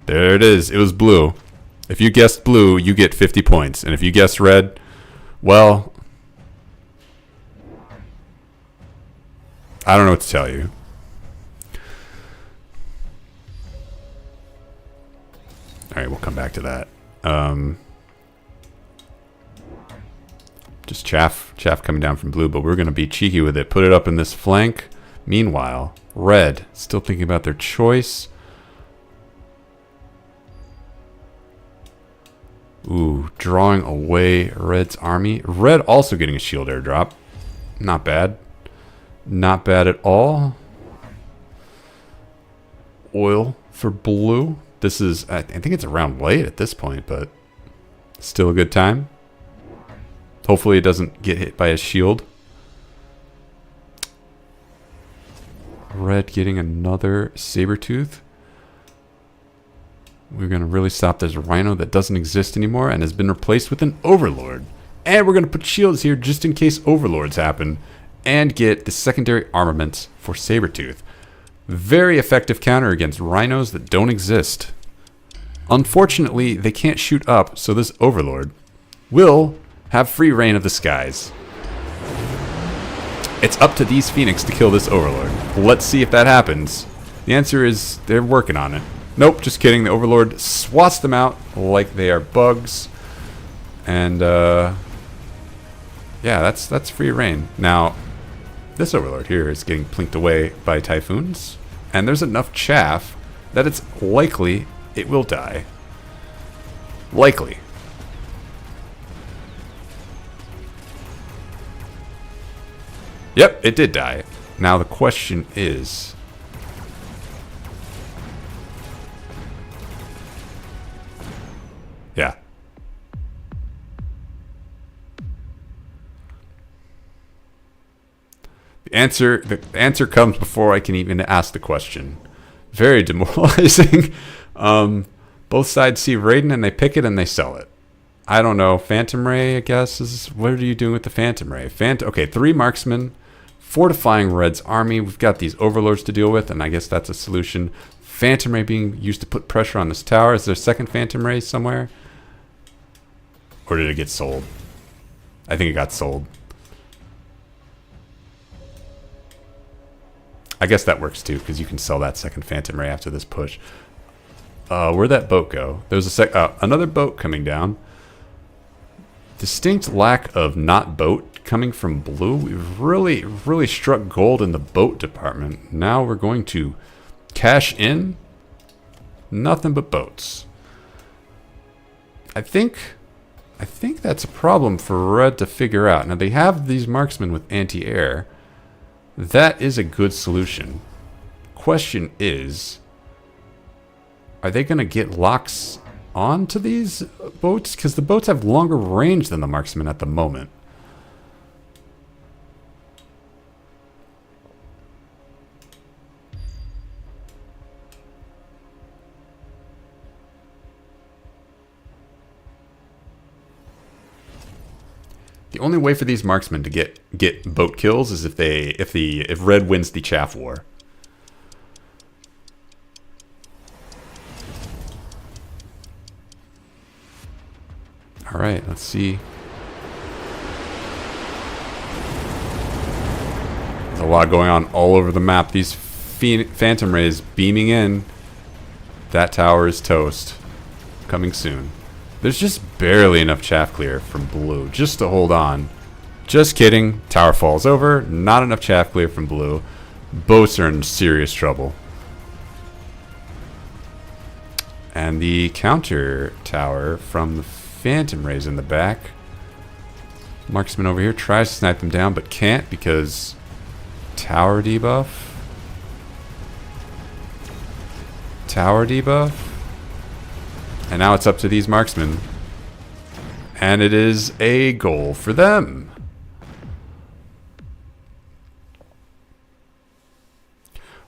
There it is. It was blue. If you guessed blue, you get 50 points. And if you guessed red, well, I don't know what to tell you. Alright, we'll come back to that. Just chaff coming down from blue, but we're going to be cheeky with it. Put it up in this flank. Meanwhile, red, still thinking about their choice. Ooh, drawing away red's army. Red also getting a shield airdrop. Not bad. Not bad at all. Oil for blue. This is, I think it's around late at this point, but still a good time. Hopefully it doesn't get hit by a shield. Red getting another Sabertooth. We're going to really stop this Rhino that doesn't exist anymore and has been replaced with an Overlord. And we're going to put shields here just in case Overlords happen and get the secondary armaments for Sabertooth. Very effective counter against Rhinos that don't exist. Unfortunately, they can't shoot up, so this Overlord will have free reign of the skies. It's up to these Phoenix to kill this Overlord. Let's see if that happens. The answer is they're working on it. Nope, just kidding. The Overlord swats them out like they are bugs. And, yeah, that's free reign. Now, this Overlord here is getting plinked away by Typhoons. And there's enough chaff that it's likely it will die. Likely. Yep, it did die. Now the question is... yeah. The answer comes before I can even ask the question. Very demoralizing. Both sides see Raiden and they pick it and they sell it. I don't know. Phantom Ray, I guess, is... what are you doing with the Phantom Ray? Okay, 3 marksmen. Fortifying Red's army. We've got these Overlords to deal with, and I guess that's a solution. Phantom Ray being used to put pressure on this tower. Is there a second Phantom Ray somewhere? Or did it get sold? I think it got sold. I guess that works too, because you can sell that second Phantom Ray after this push. Where'd that boat go? There's another boat coming down. Distinct lack of not boat coming from blue. We've really struck gold in the boat department. Now we're going to cash in. Nothing but boats. I think that's a problem for red to figure out. Now they have these marksmen with anti-air. That is a good solution. question is, are they going to get locks onto these boats? Because the boats have longer range than the marksmen at the moment. The only way for these marksmen to get boat kills is if Red wins the chaff war. All right, let's see. There's a lot going on all over the map. These phantom rays beaming in. That tower is toast. Coming soon. There's just barely enough chaff clear from blue just to hold on. Just kidding. Tower falls over. Not enough chaff clear from blue. Boats are in serious trouble. And the counter tower from the phantom rays in the back. Marksman over here tries to snipe them down but can't because tower debuff. Tower debuff. And now it's up to these marksmen. And it is a goal for them.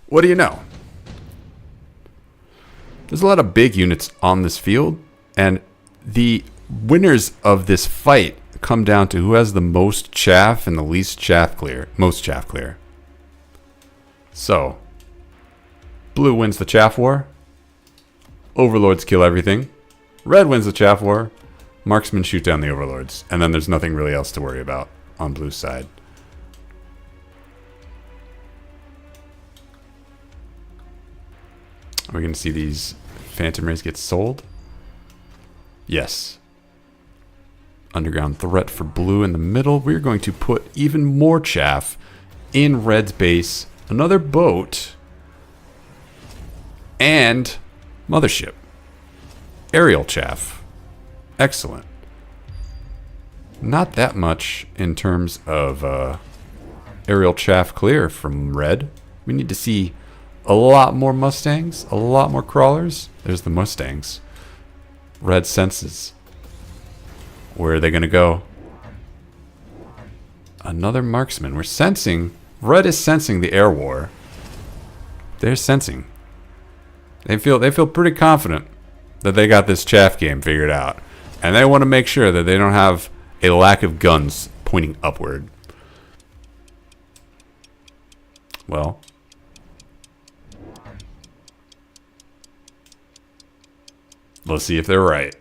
What do you know? There's a lot of big units on this field. And the winners of this fight come down to who has the most chaff and the least chaff clear. Most chaff clear. So, blue wins the chaff war. Overlords kill everything. Red wins the chaff war. Marksmen shoot down the overlords. And then there's nothing really else to worry about on blue's side. Are we going to see these phantom rays get sold? Yes. Underground threat for blue in the middle. We're going to put even more chaff in red's base. Another boat. And mothership. Aerial chaff. Excellent. Not that much in terms of aerial chaff clear from red. We need to see a lot more Mustangs, a lot more crawlers. There's the Mustangs. Red senses. Where are they going to go? Another marksman. We're sensing. Red is sensing the air war. They're sensing. They feel pretty confident that they got this chaff game figured out. And they want to make sure that they don't have a lack of guns pointing upward. Well. Let's see if they're right.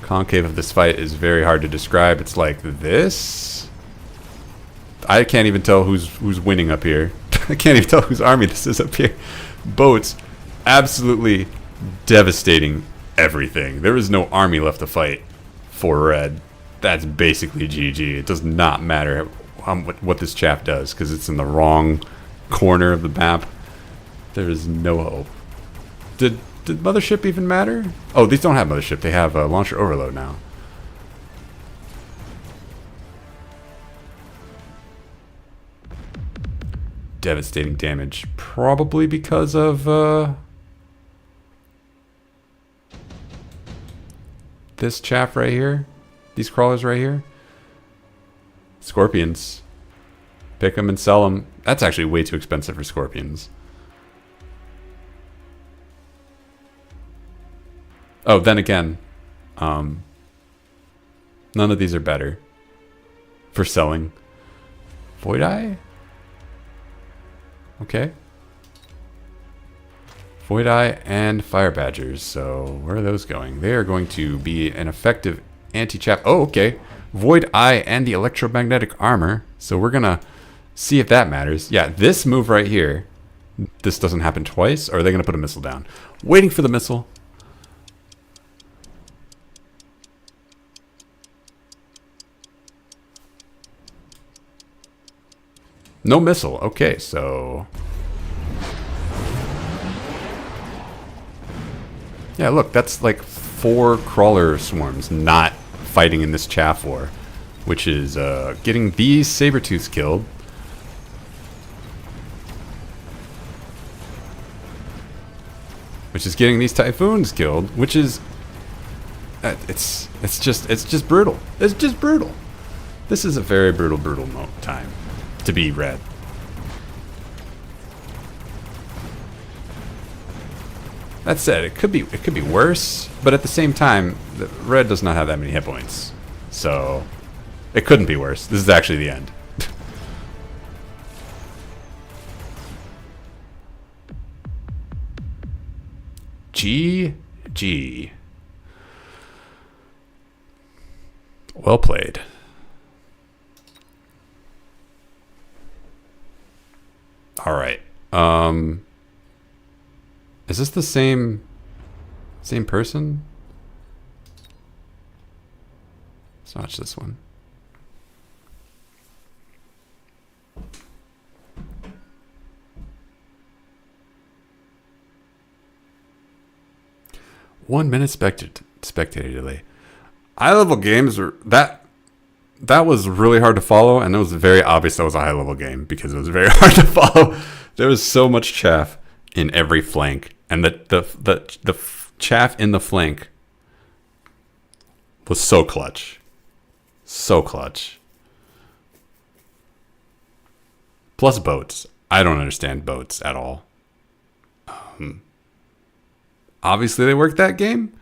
Concave of this fight is very hard to describe. It's like this. I can't even tell who's winning up here. I can't even tell whose army this is up here. Boats absolutely devastating everything. There is no army left to fight for red. That's basically GG. It does not matter what this chaff does because it's in the wrong corner of the map. There is no hope. Did mothership even matter? Oh, these don't have mothership. They have a launcher overload now. Devastating damage. Probably because of this chaff right here. These crawlers right here. Scorpions. Pick them and sell them. That's actually way too expensive for scorpions. Oh, then again, none of these are better for selling. Void Eye? Okay. Void Eye and Fire Badgers. So where are those going? They are going to be an effective anti-chaff. Oh, okay. Void Eye and the electromagnetic armor. So we're going to see if that matters. Yeah, this move right here. This doesn't happen twice. Or are they going to put a missile down? Waiting for the missile. No missile. Okay, so Yeah, look, that's like 4 crawler swarms not fighting in this chaff war, which is getting these saber-tooths killed. Which is getting these typhoons killed, which is it's just brutal. It's just brutal. This is a very brutal time to be red. That said, it could be worse, but at the same time, the red does not have that many hit points, so it couldn't be worse. This is actually the end. GG. Well played. All right. Is this the same person? Let's watch this one. One minute spectator delay. High level games are that was really hard to follow, and it was very obvious that was a high level game because it was very hard to follow. There was so much chaff in every flank, and the chaff in the flank was so clutch. So clutch. Plus boats. I don't understand boats at all. Obviously, they work that game.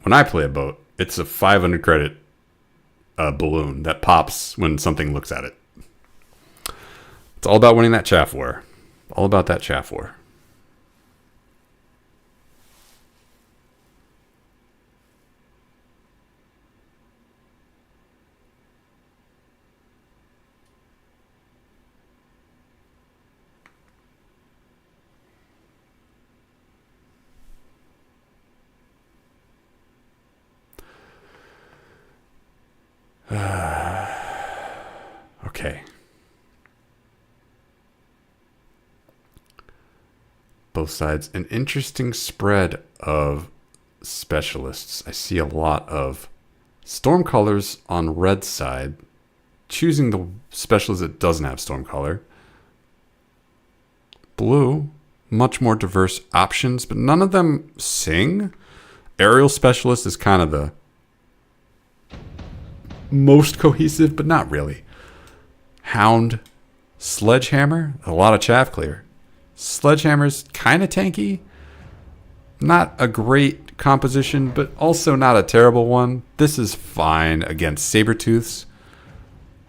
When I play a boat, it's a 500 credit balloon that pops when something looks at it. It's all about winning that chaff war. All about that chaff war. Okay. Both sides. An interesting spread of specialists. I see a lot of storm colors on red side, choosing the specialist that doesn't have storm color. Blue, much more diverse options, but none of them sing. Aerial specialist is kind of the most cohesive, but not really. Hound, Sledgehammer, a lot of chaff clear. Sledgehammer's kind of tanky. Not a great composition, but also not a terrible one. This is fine against Sabertooths.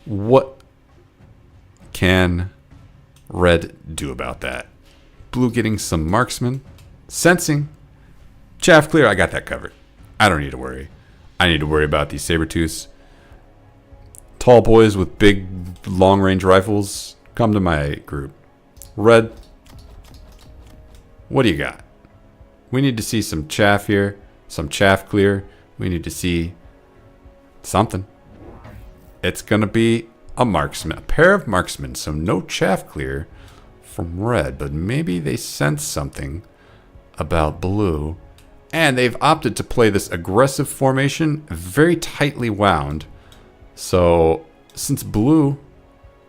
What can red do about that? Blue getting some marksman. Sensing. Chaff clear, I got that covered. I don't need to worry. I need to worry about these Sabertooths. Tall boys with big long-range rifles, come to my group. Red, what do you got? We need to see some chaff here, some chaff clear. We need to see something. It's going to be a marksman, a pair of marksmen, so no chaff clear from red, but maybe they sense something about blue, and they've opted to play this aggressive formation, very tightly wound. So, since blue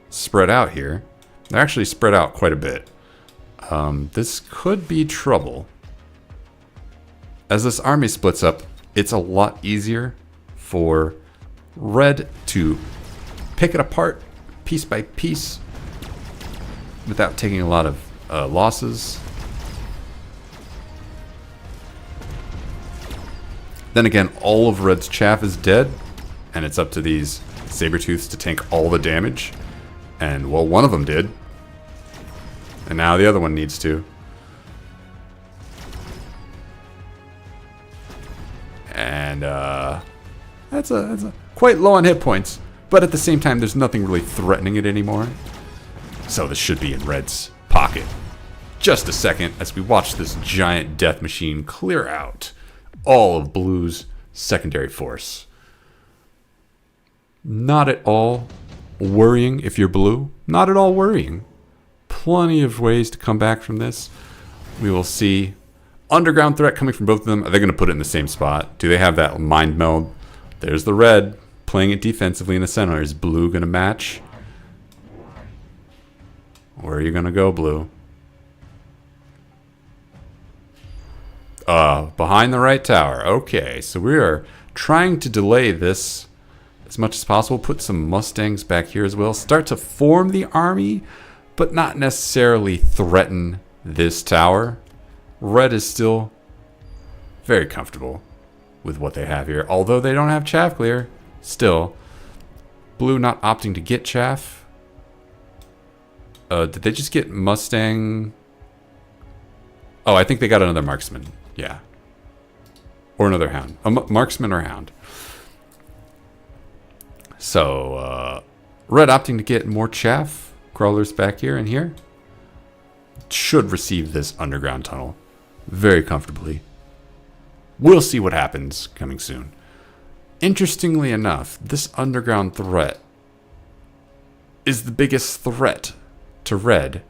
spread out here, they're actually spread out quite a bit. This could be trouble. As this army splits up, it's a lot easier for red to pick it apart piece by piece without taking a lot of losses. Then again, all of red's chaff is dead. And it's up to these Sabertooths to tank all the damage. And, well, one of them did. And now the other one needs to. And, that's a quite low on hit points. But at the same time, there's nothing really threatening it anymore. So this should be in red's pocket. Just a second as we watch this giant death machine clear out all of blue's secondary force. Not at all worrying if you're blue. Not at all worrying. Plenty of ways to come back from this. We will see Underground threat coming from both of them. Are they going to put it in the same spot? Do they have that mind meld? There's the red playing it defensively in the center. Is blue going to match? Where are you going to go, blue? Behind the right tower. Okay, so we are trying to delay this as much as possible. Put some Mustangs back here as well. Start to form the army, but not necessarily threaten this tower. Red is still very comfortable with what they have here. Although they don't have chaff clear, still. Blue not opting to get chaff. Did they just get Mustang? Oh, I think they got another marksman. Yeah. Or another hound. A marksman or hound. So, red opting to get more chaff. Crawlers back here and here. Should receive this underground tunnel very comfortably. We'll see what happens coming soon. Interestingly enough, this underground threat is the biggest threat to red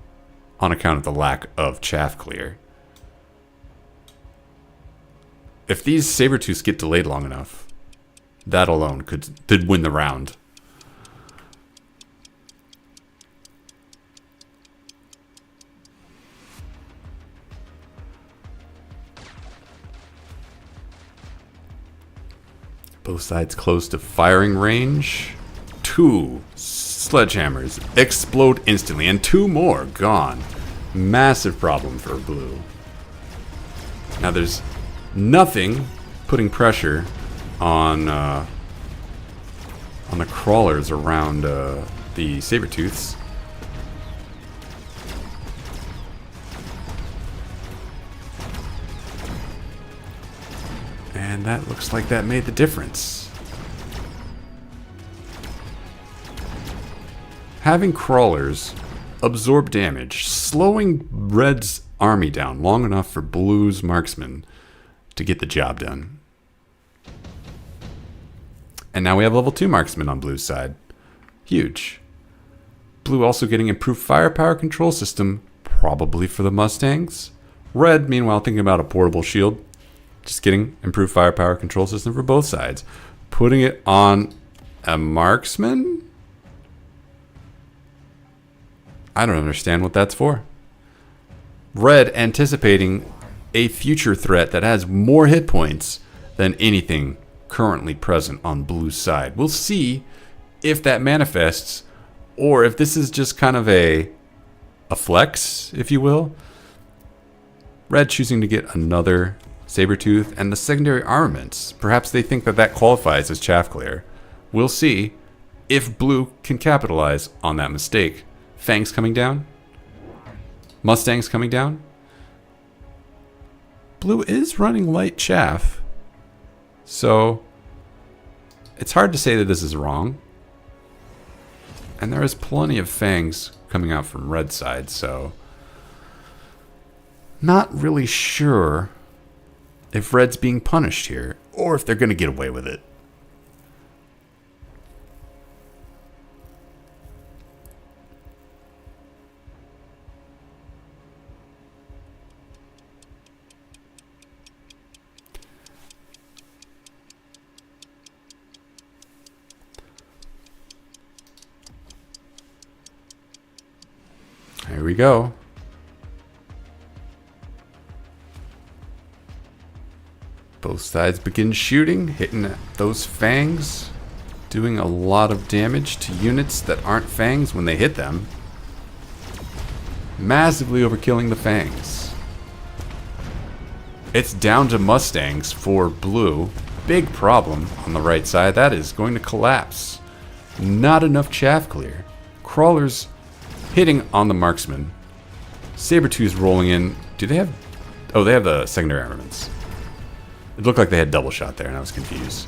on account of the lack of chaff clear. If these Sabertooths get delayed long enough, that alone could win the round. Both sides close to firing range. 2 sledgehammers explode instantly, and 2 more gone. Massive problem for blue. Now there's nothing putting pressure on the crawlers around the Sabertooths. And that looks like that made the difference. Having crawlers absorb damage, slowing red's army down long enough for blue's marksmen to get the job done. And now we have level 2 marksmen on blue's side. Huge. Blue also getting improved firepower control system, probably for the Mustangs. Red, meanwhile, thinking about a portable shield. Just getting improved firepower control system for both sides. Putting it on a marksman? I don't understand what that's for. Red anticipating a future threat that has more hit points than anything currently present on blue's side. We'll see if that manifests, or if this is just kind of a flex, if you will. Red choosing to get another Sabertooth and the secondary armaments. Perhaps they think that qualifies as chaff clear. We'll see if blue can capitalize on that mistake. Fangs coming down. Mustangs coming down. Blue is running light chaff. So it's hard to say that this is wrong. And there is plenty of fangs coming out from red side, so not really sure if red's being punished here, or if they're going to get away with it. Here we go. Both sides begin shooting, hitting those fangs, doing a lot of damage to units that aren't fangs when they hit them. Massively overkilling the fangs. It's down to Mustangs for blue. Big problem on the right side. That is going to collapse. Not enough chaff clear. Crawlers hitting on the marksman. Sabertooths rolling in. Do they have... Oh, they have the secondary armaments. It looked like they had double shot there, and I was confused.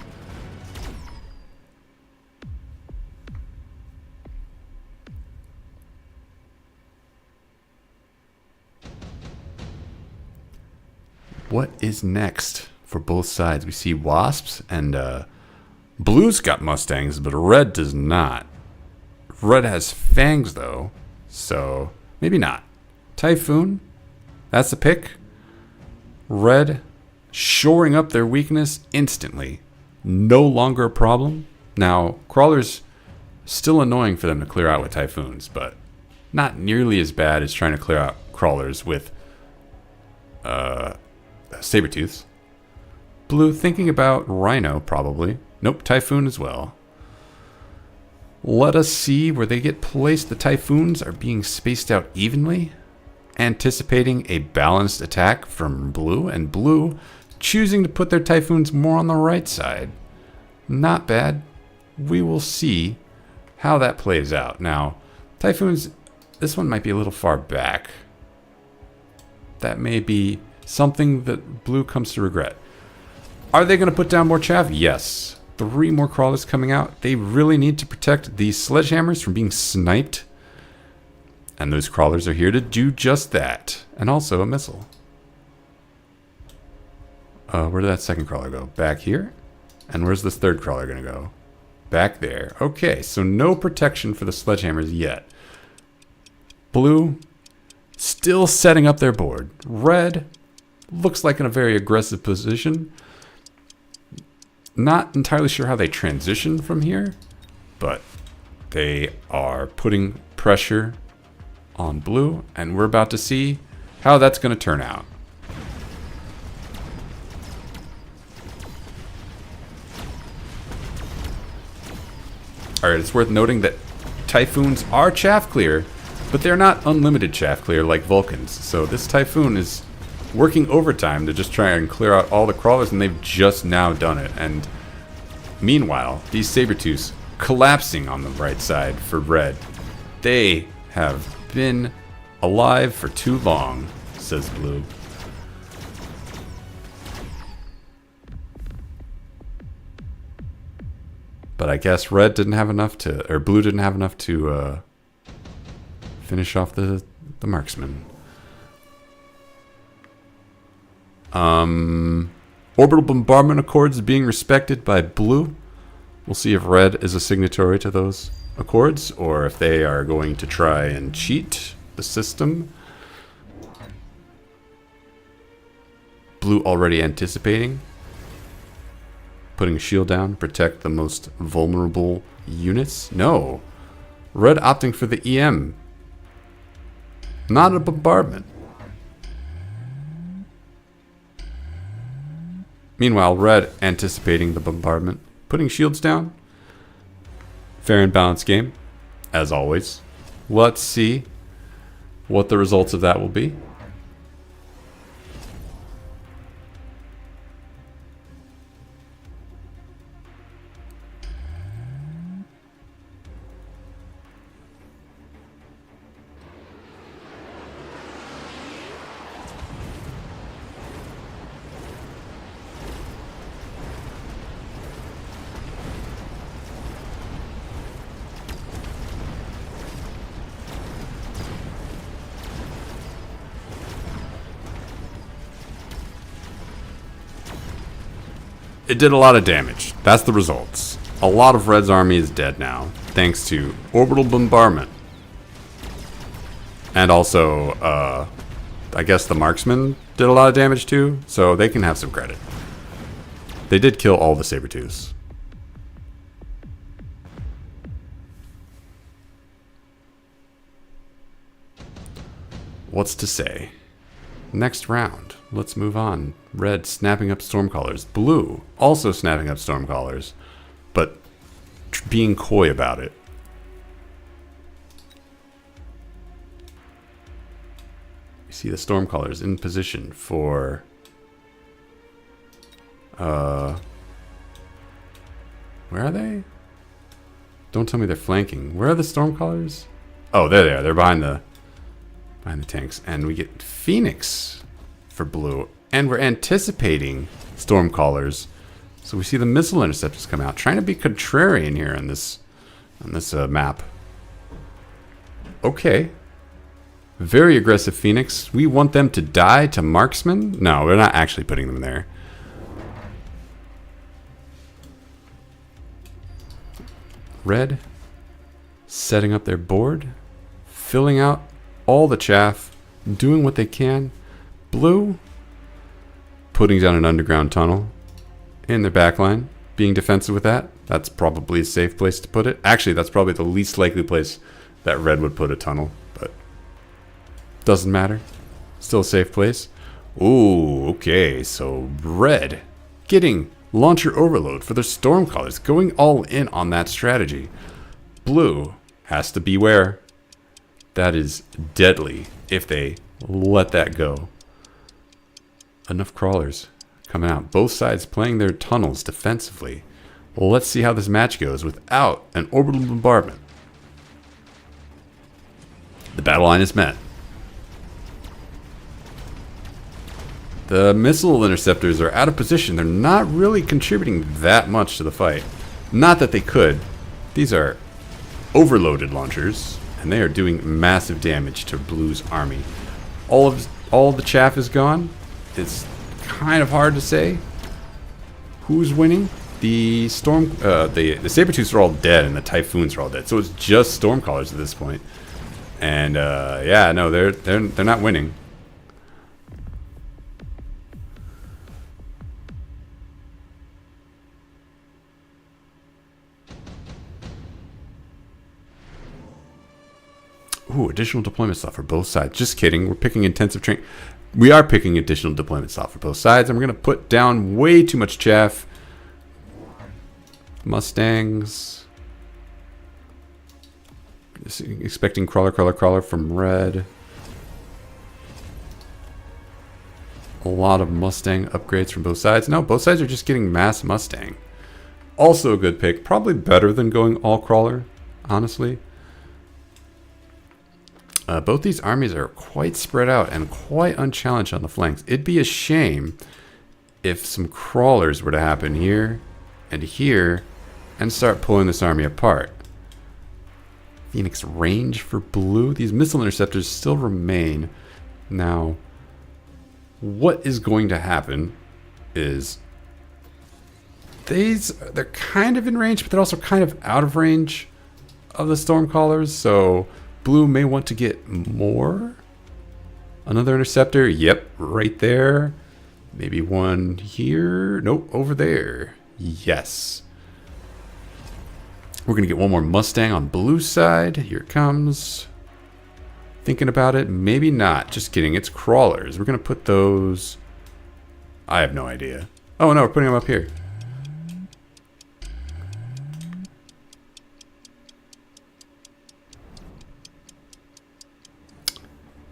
What is next for both sides? We see wasps, and blue's got Mustangs, but red does not. Red has fangs, though, so maybe not. Typhoon, that's the pick. Red shoring up their weakness instantly. No longer a problem. Now, crawlers, still annoying for them to clear out with typhoons, but not nearly as bad as trying to clear out crawlers with saber-tooths. Blue thinking about rhino, probably. Nope, typhoon as well. Let us see where they get placed. The typhoons are being spaced out evenly, anticipating a balanced attack from blue, and blue choosing to put their typhoons more on the right side. Not bad. We will see how that plays out. Now, typhoons, this one might be a little far back. That may be something that blue comes to regret. Are they going to put down more chaff? Yes. 3 more crawlers coming out. They really need to protect these sledgehammers from being sniped. And those crawlers are here to do just that. And also a missile. Where did that second crawler go? Back here? And where's this third crawler going to go? Back there. Okay, so no protection for the sledgehammers yet. Blue, still setting up their board. Red, looks like in a very aggressive position. Not entirely sure how they transition from here, but they are putting pressure on blue, and we're about to see how that's going to turn out. Alright, it's worth noting that typhoons are chaff clear, but they're not unlimited chaff clear like Vulcans. So this typhoon is working overtime to just try and clear out all the crawlers, and they've just now done it. And meanwhile, these saber-tooths collapsing on the right side for red. They have been alive for too long, says blue. But I guess red didn't have enough to, or blue didn't have enough to finish off the marksman. Orbital bombardment accords being respected by blue. We'll see if red is a signatory to those accords, or if they are going to try and cheat the system. Blue already anticipating. Putting a shield down to protect the most vulnerable units. No. Red opting for the EM. Not a bombardment. Meanwhile, red anticipating the bombardment. Putting shields down. Fair and balanced game, as always. Let's see what the results of that will be. It did a lot of damage. That's the results. A lot of Red's army is dead now, thanks to orbital bombardment. And also, I guess the marksman did a lot of damage too, so they can have some credit. They did kill all the saber-tooths. What's to say? Next round. Let's move on. Red snapping up Stormcallers. Blue also snapping up Stormcallers, but being coy about it. You see the Stormcallers in position for where are they? Don't tell me they're flanking. Where are the Stormcallers? Oh, there they are. They're behind the tanks. And we get Phoenix for blue. And we're anticipating Stormcallers. So we see the missile interceptors come out. Trying to be contrarian here on this map. Okay. Very aggressive Phoenix. We want them to die to marksman? No, we're not actually putting them there. Red setting up their board. Filling out all the chaff. Doing what they can. Blue putting down an underground tunnel in their backline, being defensive with that. That's probably a safe place to put it. Actually, that's probably the least likely place that red would put a tunnel, but doesn't matter. Still a safe place. Ooh, okay, so red getting launcher overload for their Stormcallers, going all in on that strategy. Blue has to beware. That is deadly if they let that go. Enough crawlers coming out. Both sides playing their tunnels defensively. Well, let's see how this match goes without an orbital bombardment. The battle line is met. The missile interceptors are out of position. They're not really contributing that much to the fight. Not that they could. These are overloaded launchers, and they are doing massive damage to Blue's army. All of the chaff is gone. It's kind of hard to say who's winning. The Sabertooths are all dead, and the Typhoons are all dead. So it's just Stormcallers at this point. And yeah, no, they're not winning. Ooh, additional deployment slot for both sides. Just kidding. We're picking intensive train. We are picking additional deployment slot for both sides. And we're going to put down way too much chaff. Mustangs. Expecting crawler from red. A lot of Mustang upgrades from both sides. No, both sides are just getting mass Mustang. Also a good pick. Probably better than going all crawler, honestly. Both these armies are quite spread out and quite unchallenged on the flanks. It'd be a shame if some crawlers were to happen here and start pulling this army apart. Phoenix range for blue. These missile interceptors still remain. Now, what is going to happen is they're kind of in range, but they're also kind of out of range of the Stormcallers, so blue may want to get more. Another interceptor. Yep, right there. Maybe one here. Nope, over there. Yes. We're going to get one more Mustang on blue side. Here it comes. Thinking about it. Maybe not. Just kidding. It's crawlers. We're going to put those... I have no idea. Oh, no, we're putting them up here.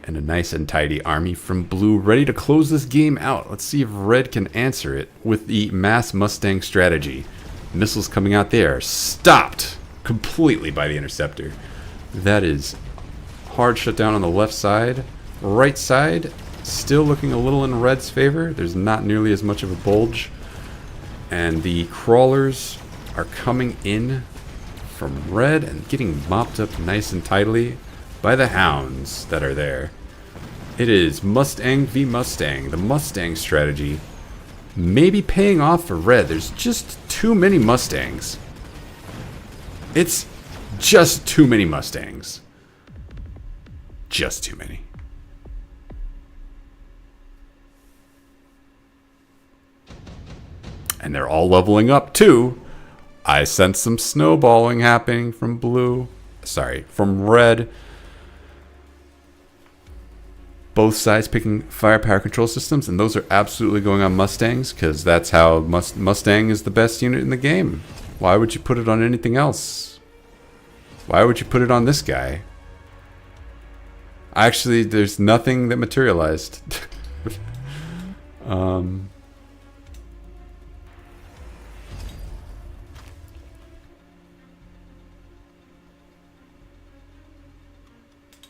And a nice and tidy army from blue ready to close this game out. Let's see if red can answer it with the mass Mustang strategy. Missiles coming out there. Stopped completely by the interceptor. That is hard shut down on the left side. Right side, still looking a little in red's favor. There's not nearly as much of a bulge. And the crawlers are coming in from red and getting mopped up nice and tidily by the hounds that are there. It is Mustang v Mustang. The Mustang strategy may be paying off for red. There's just too many Mustangs. It's just too many Mustangs. Just too many. And they're all leveling up too. I sense some snowballing happening from blue. Sorry, from red. Both sides picking firepower control systems, and those are absolutely going on Mustangs because that's how Mustang is the best unit in the game. Why would you put it on anything else? Why would you put it on this guy? Actually, there's nothing that materialized.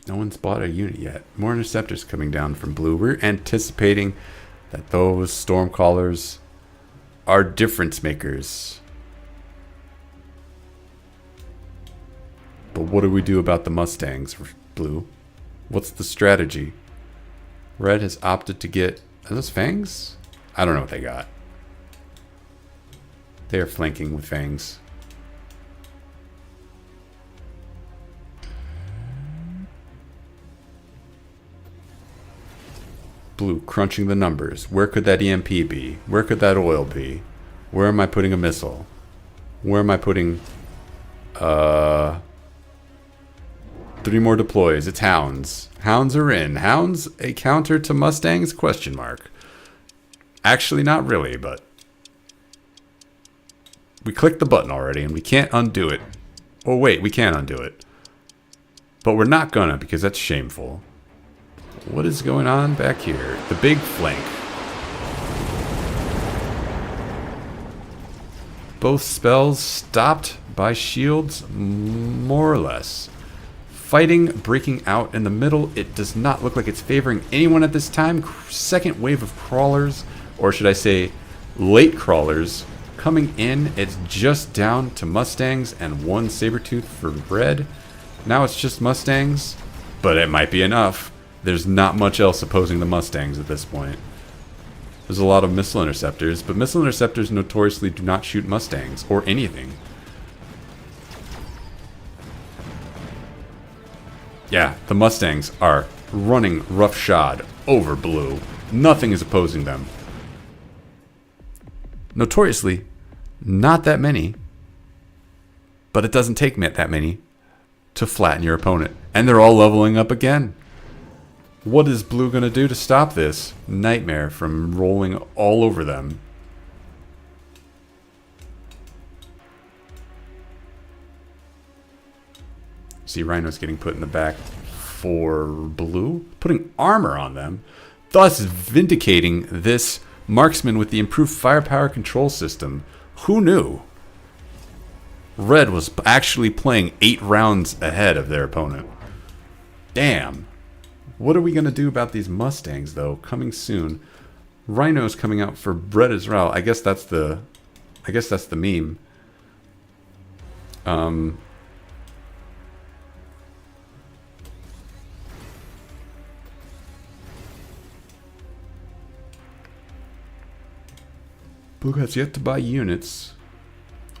No one's bought a unit yet. More interceptors coming down from blue. We're anticipating that those Stormcallers are difference makers. But what do we do about the Mustangs, blue? What's the strategy? Red has opted to get... Are those Fangs? I don't know what they got. They are flanking with Fangs. Blue crunching the numbers. Where could that EMP be? Where could that oil be? Where am I putting a missile? Where am I putting... 3 more deploys. It's Hounds. Hounds are in. Hounds a counter to Mustangs? Question mark. Actually, not really, but... We clicked the button already, and we can't undo it. Oh, wait, we can undo it. But we're not gonna, because that's shameful. What is going on back here? The big flank. Both spells stopped by shields, more or less. Fighting breaking out in the middle. It does not look like it's favoring anyone at this time. Second wave of crawlers, or should I say late crawlers, coming in. It's just down to Mustangs and 1 Sabertooth for red. Now it's just Mustangs, but it might be enough. There's not much else opposing the Mustangs at this point. There's a lot of missile interceptors, but missile interceptors notoriously do not shoot Mustangs or anything. Yeah, the Mustangs are running roughshod over blue. Nothing is opposing them. Notoriously, not that many, but it doesn't take that many to flatten your opponent. And they're all leveling up again. What is blue going to do to stop this nightmare from rolling all over them? See, Rhino's getting put in the back for blue, putting armor on them, thus vindicating this marksman with the improved firepower control system. Who knew? Red was actually playing 8 rounds ahead of their opponent. Damn. What are we going to do about these Mustangs, though? Coming soon. Rhino's coming out for red as well. I guess that's the meme. Blue has yet to buy units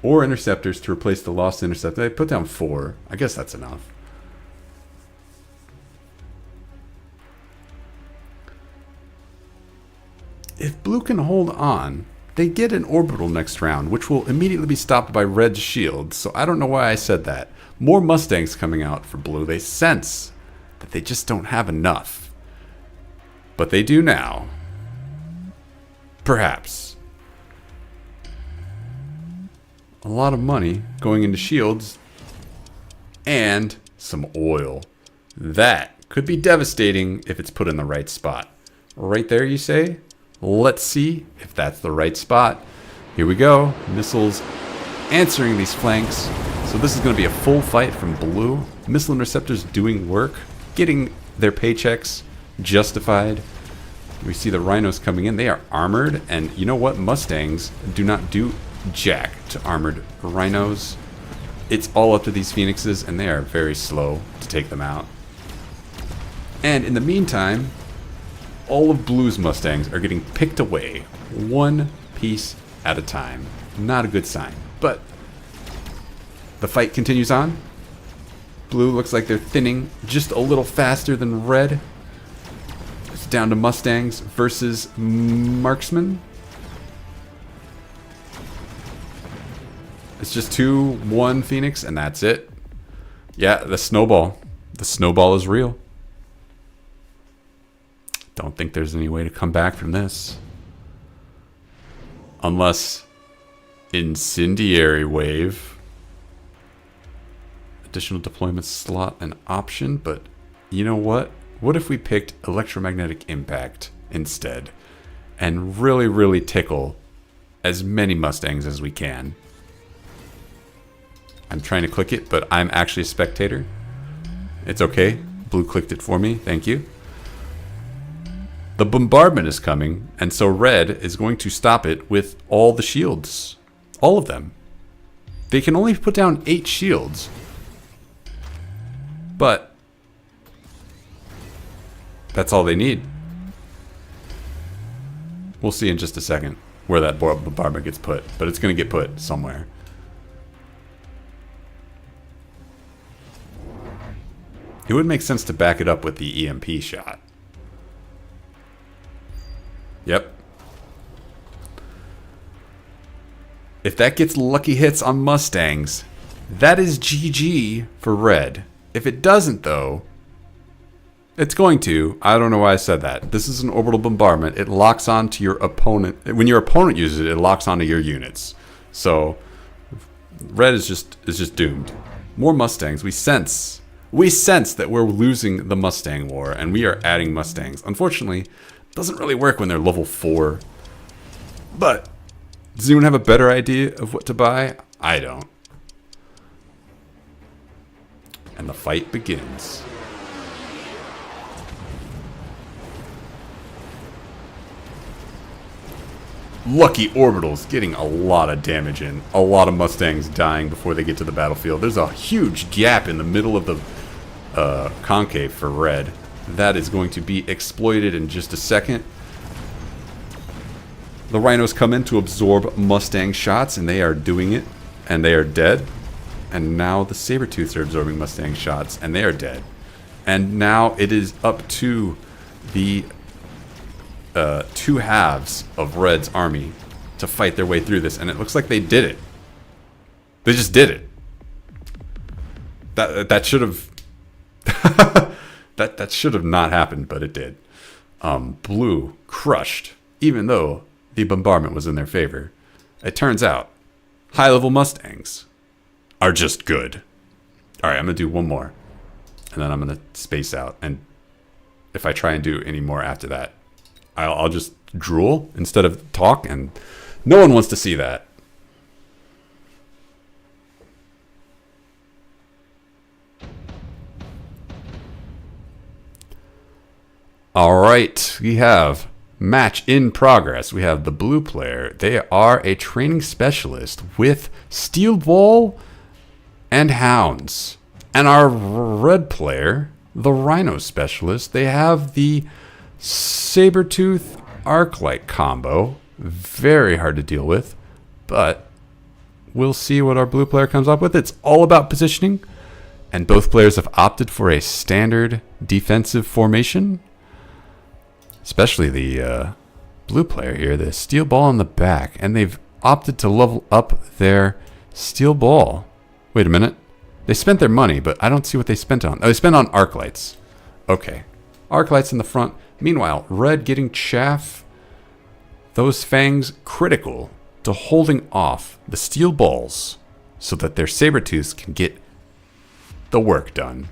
or interceptors to replace the lost interceptor. They put down 4. I guess that's enough. If blue can hold on, they get an orbital next round, which will immediately be stopped by red's shield. So I don't know why I said that. More Mustangs coming out for blue. They sense that they just don't have enough. But they do now. Perhaps. A lot of money going into shields. And some oil. That could be devastating if it's put in the right spot. Right there, you say? Let's see if that's the right spot. Here we go. Missiles answering these flanks. So this is going to be a full fight from blue. Missile interceptors doing work, getting their paychecks justified. We see the Rhinos coming in. They are armored, and you know what? Mustangs do not do jack to armored Rhinos. It's all up to these Phoenixes, and they are very slow to take them out. And in the meantime, all of blue's Mustangs are getting picked away, 1 piece at a time. Not a good sign, but the fight continues on. Blue looks like they're thinning just a little faster than red. It's down to Mustangs versus marksmen. It's just 2-1 Phoenix, and that's it. Yeah, the snowball. The snowball is real. Don't think there's any way to come back from this. Unless incendiary wave. Additional deployment slot an option, but you know what? What if we picked electromagnetic impact instead? And really, really tickle as many Mustangs as we can. I'm trying to click it, but I'm actually a spectator. It's okay. Blue clicked it for me. Thank you. The bombardment is coming, and so red is going to stop it with all the shields. All of them. They can only put down 8 shields. But that's all they need. We'll see in just a second where that bombardment gets put, but it's going to get put somewhere. It would make sense to back it up with the EMP shot. If that gets lucky hits on Mustangs, that is GG for red. If it doesn't, though, it's going to. I don't know why I said that. This is an orbital bombardment. It locks onto your opponent. When your opponent uses it, it locks onto your units. So red is just doomed. More Mustangs. We sense that we're losing the Mustang war, and we are adding Mustangs. Unfortunately, it doesn't really work when they're level 4. But does anyone have a better idea of what to buy? I don't. And the fight begins. Lucky Orbitals getting a lot of damage in. A lot of Mustangs dying before they get to the battlefield. There's a huge gap in the middle of the concave for red. That is going to be exploited in just a second. The Rhinos come in to absorb Mustang shots, and they are doing it. And they are dead. And now the Sabertooths are absorbing Mustang shots, and they are dead. And now it is up to the two halves of Red's army to fight their way through this, and it looks like they did it. They just did it. That should have that should have not happened, but it did. Blue crushed, even though the bombardment was in their favor. It turns out high-level Mustangs are just good. All right, I'm gonna do one more, and then I'm gonna space out. And if I try and do any more after that, I'll just drool instead of talk, and no one wants to see that. All right, we have match in progress. We have the blue player. They are a training specialist with steel ball and hounds. And our red player, the rhino specialist, they have the Sabertooth Arclight combo. Very hard to deal with, but we'll see what our blue player comes up with. It's all about positioning, and both players have opted for a standard defensive formation. Especially the blue player here, the steel ball in the back, and they've opted to level up their steel ball. Wait a minute. They spent their money, but I don't see what they spent on. Oh, they spent on arc lights. Okay. Arc lights in the front. Meanwhile, red getting chaff. Those fangs critical to holding off the steel balls so that their Sabertooths can get the work done.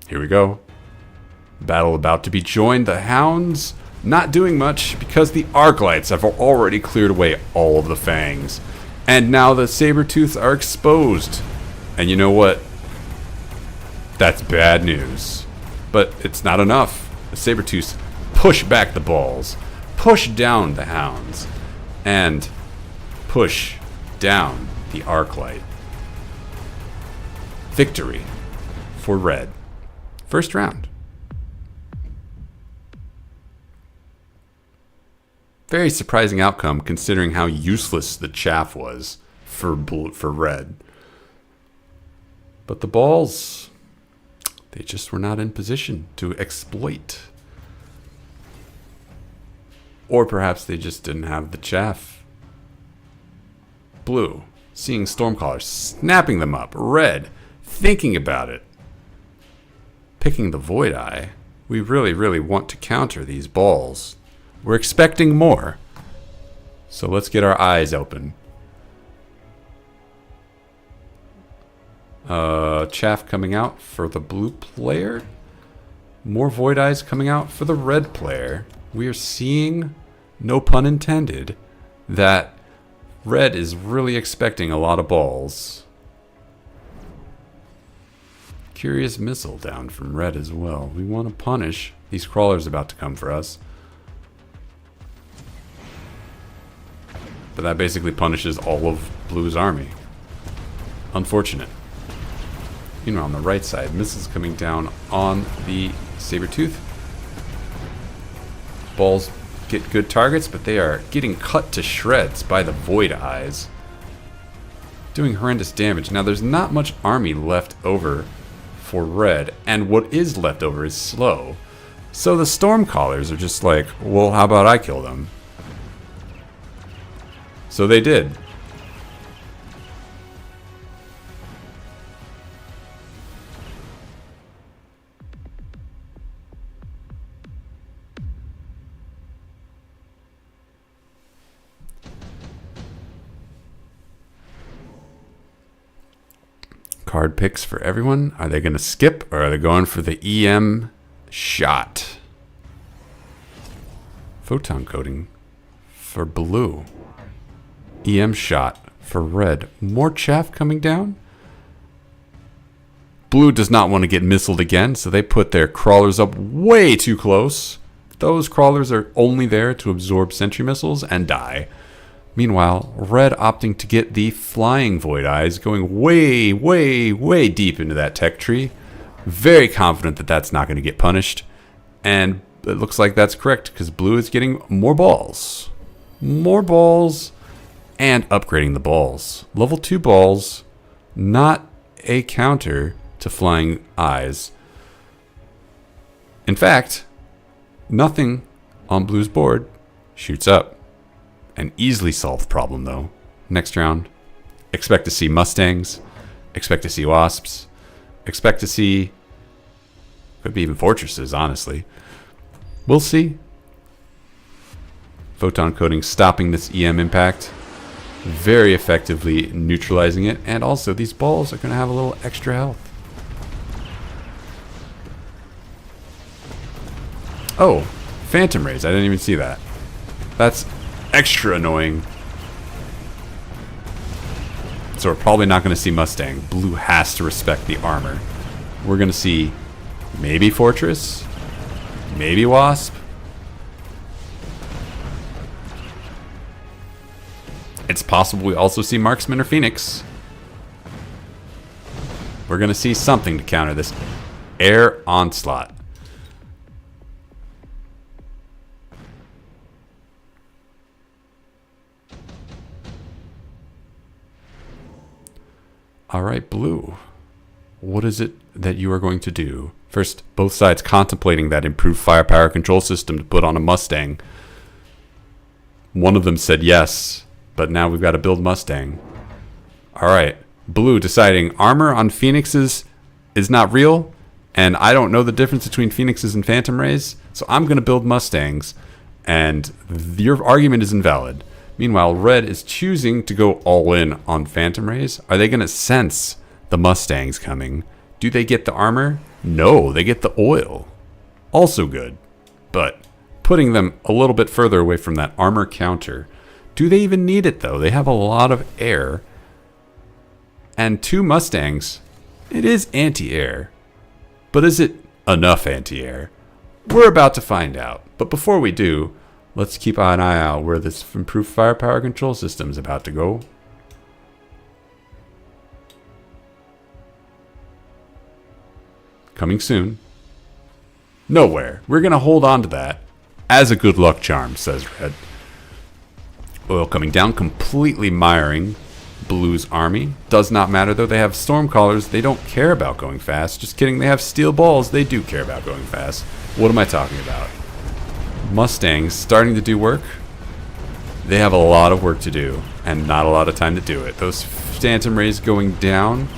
Here we go. Battle about to be joined. The hounds not doing much because the arc lights have already cleared away all of the fangs. And now the Sabertooths are exposed. And you know what? That's bad news. But it's not enough. The Sabertooths push back the balls, push down the hounds, and push down the arc light. Victory for red. First round. Very surprising outcome considering how useless the chaff was for red. But the balls, they just were not in position to exploit. Or perhaps they just didn't have the chaff. Blue, seeing Stormcaller, snapping them up. Red, thinking about it. Picking the Void Eye. We really, really want to counter these balls. We're expecting more. So let's get our eyes open. Chaff coming out for the blue player. More Void Eyes coming out for the red player. We are seeing, no pun intended, that red is really expecting a lot of balls. Curious Missile down from red as well. We want to punish these crawlers about to come for us. But that basically punishes all of blue's army. Unfortunate. You know, on the right side, missiles coming down on the Sabertooth. Balls get good targets, but they are getting cut to shreds by the Void Eyes. Doing horrendous damage. Now, there's not much army left over for red, and what is left over is slow. So the storm callers are just like, well, how about I kill them? So they did. Card picks for everyone. Are they going to skip or are they going for the EM shot? Photon coating for blue. EM shot for red. More chaff coming down. Blue does not want to get missiled again, so they put their crawlers up way too close. Those crawlers are only there to absorb sentry missiles and die. Meanwhile, red opting to get the flying Void Eyes, going way, way, way deep into that tech tree. Very confident that that's not going to get punished. And it looks like that's correct, because blue is getting more balls. More balls, and upgrading the balls. Level 2 balls, not a counter to flying eyes. In fact, nothing on blue's board shoots up. An easily solved problem, though. Next round, expect to see Mustangs, expect to see Wasps, expect to see, could be even Fortresses, honestly. We'll see. Photon coating stopping this EM impact, very effectively neutralizing it, and also these balls are going to have a little extra health. Oh, Phantom Rays, I didn't even see that. That's extra annoying. So we're probably not going to see Mustang. Blue has to respect the armor. We're going to see maybe Fortress, maybe Wasp. It's possible we also see Marksman or Phoenix. We're going to see something to counter this air onslaught. All right, blue. What is it that you are going to do? First, both sides contemplating that improved firepower control system to put on a Mustang. One of them said yes, but now we've got to build Mustang. All right, blue deciding armor on Phoenixes is not real, and I don't know the difference between Phoenixes and Phantom Rays, so I'm going to build Mustangs, and your argument is invalid. Meanwhile, red is choosing to go all in on Phantom Rays. Are they going to sense the Mustangs coming? Do they get the armor? No, they get the oil. Also good, but putting them a little bit further away from that armor counter. Do they even need it, though? They have a lot of air. And 2 Mustangs, it is anti-air. But is it enough anti-air? We're about to find out. But before we do, let's keep an eye out where this improved firepower control system is about to go. Coming soon. Nowhere. We're going to hold on to that as a good luck charm, says red. Oil coming down, completely miring blue's army. Does not matter, though. They have storm callers. They don't care about going fast. Just kidding. They have steel balls. They do care about going fast. What am I talking about? Mustangs starting to do work. They have a lot of work to do and not a lot of time to do it. Those Phantom Rays going down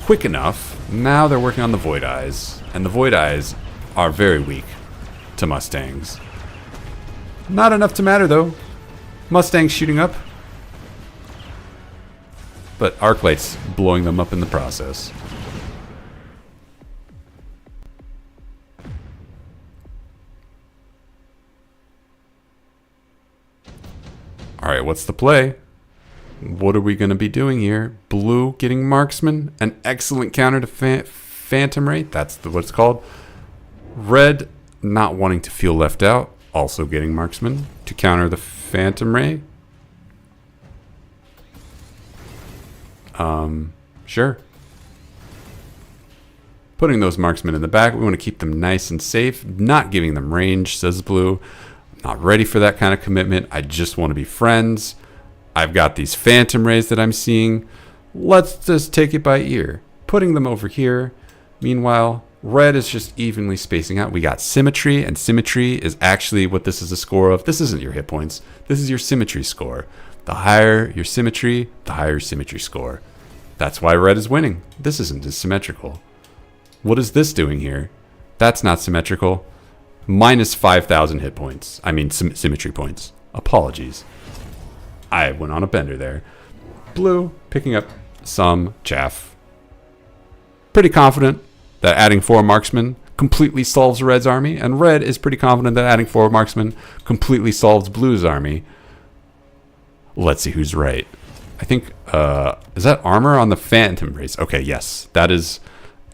quick enough. Now they're working on the Void Eyes, and the Void Eyes are very weak to Mustangs. Not enough to matter, though. Mustangs shooting up, but Arclight's blowing them up in the process. Alright, what's the play? What are we going to be doing here? Blue getting Marksman. An excellent counter to Phantom Ray. That's what it's called. Red not wanting to feel left out. Also getting Marksman to counter the Phantom Ray. Sure. Putting those Marksmen in the back. We want to keep them nice and safe. Not giving them range, says Blue. Not ready for that kind of commitment. I just want to be friends. I've got these Phantom Rays that I'm seeing. Let's just take it by ear. Putting them over here. Meanwhile, Red is just evenly spacing out. We got symmetry, and symmetry is actually what this is a score of. This isn't your hit points. This is your symmetry score. The higher your symmetry, the higher your symmetry score. That's why red is winning. This isn't as symmetrical. What is this doing here? That's not symmetrical. Minus 5,000 hit points. I mean, symmetry points. Apologies. I went on a bender there. Blue picking up some chaff. Pretty confident that adding 4 marksmen completely solves red's army, and red is pretty confident that adding 4 marksmen completely solves blue's army. Let's see who's right. I think, is that armor on the Phantom Race? Okay, yes. That is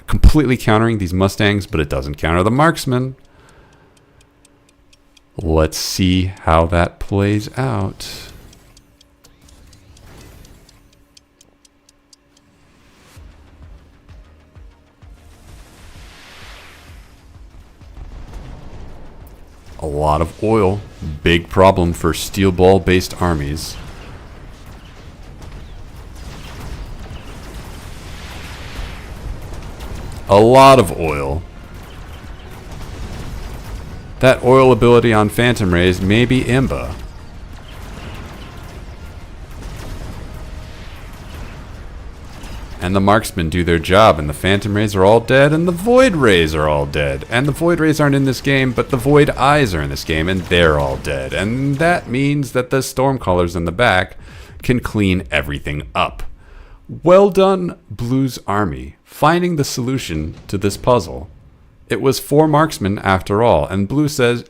completely countering these Mustangs, but it doesn't counter the marksmen. Let's see how that plays out. A lot of oil. Big problem for steel ball based armies. A lot of oil. That oil ability on Phantom Rays may be Imba. And the marksmen do their job, and the Phantom Rays are all dead, and the Void Rays are all dead. And the Void Rays aren't in this game, but the Void Eyes are in this game, and they're all dead. And that means that the Stormcallers in the back can clean everything up. Well done, Blue's army, finding the solution to this puzzle. It was 4 marksmen after all, and Blue says,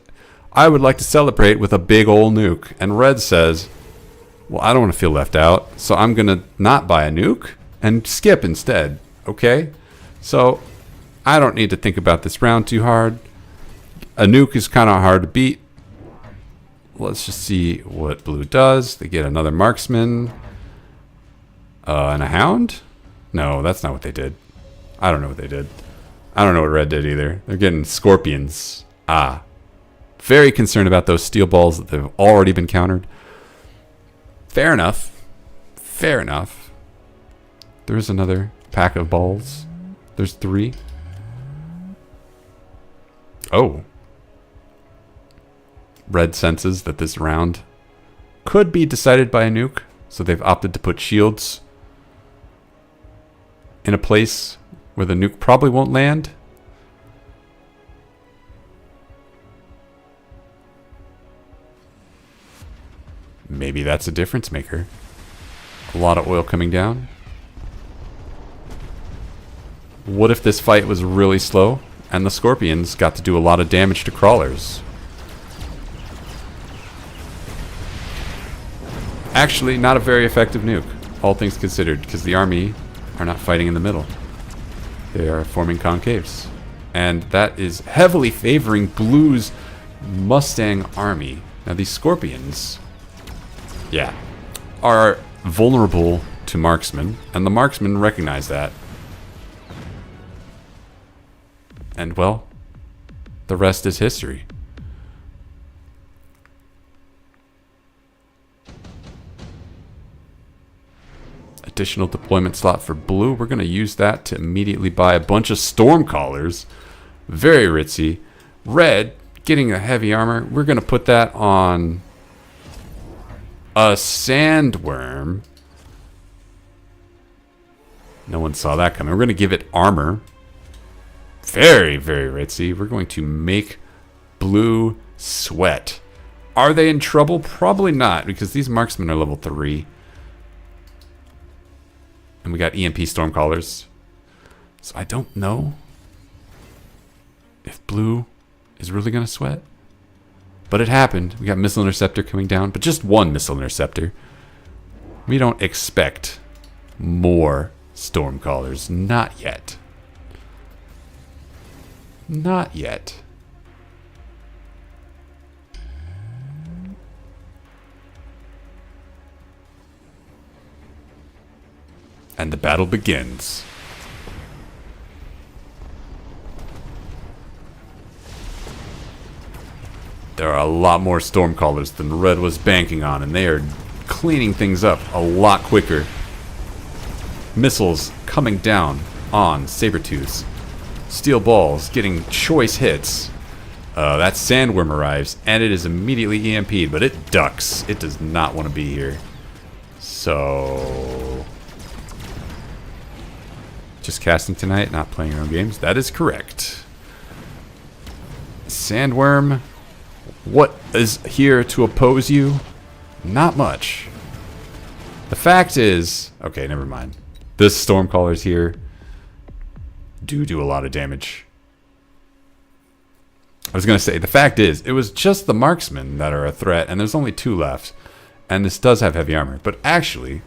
I would like to celebrate with a big ol' nuke. And Red says, well, I don't want to feel left out, so I'm going to not buy a nuke and skip instead, okay? So I don't need to think about this round too hard. A nuke is kind of hard to beat. Let's just see what Blue does. They get another marksman. And a hound? No, that's not what they did. I don't know what they did. I don't know what red did either. They're getting scorpions. Ah. Very concerned about those steel balls that have already been countered. Fair enough. Fair enough. There's another pack of balls. There's 3. Oh. Red senses that this round could be decided by a nuke, so they've opted to put shields in a place where the nuke probably won't land. Maybe that's a difference maker. A lot of oil coming down. What if this fight was really slow and the Scorpions got to do a lot of damage to crawlers? Actually, not a very effective nuke, all things considered, because the army are not fighting in the middle. They are forming concaves. And that is heavily favoring Blue's Mustang army. Now these Scorpions, yeah, are vulnerable to marksmen, and the marksmen recognize that. And well, the rest is history. Additional deployment slot for Blue. We're going to use that to immediately buy a bunch of Stormcallers. Very ritzy. Red, getting a heavy armor. We're going to put that on a Sandworm. No one saw that coming. We're going to give it armor. Very, very ritzy. We're going to make Blue sweat. Are they in trouble? Probably not, because these marksmen are level 3. And we got EMP Stormcallers. So I don't know if Blue is really going to sweat. But it happened. We got Missile Interceptor coming down, but just one Missile Interceptor. We don't expect more Stormcallers. Not yet. Not yet. And the battle begins. There are a lot more Stormcallers than Red was banking on, and they are cleaning things up a lot quicker. Missiles coming down on Sabertooths. Steel balls getting choice hits. That sandworm arrives, and it is immediately EMP'd, but it ducks. It does not want to be here. So... just casting tonight, not playing your own games. That is correct. Sandworm, what is here to oppose you? Not much. The fact is... okay, never mind. This Stormcaller's here. Do a lot of damage. I was going to say, the fact is, it was just the marksmen that are a threat, and there's only 2 left. And this does have heavy armor. But actually,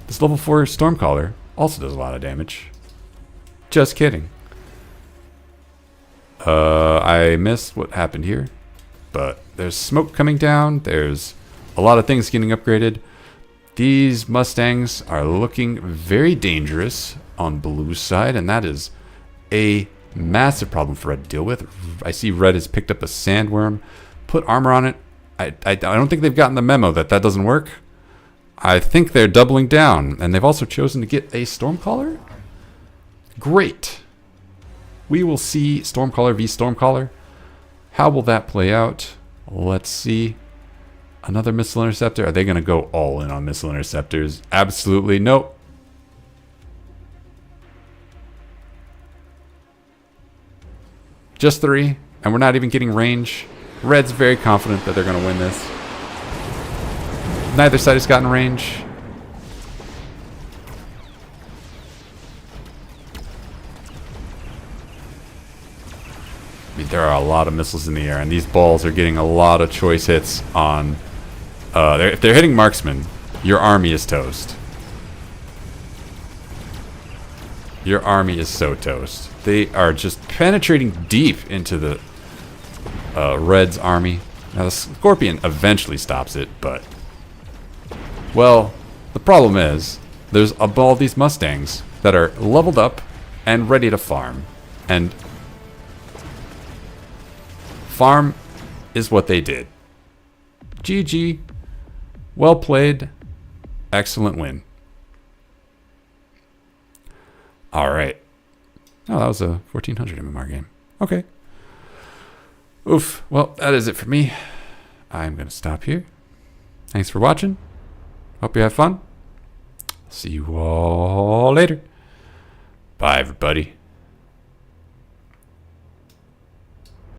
this level 4 Stormcaller also does a lot of damage. Just kidding. I missed what happened here. But there's smoke coming down. There's a lot of things getting upgraded. These Mustangs are looking very dangerous on Blue's side, and that is a massive problem for Red to deal with. I see Red has picked up a Sandworm, put armor on it. I don't think they've gotten the memo that that doesn't work. I think they're doubling down, and they've also chosen to get a Stormcaller. Great. We will see Stormcaller v Stormcaller. How will that play out? Let's see. Another Missile Interceptor. Are they going to go all in on Missile Interceptors? Absolutely. Nope. Just 3, and we're not even getting range. Red's very confident that they're going to win this. Neither side has gotten range. I mean, there are a lot of missiles in the air, and these balls are getting a lot of choice hits on... if they're hitting marksmen, your army is toast. Your army is so toast. They are just penetrating deep into the Red's army. Now, the Scorpion eventually stops it, but... well, the problem is, there's all these Mustangs that are leveled up and ready to farm. And... farm is what they did. GG. Well played. Excellent win. Alright. Oh, that was a 1400 MMR game. Okay. Oof. Well, that is it for me. I'm going to stop here. Thanks for watching. Hope you have fun. See you all later. Bye, everybody.